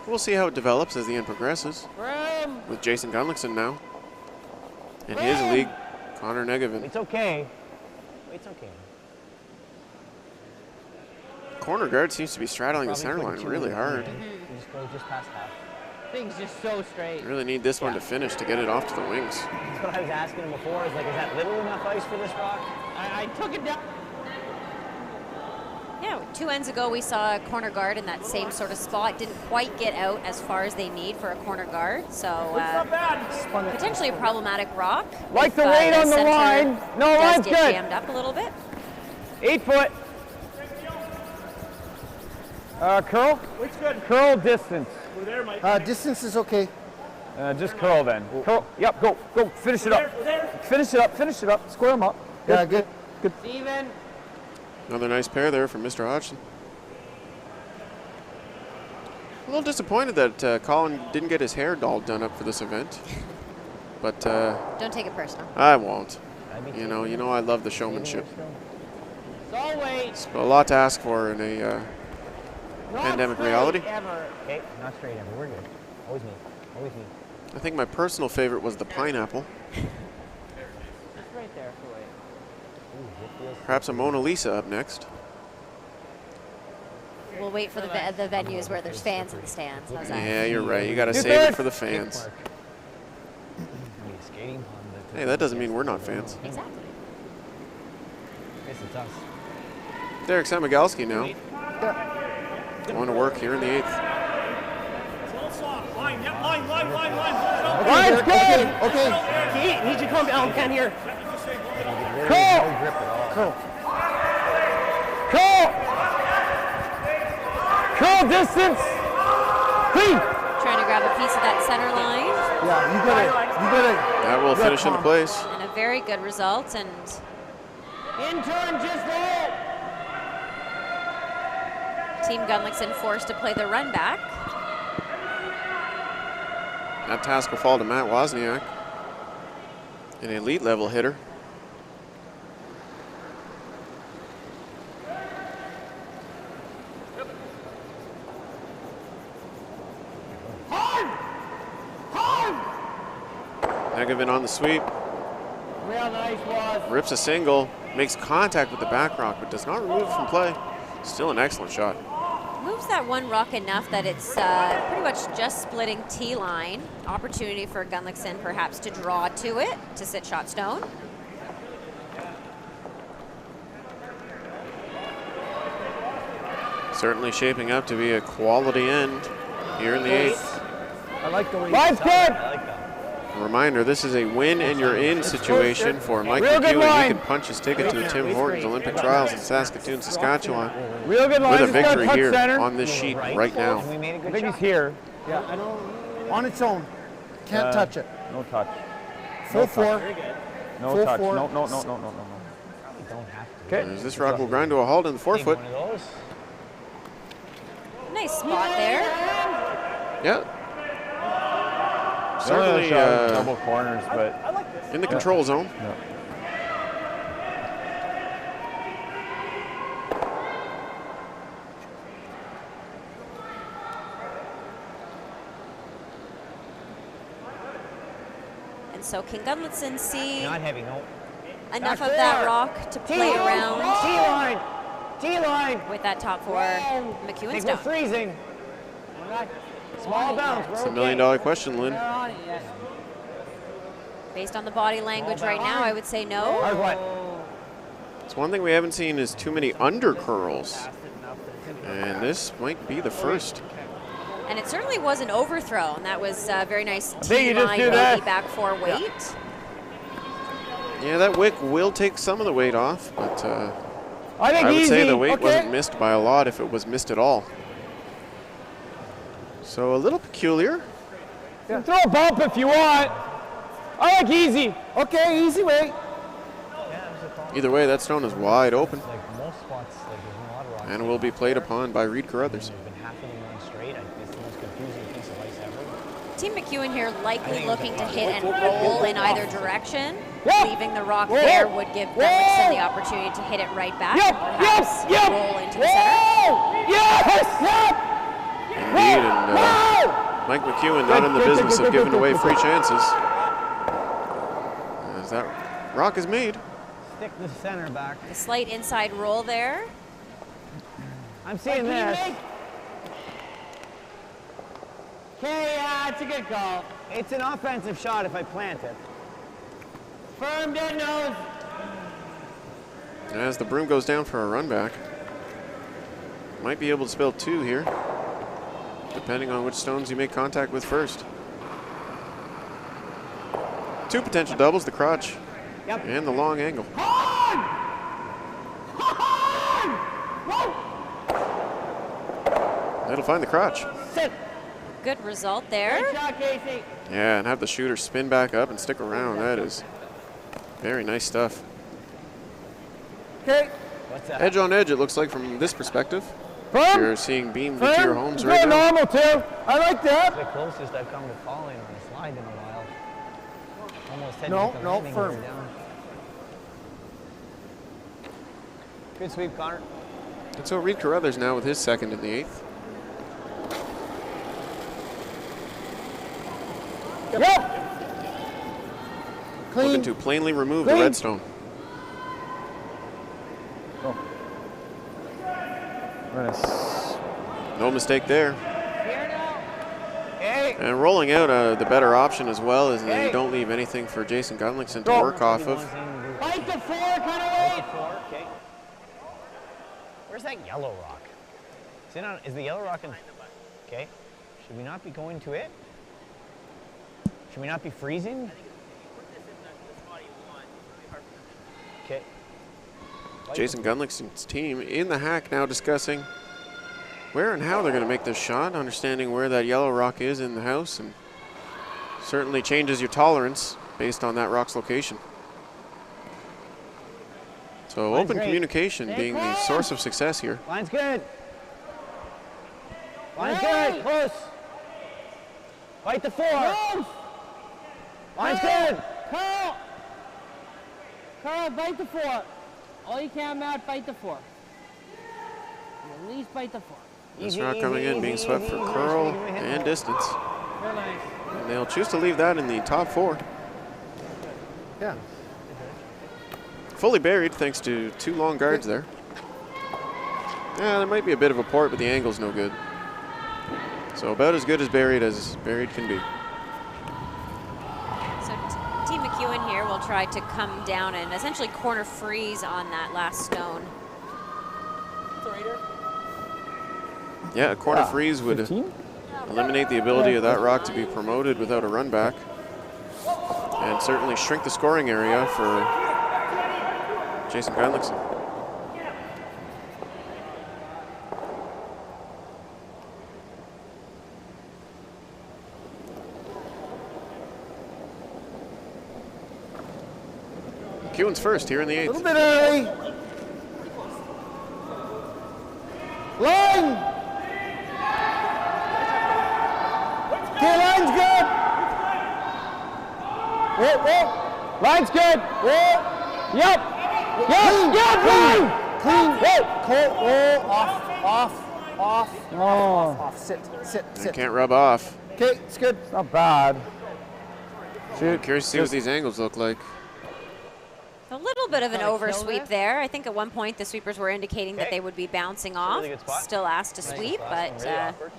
We'll see how it develops as the end progresses. With Jason Gunnlaugson now. And his league, Connor Negevin. It's okay. It's okay. Corner guard seems to be straddling the Probably center put line two really in hard. there. You just go just past half. Thing's just so straight. Really need this one to finish to get it off to the wings. That's what I was asking him before. Is that little enough ice for this rock? I took it down. Yeah, 2 ends ago we saw a corner guard in that same sort of spot. Didn't quite get out as far as they need for a corner guard. So potentially a problematic rock. Like if, the weight on the center line. No, does line's get good. jammed up a little bit. 8 foot. Curl? Weight's good. Curl distance. We're there, Mike. Distance is okay. Just curl then. Curl. Yep, go. Finish it up. Finish it up. Square them up. Yeah, good. Steven. Another nice pair there from Mr. Hodgson. A little disappointed that Colin didn't get his hair all done up for this event. But Don't take it personal. I won't. You know I love the showmanship. All weight. It's a lot to ask for in a pandemic reality. Okay, not straight ever. We're good. Always me. Always me. I think my personal favorite was the pineapple. Just right there for weight. Perhaps a Mona Lisa up next. We'll wait for the venues where there's fans in the stands. How's that? Yeah, you're right. You got to save it for the fans. Hey, that doesn't mean we're not fans. Exactly. Yes, it's us. Derek Samigalski now. Going to work here in the 8th. Line's good. Okay. Need you to come down, Ken, here. Curl distance. Clean. Trying to grab a piece of that center line. Yeah, you gotta. That will finish into place. And a very good result. And In turn, just roll. Team Gunnlaugson forced to play the run back. That task will fall to Matt Wozniak, an elite level hitter. McEwen on the sweep. Real nice, was. Rips a single, makes contact with the back rock, but does not remove it from play. Still an excellent shot. Moves that one rock enough that it's pretty much just splitting T-line. Opportunity for Gunnlaugson perhaps to draw to it, to sit shot stone. Certainly shaping up to be a quality end here in the 8th. I like the way. Line's good. I like that. A reminder, this is a win and you're in situation for Mike Real good McEwen. He line. can punch his ticket to the Tim Hortons Olympic Trials in Saskatoon, Saskatchewan Real good line. with a Just gotta victory touch here center. on this sheet right And now. we made a I good think shot. he's here. Yeah, I know. On its own. Can't touch it. No touch. Full 4. No Full touch. four. No. Probably don't have to. Okay. As this rock will grind to a halt in the Take 4-foot. one of those. Nice spot there. Yeah. Certainly Certainly double corners, but in the control zone. And so can Gunnlaugson see Not heavy, no. enough of that rock to play around T-line. T-line. with that top 4 McEwen Think we're stone? freezing. Small bounce. It's a $1 million question, Lynn. Based on the body language right now, I would say no. Hard what? It's one thing we haven't seen is too many under curls. And this might be the first. And it certainly was an overthrow, and that was very nice think you just T-line do that. back 4 weight. Yeah, that wick will take some of the weight off, but I think I would easy. say the weight Okay. wasn't missed by a lot if it was missed at all. So a little peculiar. You can throw a bump if you want. I like easy. Okay, easy way. Either way, that stone is wide open Like most spots, like there's a lot of rocks. and will be played upon by Reed Carruthers. There's been half of them going straight. It's the most confusing piece of ice ever. Team McEwen here likely looking to hit and roll in either direction. Yep. Leaving the rock Whoa. there would give Gunnlaugson Whoa. the opportunity to hit it right back. Yep, and perhaps yep, roll into the center. Yes! Indeed, and Mike McEwen not in the business of giving away free chances. As that rock is made. Stick the center back. The slight inside roll there. I'm seeing this. Okay, yeah, it's a good call. It's an offensive shot if I plant it. Firm dead nose. As the broom goes down for a run back. Might be able to spill 2 here, depending on which stones you make contact with first. 2 potential doubles, the crotch and the long angle. That'll find the crotch. Good result there. Good shot, Casey. Yeah, and have the shooter spin back up and stick around. That is very nice stuff. Okay. What's that? Edge on edge, it looks like from this perspective. Firm. You're seeing beams into your homes It's right going now. normal too. I like that. The closest I've come to falling on a slide in a while. Almost had No, to get the no, landing gear firm. down. Good sweep, Connor. And so Reed Carruthers now with his second in the 8th. Clean. Looking to plainly remove Clean. the redstone. No mistake there. And rolling out the better option as well is that you don't leave anything for Jason Gunnlaugson to work off of. Fight the 4, kind of way. Okay. Where's that yellow rock? Is the yellow rock in? Okay. Should we not be going to it? Should we not be freezing? Okay. Jason Gunnlaugsson's team in the hack now discussing where and how they're going to make this shot, understanding where that yellow rock is in the house, and certainly changes your tolerance based on that rock's location. So Line's open great. communication being the source of success here. Line's good. Line's good. Close. Fight the 4. Line's good. Carl, bite the 4. All you can, Matt, bite the 4. At least bite the 4. This rock coming in, being swept for curl and distance. Real nice. And they'll choose to leave that in the top 4. Yeah. Fully buried thanks to 2 long guards there. Yeah, there might be a bit of a port, but the angle's no good. So about as good as buried can be. So Team McEwen here will try to come down and essentially corner freeze on that last stone. Yeah, a corner freeze would 15? eliminate the ability of that rock to be promoted without a run back. And certainly shrink the scoring area for Jason Gunnlaugson. McEwen's first here in the A 8th. little bit early. Line. Okay, line's good. Whoa. Line's good. Whoa. Yep. Clean. Line. Clean. Whoa. Cold. Whoa. Off. Off. Sit. Can't rub off. Okay, it's good. It's not bad. I'm curious to see what these angles look like. A little bit of an Trying to kill oversweep this? there. I think at one point the sweepers were indicating that Okay. they would be bouncing off. really good spot. Still asked to sweep, but Really awkward.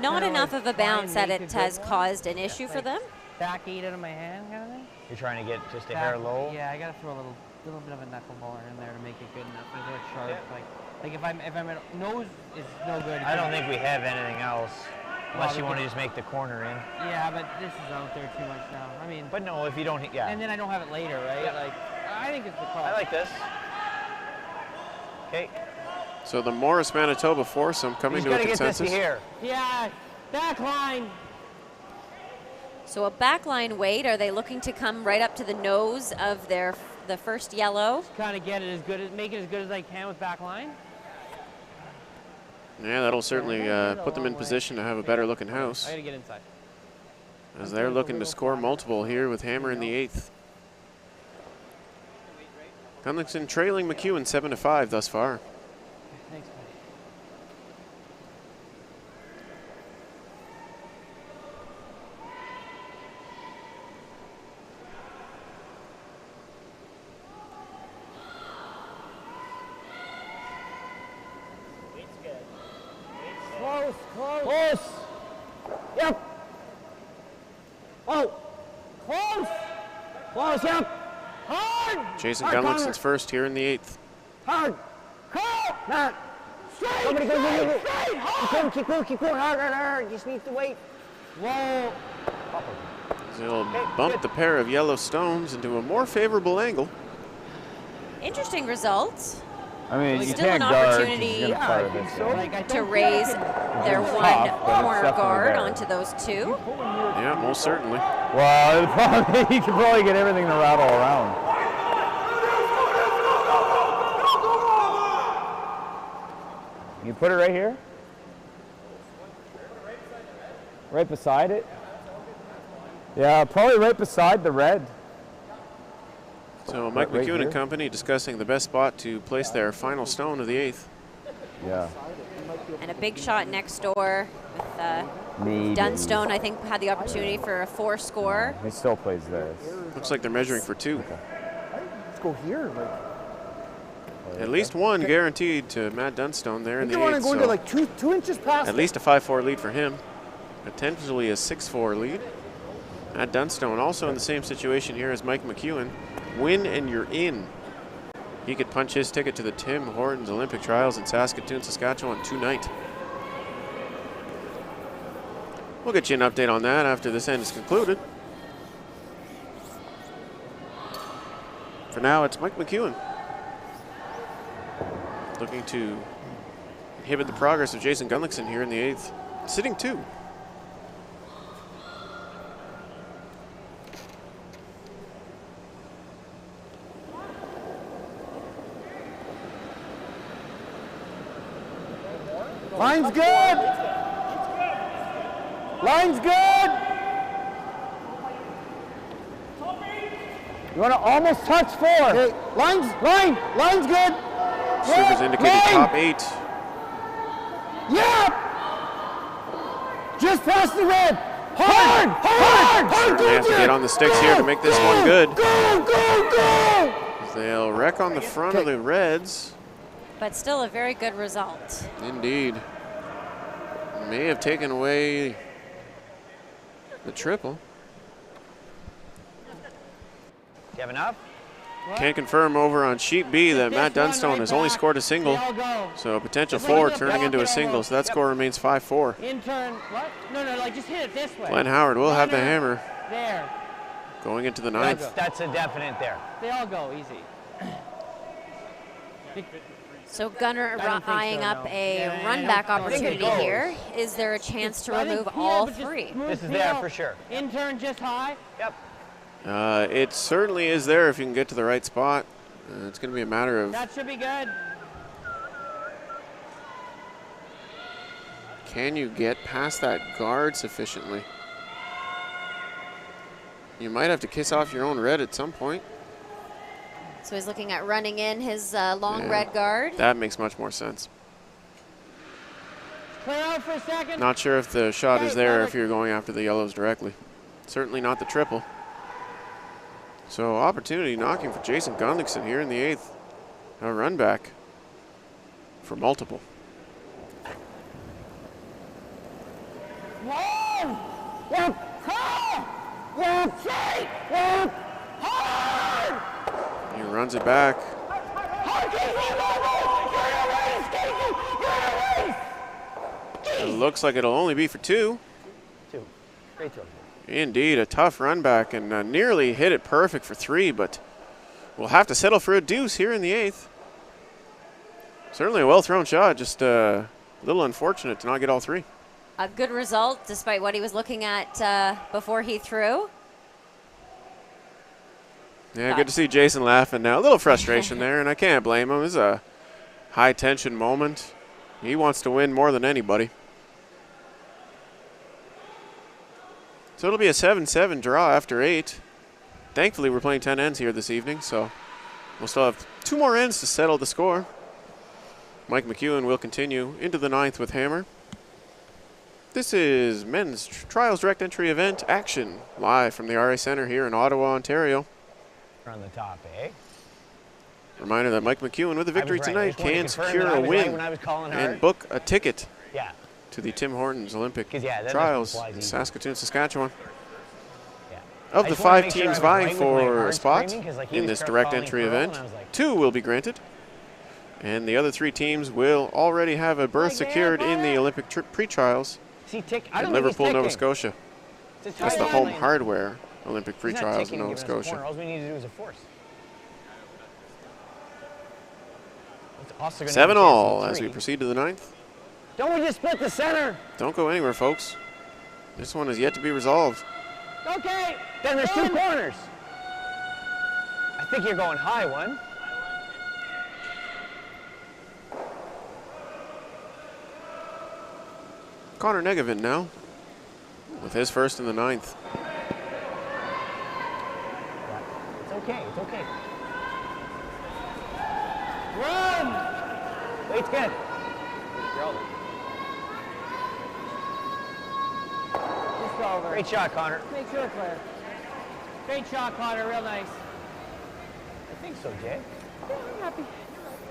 not Kinda enough like of a try and bounce that make a it good has one. caused an issue for Like them. Back 8 out of my hand, kind of thing. You're trying to get just a hair low. Yeah, I gotta throw a little bit of a knuckleballer in there to make it good enough. Make it sharp. Like if I'm at nose is no good. I don't think we have anything else, unless Well, you we want to could- just make the corner in. Yeah, but this is out there too much now. I mean, But no, if you don't, yeah. and then I don't have it later, right? Yeah. Like I think it's the call. I like this. Okay. So the Morris Manitoba foursome coming He's to a got to get this consensus. to here. Yeah, back line. So a backline weight, are they looking to come right up to the nose of the first yellow? Kind of get it as good as make it as good as I can with back line. Yeah, that'll certainly put them in position to have a better looking house, I gotta get inside. as they're looking to score multiple here with Hammer in the 8th. Gunnlaugson trailing McEwen 7-5 thus far. Thanks, buddy. Close. Yep. Oh. Close. Yep. Hard. Jason Gunnlaugson's first here in the 8th. Hard. Call. Not. Straight. Somebody go. Keep going. Hard. Just needs to wait. Whoa. He'll bump the pair of yellow stones into a more favorable angle. Interesting results. I mean, you Still can't an guard. opportunity to Like, raise their one tough, but it's corner definitely guard better. onto those two. Yeah, most certainly. Well, the problem is you can probably get everything to rattle around. You put it right here? Right beside it? Yeah, probably right beside the red. So Mike Right McEwen here? and company discussing the best spot to place their final stone of the 8th. Yeah. And a big shot next door with Maybe. Dunstone, I think, had the opportunity for a 4 score. He still plays this. Looks like they're measuring for 2. Let's go here. Like, At least one guaranteed to Matt Dunstone there in the you want to 8th. go So into like two inches past. at least a 5-4 lead for him. Potentially a 6-4 lead. Matt Dunstone also in the same situation here as Mike McEwen. Win and you're in. He could punch his ticket to the Tim Hortons Olympic Trials in Saskatoon, Saskatchewan tonight. We'll get you an update on that after this end is concluded. For now, it's Mike McEwen looking to inhibit the progress of Jason Gunnlaugson here in the 8th, sitting 2. Line's good. Line's good. You want to almost touch 4. Okay, line's good. Servers indicated line. top 8. Yeah. Just past the red. Hard. They have to get on the sticks here to make this one good. Go. They'll wreck on the front of the Reds. But still a very good result. Indeed. May have taken away the triple. Do you have enough? Can't confirm over on sheet B that Matt This one Dunstone right has only back. scored a single. They all go. So a potential Just like 4 the turning into a block it single. almost. So that score remains 5-4. In turn. What? No, like just hit it this way. Glenn Howard will have the No. hammer There. going into the 9th. That's a definite there. They all go easy. So Gunner I don't think eyeing so, up no. a Yeah, I run don't back think it opportunity goes. here. Is there a chance to I think remove PL, all but just 3? move This is there PL. for sure. In turn, just high. Yep. It certainly is there if you can get to the right spot. It's going to be a matter of That should be good. can you get past that guard sufficiently? You might have to kiss off your own red at some point. So he's looking at running in his long Yeah. red guard. That makes much more sense. Clear out for a second. Not sure if the shot is there if perfect. you're going after the yellows directly. Certainly not the triple. So opportunity knocking for Jason Gunnlaugson here in the 8th. A run back for multiple. Whoa! He runs it back. It looks like it'll only be for 2. 2. Straight through. Indeed, a tough run back and nearly hit it perfect for 3, but we'll have to settle for a deuce here in the 8th. Certainly a well-thrown shot, just a little unfortunate to not get all 3. A good result despite what he was looking at before he threw. Yeah, good to see Jason laughing now. A little frustration there, and I can't blame him. This is a high-tension moment. He wants to win more than anybody. So it'll be a 7-7 draw after 8. Thankfully, we're playing 10 ends here this evening, so we'll still have 2 more ends to settle the score. Mike McEwen will continue into the 9th with hammer. This is men's trials direct entry event action, live from the RA Center here in Ottawa, Ontario. On the top, eh? Reminder that Mike McEwen with a victory I was right. I tonight just wanted to can confirm secure that I a was right win when I was calling hard. and book a ticket Yeah. to the Tim Hortons Olympic 'Cause, yeah, that Trials doesn't fly in easy. Saskatoon, Saskatchewan. Yeah. Of I the just wanna 5 make sure I teams was vying right with for my a hard spot screaming, 'cause, like, he in was this direct calling entry Pearl, and event, I was like, 2 will be granted. And the other 3 teams will already have a berth secured in the Olympic pre-trials is he tick? I in don't think he's Liverpool, Nova ticking. Scotia. It's a That's the tie home line. hardware Olympic He's not pre-trials ticking in and Nova giving us a corner. Scotia. All we need to do is a force. It's also gonna 7 give a chance all to as we 3. proceed to the 9th. Don't we just split the center? Don't go anywhere, folks. This one is yet to be resolved. Okay. Then there's 2 corners. I think you're going high one. Connor McEwen now with his first in the 9th. It's okay. It's okay. Run! Wait's good. Just over. Great shot, Connor. Make sure clear. Great shot, Connor. Real nice. I think so, Jay.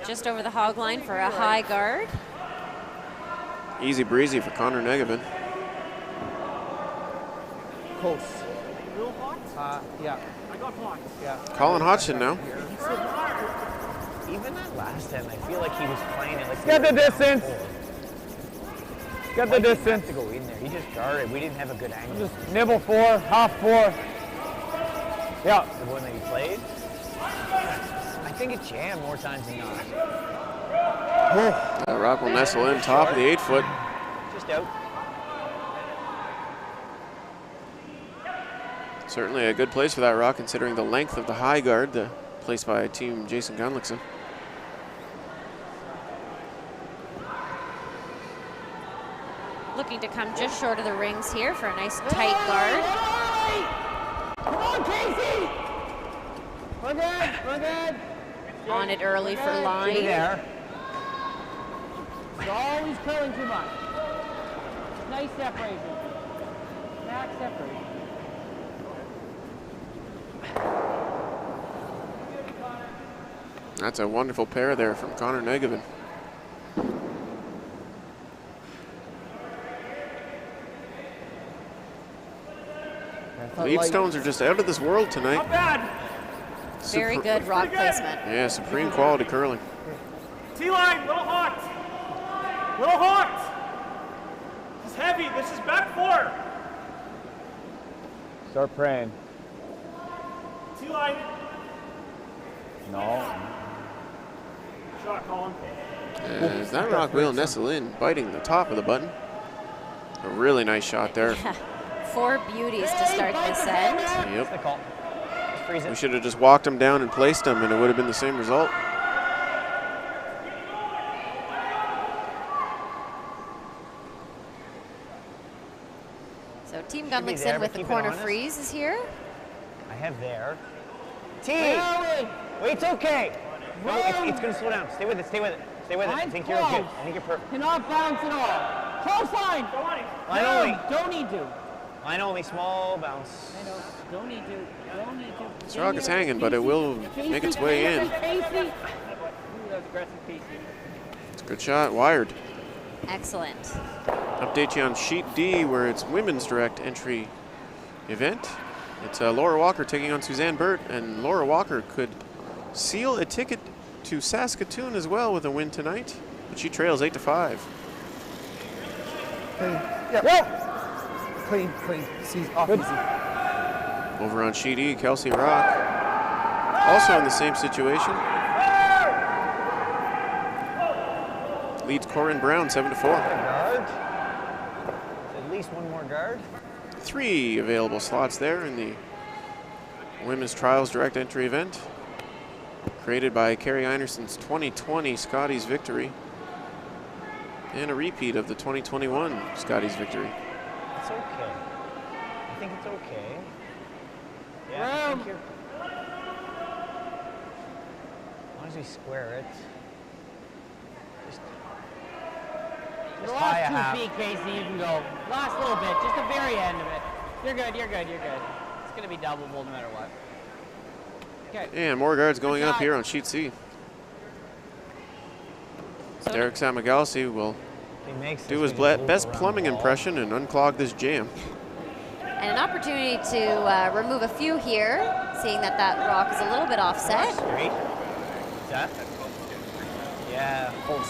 Just over the hog line for a high guard. Easy breezy for Connor McEwen. Close. Yeah. Colin Hodgson now. Even that last time, I feel like he was playing it like. Get we the were down distance. 4. Get Why the did he have distance. to go in there. He just guarded. We didn't have a good angle. Just nibble 4, half 4. Yeah. The one that he played. I think it jammed more times than not. That rock will nestle in top of the 8-foot. Just out. Certainly a good place for that rock considering the length of the high guard, the placed by team Jason Gunnlaugson. Looking to come just short of the rings here for a nice tight guard. Come on, Casey! We're good. We're good. On it early for line. There. He's always curling too much. Nice separation. Max separation. That's a wonderful pair there from Connor McEwen. Lead stones are just out of this world tonight. Not bad. Very good rock placement. Yeah, supreme quality curling. T-line, little hot. Little hot. This is heavy. This is back 4. Start praying. T-line. No. Shot, Colin. As that rock will nestle in, biting the top of the button. A really nice shot there. 4 beauties to start this end. Yep. The call. Just freeze We it. should have just walked him down and placed him, and it would have been the same result. So Team Should be there, Gunnlaugson but with the keep it corner honest. freeze is here. I have there. T. Really? Wait, it's okay. No, it's going to slow down. Stay with it. Stay with it. Stay with it. I Line's think you're good. close. I think you're perfect. Cannot bounce at all. Close line. Line only. Don't need to. Line only. Small bounce. I know. Don't need to. Don't need to. This rock is hanging, but it will make its way in. Casey. Ooh, that was aggressive, Casey. It's a good shot, wired. Excellent. Update you on sheet D, where it's women's direct entry event. It's Laura Walker taking on Suzanne Burt, and Laura Walker could seal a ticket to Saskatoon as well with a win tonight, but she trails 8-5. Clean. Yep. Clean, clean. See, off easy. Over on sheet E, Kelsey Rock, also in the same situation. Leads Corinne Brown 7-4. Guard. At least one more guard. 3 available slots there in the women's trials direct entry event, created by Carrie Einerson's 2020 Scotties victory, and a repeat of the 2021 Scotties victory. It's okay. I think it's okay. Yeah, I think you're. As long as we square it. The Just high a last half. 2 feet, Casey, you can go. Last little bit, just the very end of it. You're good, you're good, you're good. It's going to be doubleable no matter what. Okay. And more guards going up here on sheet C. So Derek Samagalsi will He makes do this his when you loop best around plumbing the wall. impression and unclog this jam. And an opportunity to remove a few here, seeing that that rock is a little bit offset. Straight. Is that? Yeah. Close.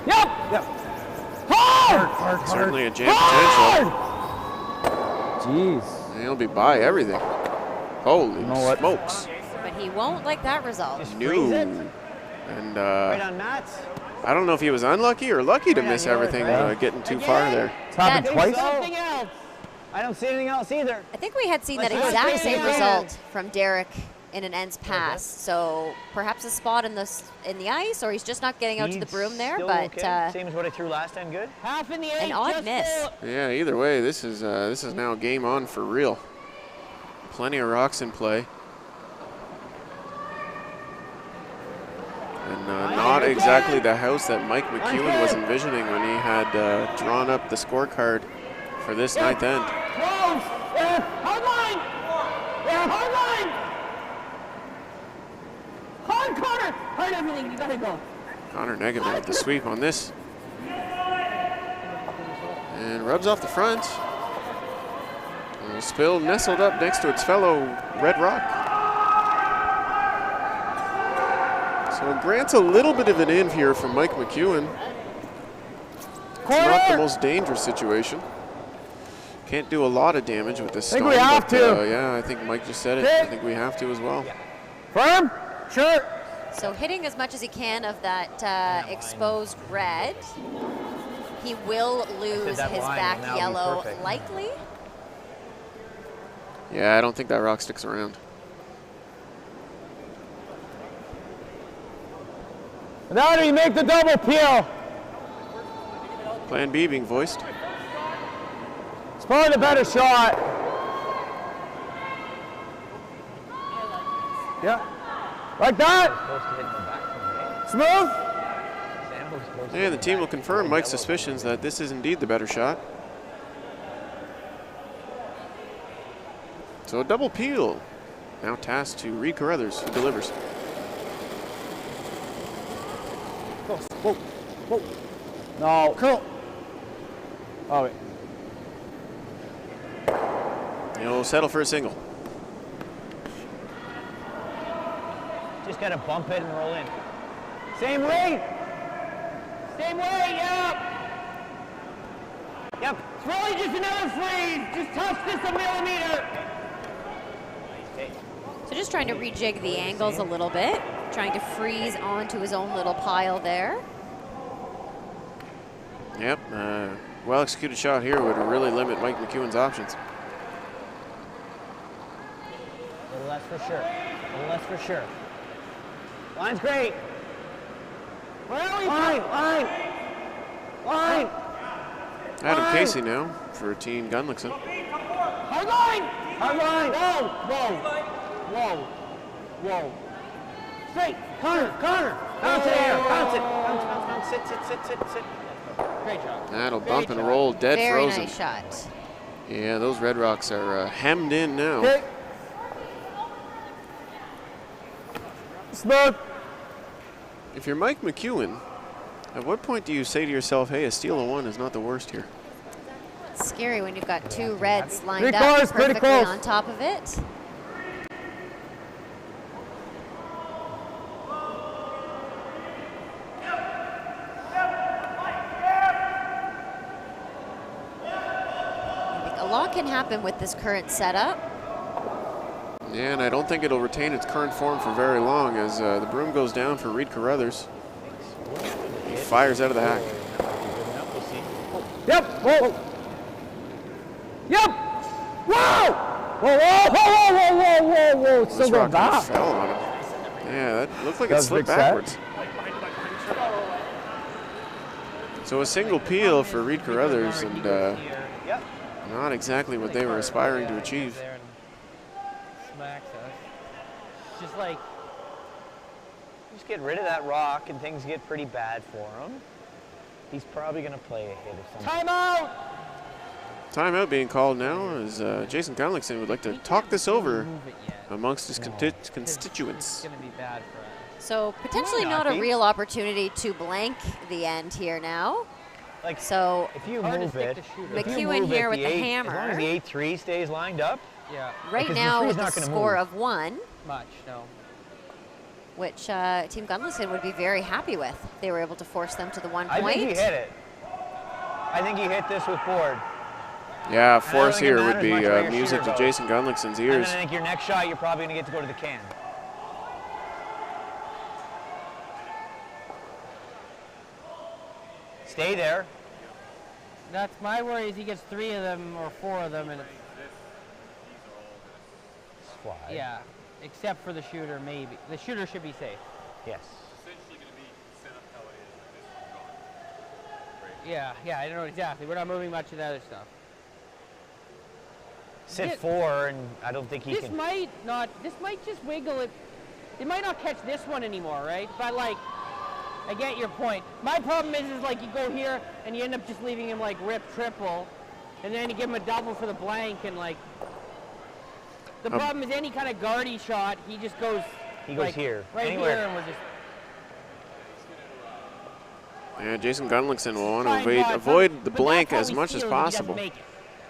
Yep. Yep. Hard. Certainly a jam potential. Jeez. And he'll be by everything. Holy smokes. But he won't like that result. No. And Right on Matt's. I don't know if he was unlucky or lucky to miss everything getting too far there. It's happened twice. Something else. I don't see anything else either. I think we had seen that Let's exact do it same again. result from Derek in an ends pass. So perhaps a spot in the ice, or he's just not getting out to the broom there. Still But okay. Same as what I threw last time. Good. Half in the 8. an odd miss. Yeah, either way, this is now game on for real. Plenty of rocks in play. And not exactly the house that Mike McEwen was envisioning when he had drawn up the scorecard for this ninth end. Close! Hard line! Hard line! Hard corner! Hard everything, you gotta go. Connor Negavan with the sweep on this. And rubs off the front. And Spill nestled up next to its fellow Red Rock. So it grants a little bit of an in here from Mike McEwen. It's not the most dangerous situation. Can't do a lot of damage with this stone. I think we have to. Yeah, I think Mike just said it. I think we have to as well. Firm. Sure. So hitting as much as he can of that exposed red. He will lose his back yellow likely. Yeah, I don't think that rock sticks around. Now do you make the double peel? Plan B being voiced. It's probably the better shot. Yeah. Like that. Smooth. And the team will confirm Mike's suspicions that this is indeed the better shot. So a double peel. Now tasked to Reed Carruthers, who delivers. Whoa. Whoa. No. Curl. Oh, wait. He'll settle for a single. Just gotta bump it and roll in. Same weight. Same way, yep. Yep. It's really just another freeze. Just touch this a millimeter. So just trying to rejig the angles a little bit, trying to freeze onto his own little pile there. Yep, well-executed shot here would really limit Mike McEwen's options. A little less for sure. A little less for sure. Line's great. Line. Adam Casey now for Team Gunnlaugson. Hard line. Whoa. Straight. Connor. Bounce it here. Bounce. Sit. Great job. That'll bump and roll dead Very frozen. nice shot. Yeah, those Red Rocks are hemmed in now. Okay. Smooth. If you're Mike McEwen, at what point do you say to yourself, hey, a steal of one is not the worst here? It's scary when you've got two reds lined Pretty up close, pretty perfectly close. on top of it. I think a lot can happen with this current setup. Yeah, and I don't think it'll retain its current form for very long as the broom goes down for Reed Carruthers. He fires out of the hack. Yep. Whoa. Yep. Whoa. Whoa. It's This still going rock kind of back. fell on him. Yeah, that looked like it That was a slipped big set. backwards. So a single peel for Reed Carruthers, and not exactly what they were aspiring to achieve. Smacks us. Just like, Just get rid of that rock and things get pretty bad for him. He's probably going to play a hit or something. Timeout. Timeout being called now as Jason Gunnlaugson would like to talk this over move it yet. amongst his It's constituents. going to be bad for us. So potentially Might not not a be. real opportunity to blank the end here now. Like, So if you Hard to move stick it, the shooter. if you McEwen move here it, with the 8 hammer. As long as the 8-3 stays lined up, Yeah, right because the now three's with a not gonna score move. of 1, much, no. which Team Gunnlaugson would be very happy with. They were able to force them to the 1 I point. think he hit it. I think he hit this with board. Yeah, I don't force think it here would matters be much where your music shooter to goes. Jason Gunnlaugson's And ears. then I think your next shot, you're probably going to get to go to the can. Stay there. That's my worry is he gets 3 of them or 4 of them, and it's, Slide. yeah, except for the shooter, maybe. The shooter should be safe. Yes. Yeah, I don't know exactly. We're not moving much of the other stuff. Sit This- 4, and I don't think he This can. might not. This might just wiggle it. It might not catch this one anymore, right? But like, I get your point. My problem is like you go here and you end up just leaving him like rip triple, and then you give him a double for the blank, and like. The problem is any kind of guardy shot, he just goes. He goes like, here, right anywhere. here, and we're just. Yeah, Jason Gunnlaugson will want trying to hard, avoid the but blank that's as how we much as steal if he doesn't possible make it.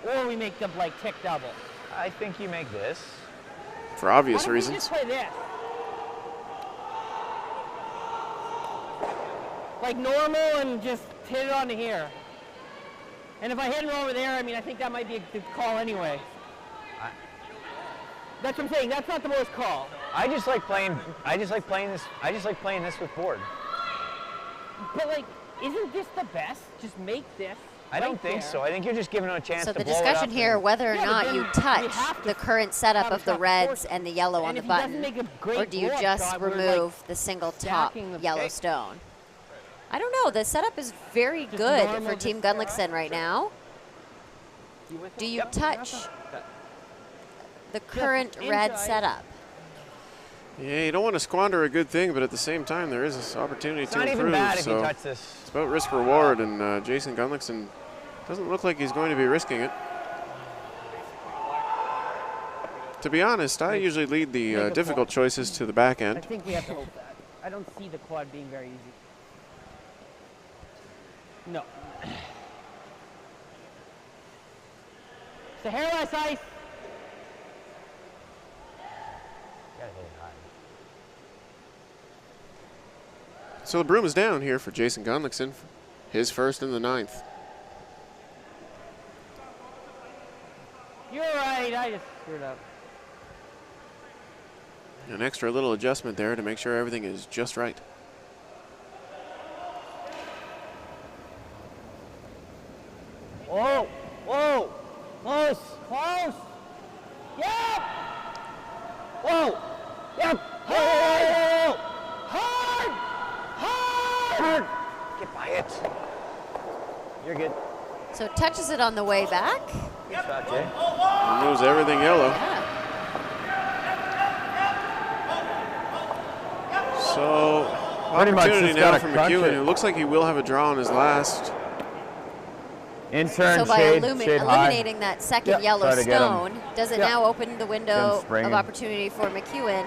Or we make the like tick double. I think you make this. for obvious Why don't we reasons. just play this? Like normal and just hit it onto here. And if I hit it over there, I mean, I think that might be a good call anyway. That's what I'm saying. That's not the most call. I just like playing. I just like playing this. I just like playing this with board. But like, isn't this the best? Just make this. I don't right think there. so. I think you're just giving him a chance So to the blow it discussion up here, and- whether or Yeah, but not then you we touch have to the current setup have a of the shot reds force. and the yellow on And the if he doesn't button, make a great or do you blow-up just shot, we're, like, remove the single top stacking the yellow pick. stone? I don't know. The setup is very Just good normal, for Team just- Gunnlaugson right now. You with Do me? you Yep. touch the current red inside. setup? Yeah, you don't want to squander a good thing, but at the same time, there is this opportunity It's to not improve. even bad if so you touch this. it's about risk reward, and Jason Gunnlaugson doesn't look like he's going to be risking it. To be honest, I usually lead the Make a difficult call. choices to the back I end. think we have to hope that. I don't see the quad being very easy. No. So hairless ice. Gotta hit it high. So the broom is down here for Jason Gunnlaugson, his first in the 9th. You're right. I just screwed up. An extra little adjustment there to make sure everything is just right. Whoa! Whoa! Close! Close! Yep! Whoa! Yep! Hard! Hard! Hard! Get by it. You're good. So touches it on the way back. Good shot, Jay. And moves everything yellow. Yeah. So Pretty much opportunity just now gotta for crunch McEwen. it. It looks like he will have a draw on his last. Intern So by shade high. eliminating that second Yep. yellow Try to get him. stone, does it Yep. now open the window spring of him. opportunity for McEwen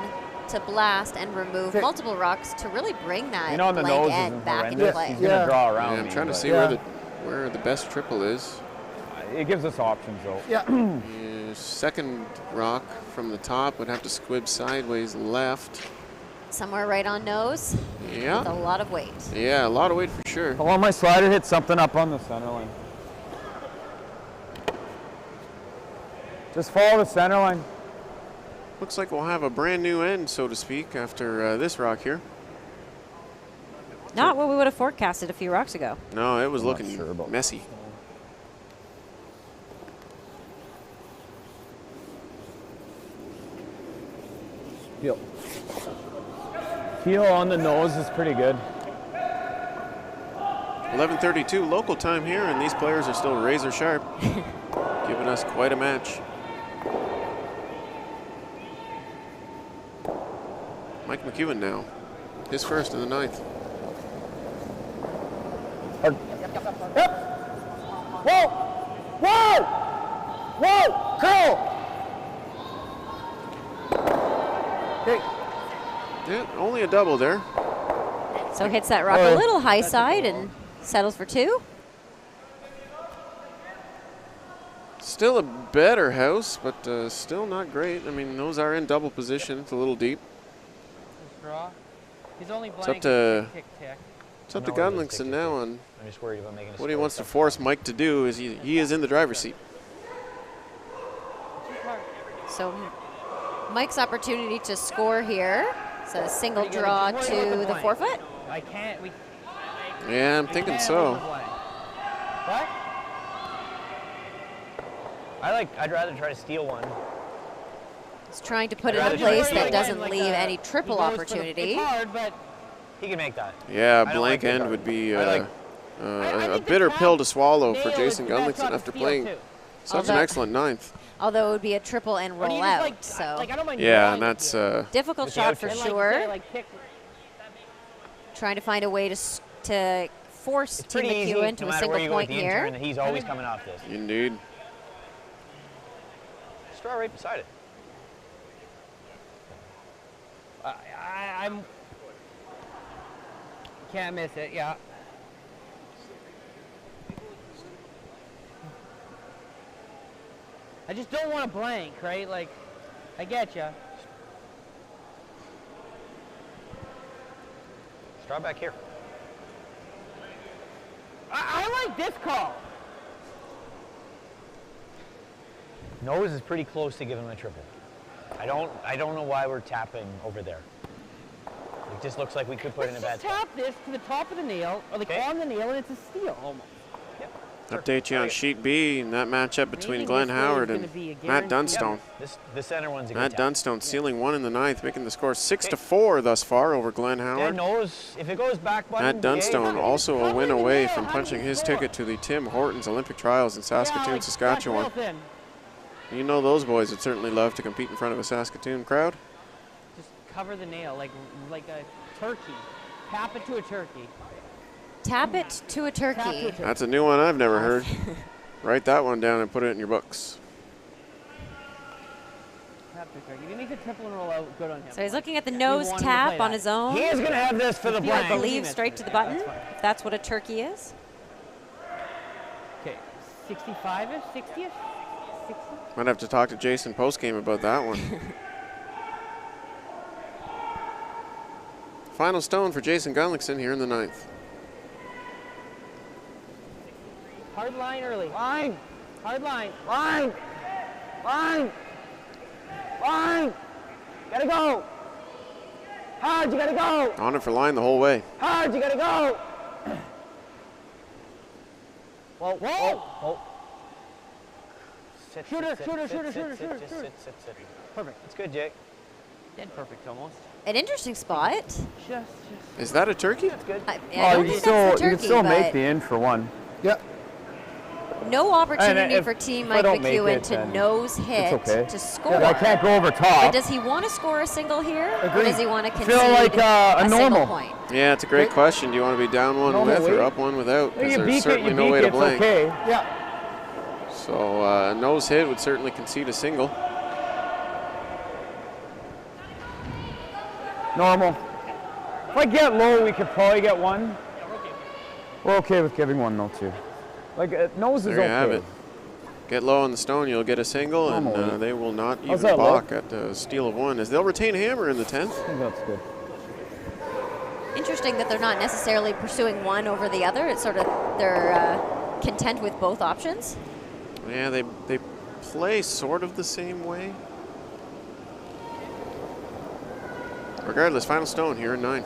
to blast and remove Okay. multiple rocks to really bring that You know, on the blank nose end is back into horrendous. play? He's gonna draw around Yeah, I'm me, trying to but see where the best triple is. it gives us options though. Yeah. His second rock from the top would have to squib sideways left. Somewhere right on nose with a Yeah, lot of weight. yeah, a lot of weight for sure. I want my slider hit something up on the center line. Just follow the center line. Looks like we'll have a brand new end, so to speak, after this rock here. Not what we would have forecasted a few rocks ago. No, it was I'm not looking sure about messy. Heel. Heel on the nose is pretty good. 11:32 local time here, and these players are still razor sharp, giving us quite a match. Mike McEwen now, his first in the 9th. Hard. Yep. Whoa! Whoa! Whoa! Curl! Okay. Yeah, only a double there. So hits that rock a little high side and settles for 2. Still a better house, but still not great. I mean, those are in double position. It's a little deep. Draw. He's only It's up blank. to Tick, tick. it's up to Gunnlaugson now on I'm just worried about making what he wants to force Mike to do. Is he is in the driver's seat. So Mike's opportunity to score here. So a single draw to the forefoot. I can't. Yeah, I'm thinking so. What? I'd rather try to steal one. He's trying to put it I'd in a rather place just that like doesn't like leave a- any triple he goes for the- opportunity. It's hard, but He can make that. Yeah, I don't blank like end the would be I like- I a think the bitter top pill to swallow for nail Jason is the best Gunnlaugson shot to after steal, playing too. such an Although- excellent ninth. Although it would be a triple and Or do roll you just, out. like, So like I don't mind Yeah, drawing and it that's here. difficult With the shot for outer. And, like, sure. say, like, kick. Trying to find a way to force It's Tim pretty easy, McEwen to no a matter single where you go with point the here. intern, that he's always coming off this. Indeed. Straw right beside it. I'm can't miss it. Yeah. I just don't want to blank, right? Like, I get you. Straw back here. I like this call. Nose is pretty close to giving him a triple. I don't know why we're tapping over there. It just looks like we could put it in a bad Let's spot. tap this to the top of the nail, or like Okay. on the nail, and it's a steal almost. Update you on sheet B in that matchup between Maybe Glenn this way is Howard gonna and be a Matt guarantee. Dunstone. The center one's a good Matt tap. Dunstone sealing one in the ninth, making the score 6-4 thus far over Glenn Dead Howard. nose. If it goes back button, Matt Dunstone yay. also a win How away did he from nail? punching How did he his score? ticket to the Tim Hortons Olympic Trials in Saskatoon, Yeah, like, Saskatchewan. that's real thin. You know those boys would certainly love to compete in front of a Saskatoon crowd. Just cover the nail like a turkey. Tap it to a turkey. Tap it to a Tap to a turkey. turkey. That's a new one I've never heard. Write that one down and put it in your books. Tap to a turkey. If he makes a triple and roll out, good on him. So he's looking at the We nose want him to tap play on that. his own. He is going to have this for the I blank. believe straight to the button. That's fine. If that's what a turkey is. Okay, 65-ish, 60-ish, 60. Might have to talk to Jason postgame about that one. Final stone for Jason Gunnlaugson here in the ninth. Hard line early. Line. Hard line. Line. Line. Line. Gotta go. Hard, you gotta go. On it for line the whole way. Hard, you gotta go. Whoa, whoa. Oh. Sit, Shooter, sit, shooter, sit, shooter, sit, shooter, sit, shooter, just shooter. sit. Perfect. That's good, Jake. Dead perfect almost. An interesting spot. Just. Is that a turkey? That's good. I Oh, don't you think can that's still, the you turkey, can still make but the in for one. Yeah. no opportunity if- for Team if I Mike don't make McEwen it, to then nose hit okay. to score. I can't go over But top. does he want to score a single here, or Agreed. does he want to concede Feel like a single normal. point? Yeah, it's a great question. Do you want to be down one Normal with or weight. up one without? Because You there's beak it, certainly you no beak way it, to it's blank. okay. Yeah. So a nose hit would certainly concede a single. Normal. If I get low, we could probably get one. We're okay with giving one though too. Like nose is There you okay. have it. Get low on the stone, you'll get a single, and Normally. they will not How's even that look? balk at a steal of one, as they'll retain hammer in the 10th. I think that's good. Interesting that they're not necessarily pursuing one over the other. It's sort of they're content with both options. Yeah, they play sort of the same way. Regardless, final stone here in 9.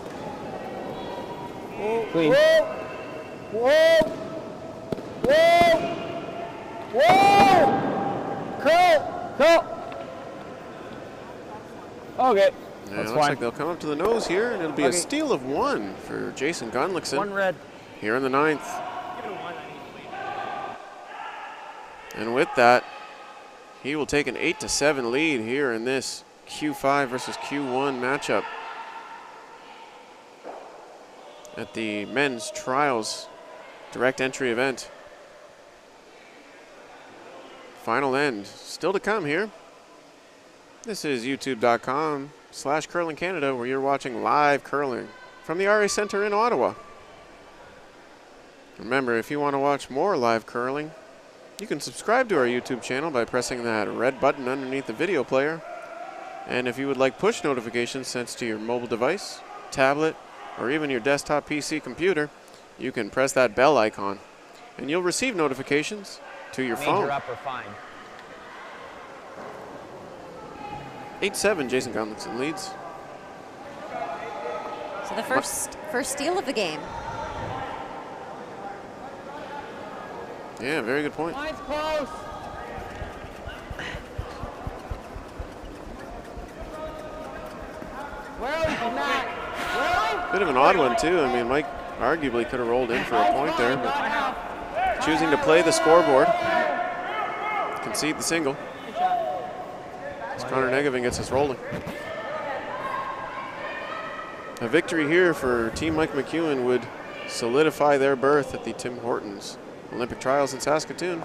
Clean. Whoa! Curl. Okay. Yeah, That's looks fine. like they'll come up to the nose here, and it'll be a Okay. steal of one for Jason Gunnlaugson One red. here in the 9th. And with that, he will take an 8-7 lead here in this Q5 versus Q1 matchup at the men's trials direct entry event. Final end still to come here. This is youtube.com/Curling Canada, where you're watching live curling from the RA Center in Ottawa. Remember, if you want to watch more live curling, You can subscribe to our YouTube channel by pressing that red button underneath the video player. And if you would like push notifications sent to your mobile device, tablet, or even your desktop PC computer, you can press that bell icon, and you'll receive notifications to your phone. Major up or fine. 8-7, Jason Gunnlaugson leads. So the first steal of the game. Yeah, very good point. Line's close. Bit of an odd one, too. I mean, Mike arguably could have rolled in for a point there, but choosing to play the scoreboard, concede the single. As Connor Negevin gets us rolling. A victory here for Team Mike McEwen would solidify their berth at the Tim Hortons Olympic Trials in Saskatoon.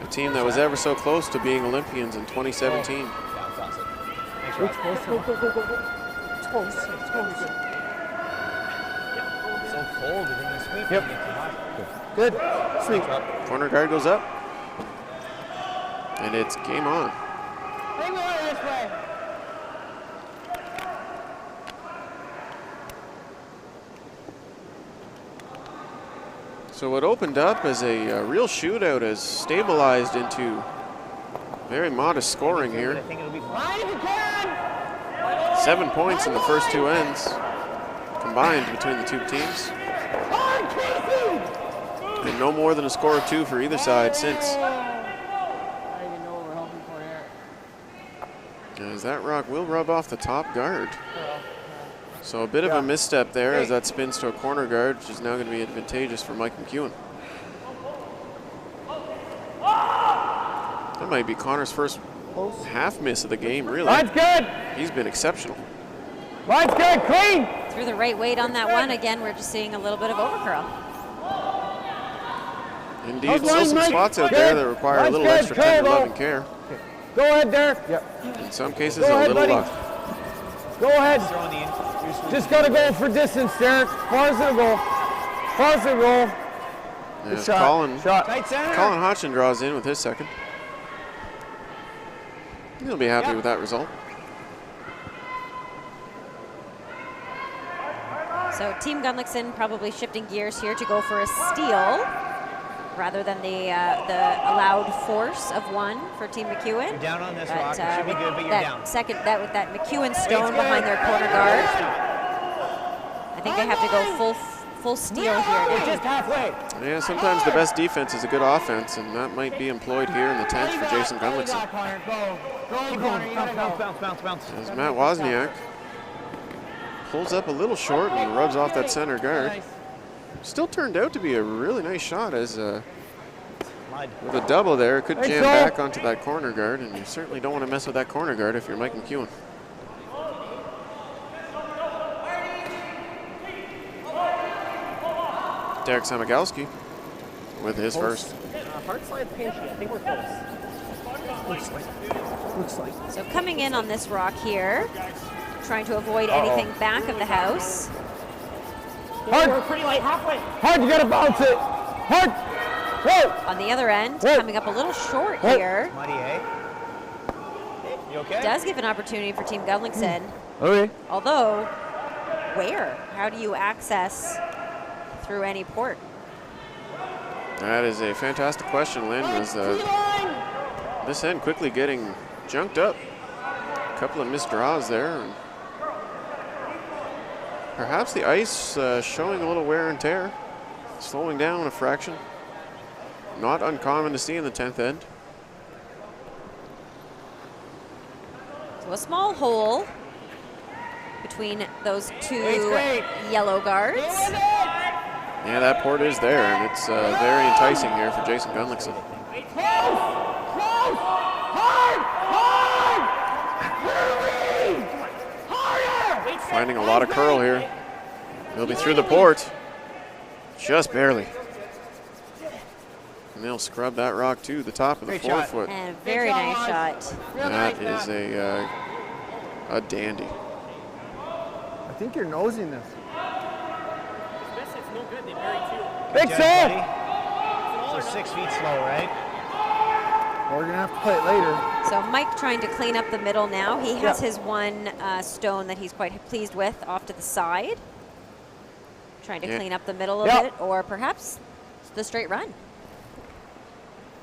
A team that was ever so close to being Olympians in 2017. It's close. Go. It's close. So cold, and then you sweep Yep. and you get too hot. Good. Sweet. Corner guard goes up. And it's game on. Take me this way. So what opened up as a real shootout has stabilized into very modest scoring But I here. think it'll be fine. Line if you can. 7 points in the first two ends combined between the two teams. Hard, Casey. And no more than a score of 2 for either side since. I didn't even know what we're hoping for here. As that rock will rub off the top guard. So a bit of a misstep there as that spins to a corner guard, which is now going to be advantageous for Mike McEwen. That might be Connor's first half miss of the game, really. Line's good. He's been exceptional. Line's good. Clean. Threw the right weight on that one. Again, we're just seeing a little bit of overcurl. Indeed, How's still line, some Mike? spots out Good. there that require a Line's little good. extra tender Curl, love though. and care. Go ahead, Derek. Yep. In some cases, Go a ahead, little buddy. luck. Go ahead. Throwing the in. Just gotta go for distance, Derek. Far as it'll go. Far as it'll go. As Shot. Colin Tight center. Hodgson draws in with his second. He'll be happy with that result. So Team Gunnlaugson probably shifting gears here to go for a steal rather than the allowed force of 1 for Team McEwen. You're down on this But, rock. It should be with good, but you're that down. second, with that McEwen stone behind their corner guard, I think they have to go full steal here We're now. just halfway. Yeah, sometimes the best defense is a good offense, and that might be employed here in the 10th for Jason Gunnlaugson. Go. Go, Connor. You gotta go. Bounce. As Matt Wozniak pulls up a little short and rubs off that center guard. Nice. Still turned out to be a really nice shot as Mud. with a double there, it could Hey, jam Joel. back onto that corner guard, and you certainly don't want to mess with that corner guard if you're Mike McEwen. Derek Samagalski with his first. Hard slide pinchy. I think we're close. Looks like. So coming in on this rock here, trying to avoid anything back of the house. Hard. We're pretty light halfway. Hard. You gotta bounce it. Hard. Whoa. On the other end, Whoa. coming up a little short Whoa. here. Muddy, eh? You okay? Does give an opportunity for Team Gunnlaugson. Okay. Although, where? How do you access through any port? That is a fantastic question, Lynn. As this end quickly getting junked up. A couple of missed draws there. And perhaps the ice showing a little wear and tear, slowing down a fraction. Not uncommon to see in the 10th end. So a small hole between those two great. yellow guards. Yeah, that port is there, and it's very enticing here for Jason Gunnlaugson. Finding a lot of curl here. He'll be through the port. Just barely. And they'll scrub that rock to the top of the Great shot. forefoot. And a very nice shot. That is a dandy. I think you're nosing this. Big Good, set! buddy. So 6 feet slow, right? We're going to have to play it later. So Mike trying to clean up the middle now. He has his one stone that he's quite pleased with off to the side. Trying to clean up the middle a bit, or perhaps the straight run.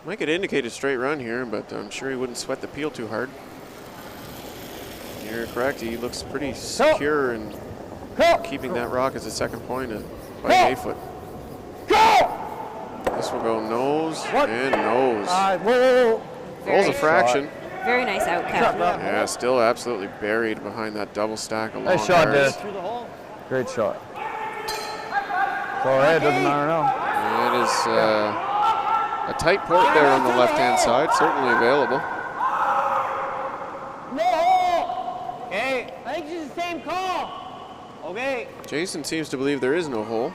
Mike had indicated straight run here, but I'm sure he wouldn't sweat the peel too hard. You're correct. He looks pretty secure in keeping that rock as a second point by an 8-foot. This will go nose and nose. Rolls a fraction. Very nice outcome. Yeah, still absolutely buried behind that double stack of long Nice shot, cars. Dave. Great shot. It's all right, doesn't matter now. It is a tight port there on the left-hand side, certainly available. Okay. I think it's the same call. Okay. Jason seems to believe there is no hole.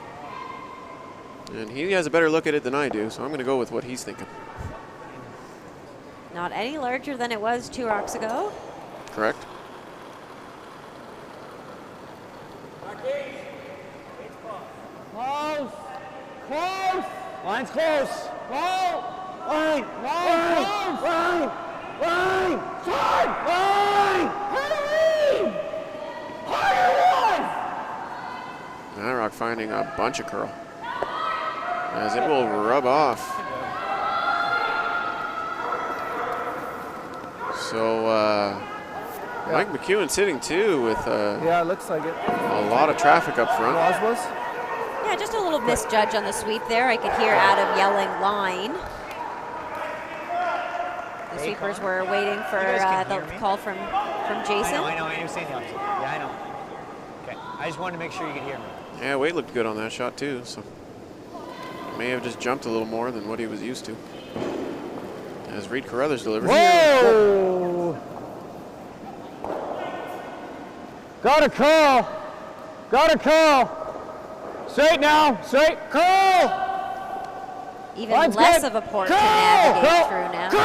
And he has a better look at it than I do, so I'm going to go with what he's thinking. Not any larger than it was 2 rocks ago. Correct? Close. Close. Line's close. Close. Line. Line. Line. Line. Line. Line. That rock finding a bunch of curl, as it will rub off. So Mike McEwen sitting too with Yeah, it looks like it. a lot of traffic up front. Was? Yeah, just a little misjudge on the sweep there. I could hear Adam yelling line. The sweepers were waiting for the call from Jason. I know, you're saying the opposite. Yeah, I know. Okay, I just wanted to make sure you could hear me. Yeah, Wade looked good on that shot too, so he may have just jumped a little more than what he was used to. As Reed Carruthers delivers. Whoa! Got a call. Got a call. Straight now. Straight. Call. Even Line's less good. of a port Call. to navigate Call. through now. Call.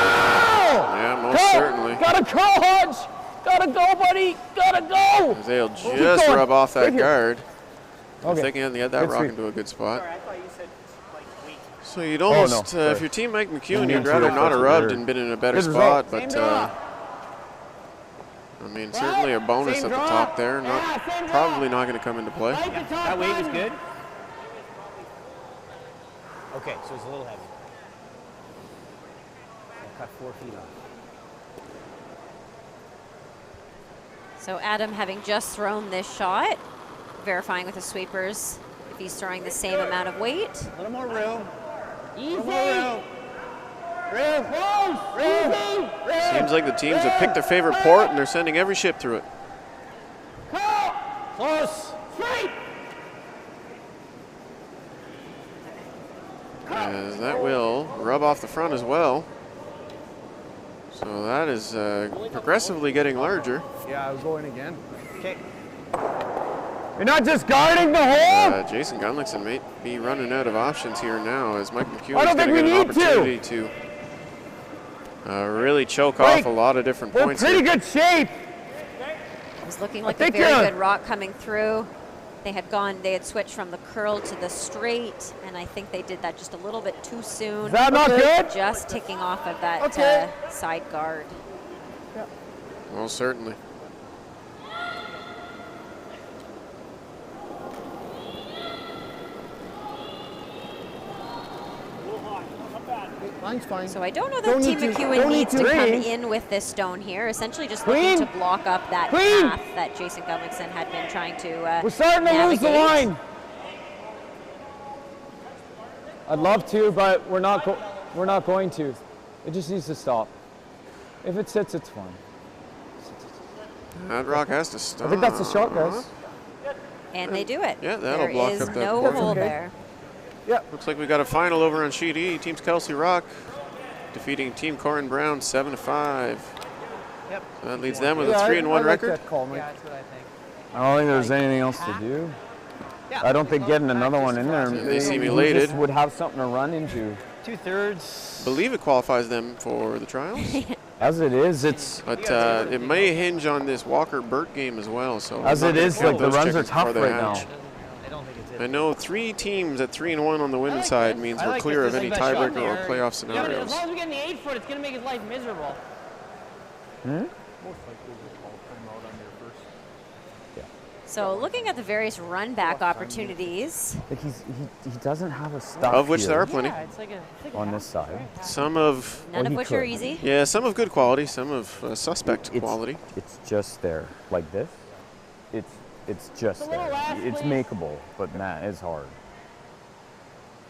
Yeah, most Call. certainly. Got a call, Hodge. Gotta go, buddy. Gotta go. As they'll Keep just going. rub off that Right here. guard. Okay. If they can get that Good rock sweep. into a good spot. I thought you said like weak. So you'd almost, no, sorry. if you're Team Mike McEwen, Me you'd too, rather that's not have what rubbed weird. and been in a better Good spot, result. but Same draw. I mean, certainly a bonus Same at the draw. top there. Not probably not going to come into play. Yeah, that wave is good. Okay, so it's a little heavy. I'll cut 4 feet off. So Adam having just thrown this shot, verifying with the sweepers if he's throwing the same amount of weight. A little more room. Easy. Room. Close. Seems like the teams have picked their favorite port and they're sending every ship through it. Close. Straight. As that will rub off the front as well. So that is progressively getting larger. Yeah, I was going again. Okay. You're not just guarding the hole. Jason Gunnlaugson may be running out of options here now as Mike McEwen I is don't going to think get we an need to. opportunity to really choke off a lot of different We're in points pretty here. good shape. It was looking like a think very you're- good rock coming through. They had switched from the curl to the straight, and I think they did that just a little bit too soon. Is that not good? Just ticking off of that Okay. side guard. Well, certainly. Line's fine. So I don't know that Don't Team need to- McEwen don't need needs to to come ring. in with this stone here. Essentially just Clean. looking to block up that Clean. path that Jason Gunnlaugson had been trying to We're starting to lose the navigate. line. I'd love to, but we're not going to. It just needs to stop. If it sits, it's fine. That rock has to stop. I think that's the shot, guys. And they do it. Yeah, that'll There block is up that no port. hole Okay. there. Looks like we got a final over on sheet E. Teams Kelsey Rock defeating Team Corin Brown 7-5. Yep. That leads them with Yeah, a I 3-1 like record. that call, Mike. That's what I think. I don't think there's anything else to do. I don't think getting another one in there, They seem we elated. just would have something to run into. 2/3. Believe it qualifies them for the trials, As it is, it's but it may hinge on this Walker-Burt game as well. So as I'm it not is. gonna Like count the those runs are chickens tough before they right now. hatch. I don't think it's I know 3 teams at 3-1 on the women's side means we're clear of any tiebreaker or playoff Yeah, but as scenarios. long as we get in the 8 foot, it's going to make his life miserable. Most likely we'll call timeout on your first. So looking at the various run back opportunities. Like he doesn't have a stuff Of which here there are plenty. Yeah, it's like a on this side. Some of, None of he which are could. easy. yeah, some of good quality, some of suspect quality. It's just there, like this. It's just a little there. last, It's please. makeable, but man, it's hard.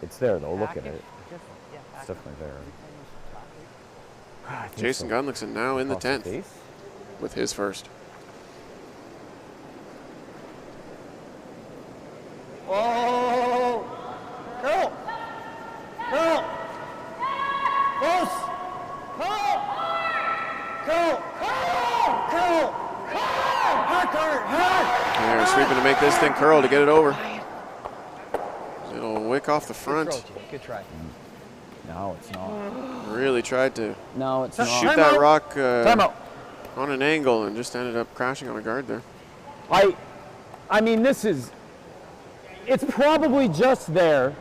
It's there though. Look at Active. it. It's definitely there. I think Jason so. Gunnlaugson now in the Across 10th face. with his first. Oh! Curl! Curl! Close! Curl! Curl! Curl! Curl! Hard, hard, hard! They're sweeping to make this thing curl to get it over. It'll wick off the front. Good try. No, it's not. Really tried to No, it's not. shoot that rock Timeout. on an angle and just ended up crashing on a guard there. I mean, this is. It's probably just there.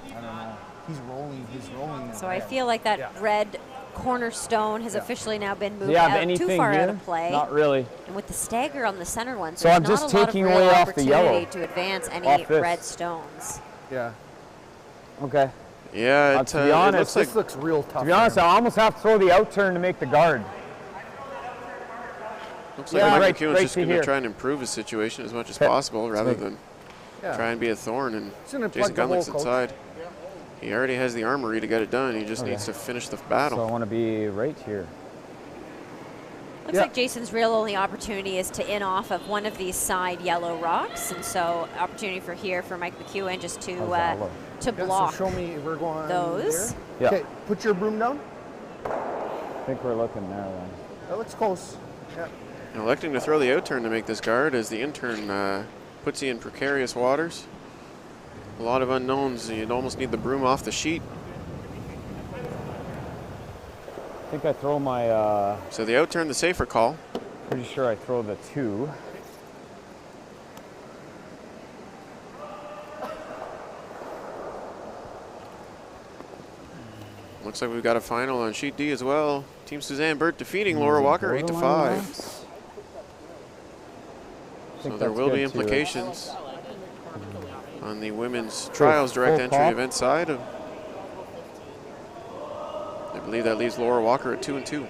I don't know. He's rolling. So I feel like that red cornerstone has officially now been moved Do you have out too anything far here? out of play. Not really. And with the stagger on the center one, So there's I'm not just a lot taking of real away off the yellow. opportunity to advance any Off this. red stones. Yeah. Okay. Yeah, To be honest, it looks This like looks real tough. To be honest, for I him. almost have to throw the out turn to make the guard. Mike right McEwen's just to going to here. try and improve his situation as much as Okay. possible rather make- than Yeah. try and be a thorn in He's gonna Jason plug the hole, Gunnlaugson's coach. side. He already has the armory to get it done. He just Okay. needs to finish the So I battle. want to be right here. Looks Yeah. like Jason's real only opportunity is to in off of one of these side yellow rocks, and so opportunity for here for Mike McEwen just to How's that look? to Yeah, block so show me. We're going those. there. Yeah. Okay, put your broom down. I think we're looking there then. That looks close. Yeah. Electing to throw the out turn to make this guard as the intern puts you in precarious waters. A lot of unknowns. You'd almost need the broom off the sheet. I think I throw my, So the out turn, the safer call. pretty sure I throw the 2. Looks like we've got a final on sheet D as well. Team Suzanne Burt defeating Laura Walker 8-5. So there will be implications on the women's trials direct full entry pop. event side. I believe that leaves Laura Walker at 2-2.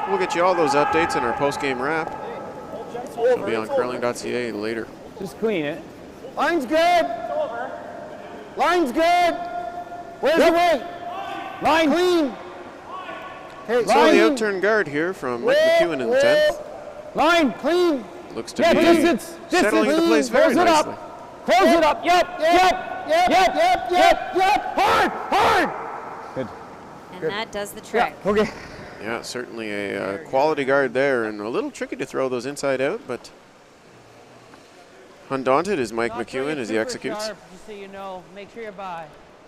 We'll get you all those updates in our post-game wrap. It'll be on curling.ca later. Just clean it. Line's good. Line's good. Where's the weight? Line. Clean. Okay, So the out-turn guard here from Mike McEwen in the 10th. Line. Clean. Looks to Yeah, be distance. settling into place very Close it nicely. up. Close it up. Yep. Hard. Good. And that does the trick. Okay. Yeah, certainly a quality guard there, and a little tricky to throw those inside out, but undaunted is Mike Not McEwen very as he super executes. sharp, just so you know, make sure you're by.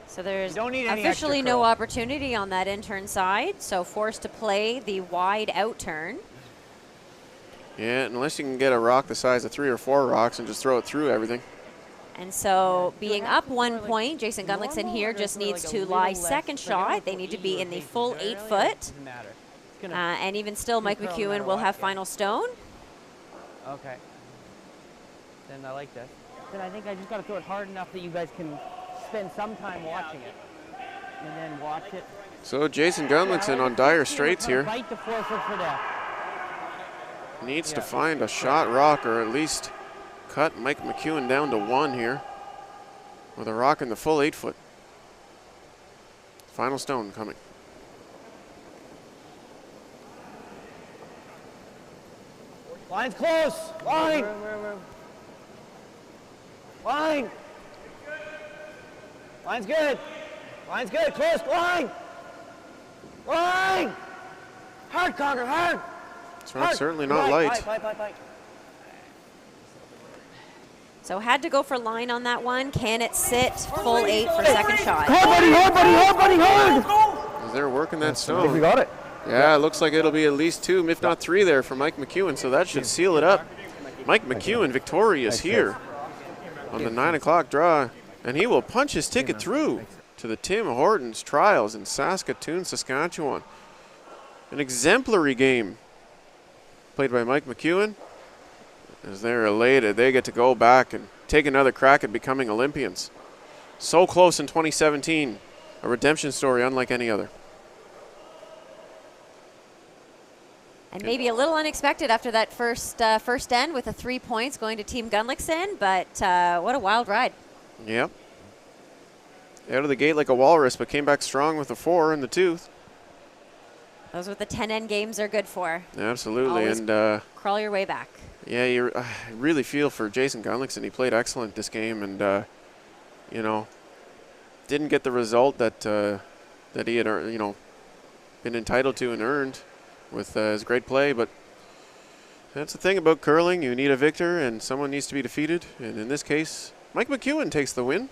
So there's You don't need any officially extra no curl. opportunity on that intern side, so forced to play the wide out turn. Yeah, unless you can get a rock the size of 3 or 4 rocks and just throw it through everything. And so being up 1 point, Jason Gunnlaugson here just needs to lie second shot. They need to be in the full 8 foot. Doesn't matter. It's gonna, And even still, Mike curl no McEwen matter will what, have yeah. final stone. okay. Then I like this. Then I think I just got to throw it hard enough that you guys can spend some time watching it. And then watch it. So Jason Gunnlaugson on dire straits here. Bite the 4 foot for that. Needs to find a shot rock or at least cut Mike McEwen down to 1 here with a rock in the full 8 foot. Final stone coming. Line's close. Line. Line. Line's good. Line's good. Close. Line. Line. Hard, Conker. Hard. This rock's certainly not light. Bite. So had to go for line on that one. Can it sit full 8 for second shot? Hard, buddy. As they're working that I think we stone. got it. Yeah, it looks like it'll be at least 2, if not 3 there for Mike McEwen, so that should seal it up. Mike McEwen victorious here on the 9 o'clock draw, and he will punch his ticket through to the Tim Hortons Trials in Saskatoon, Saskatchewan. An exemplary game played by Mike McEwen. As they're elated, they get to go back and take another crack at becoming Olympians. So close in 2017, a redemption story unlike any other. And maybe a little unexpected after that first end with the 3 points going to Team Gunnlaugson, but what a wild ride. Yep. Out of the gate like a walrus, but came back strong with a 4 in the tooth. Those are what the 10 end games are good for. Absolutely. Always and crawl your way back. yeah, I really feel for Jason Gunnlaugson. He played excellent this game, and you know, didn't get the result that that he had been entitled to and earned with his great play. But that's the thing about curling. You need a victor, and someone needs to be defeated. And in this case, Mike McEwen takes the win.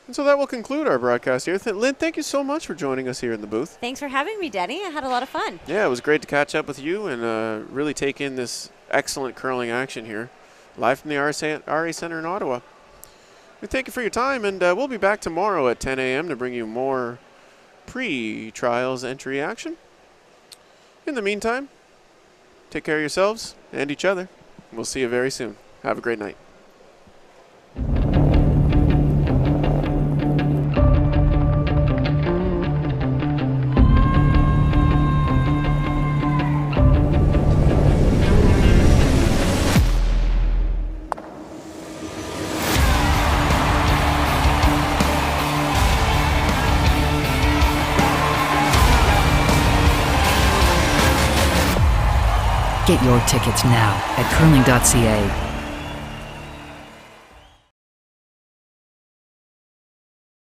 And so that will conclude our broadcast here. Lynn, thank you so much for joining us here in the booth. Thanks for having me, Denny. I had a lot of fun. Yeah, it was great to catch up with you and really take in this excellent curling action here, live from the RA Center in Ottawa. We thank you for your time, and we'll be back tomorrow at 10 a.m. to bring you more pre-trials entry action. In the meantime, take care of yourselves and each other. We'll see you very soon. Have a great night. Get your tickets now at curling.ca.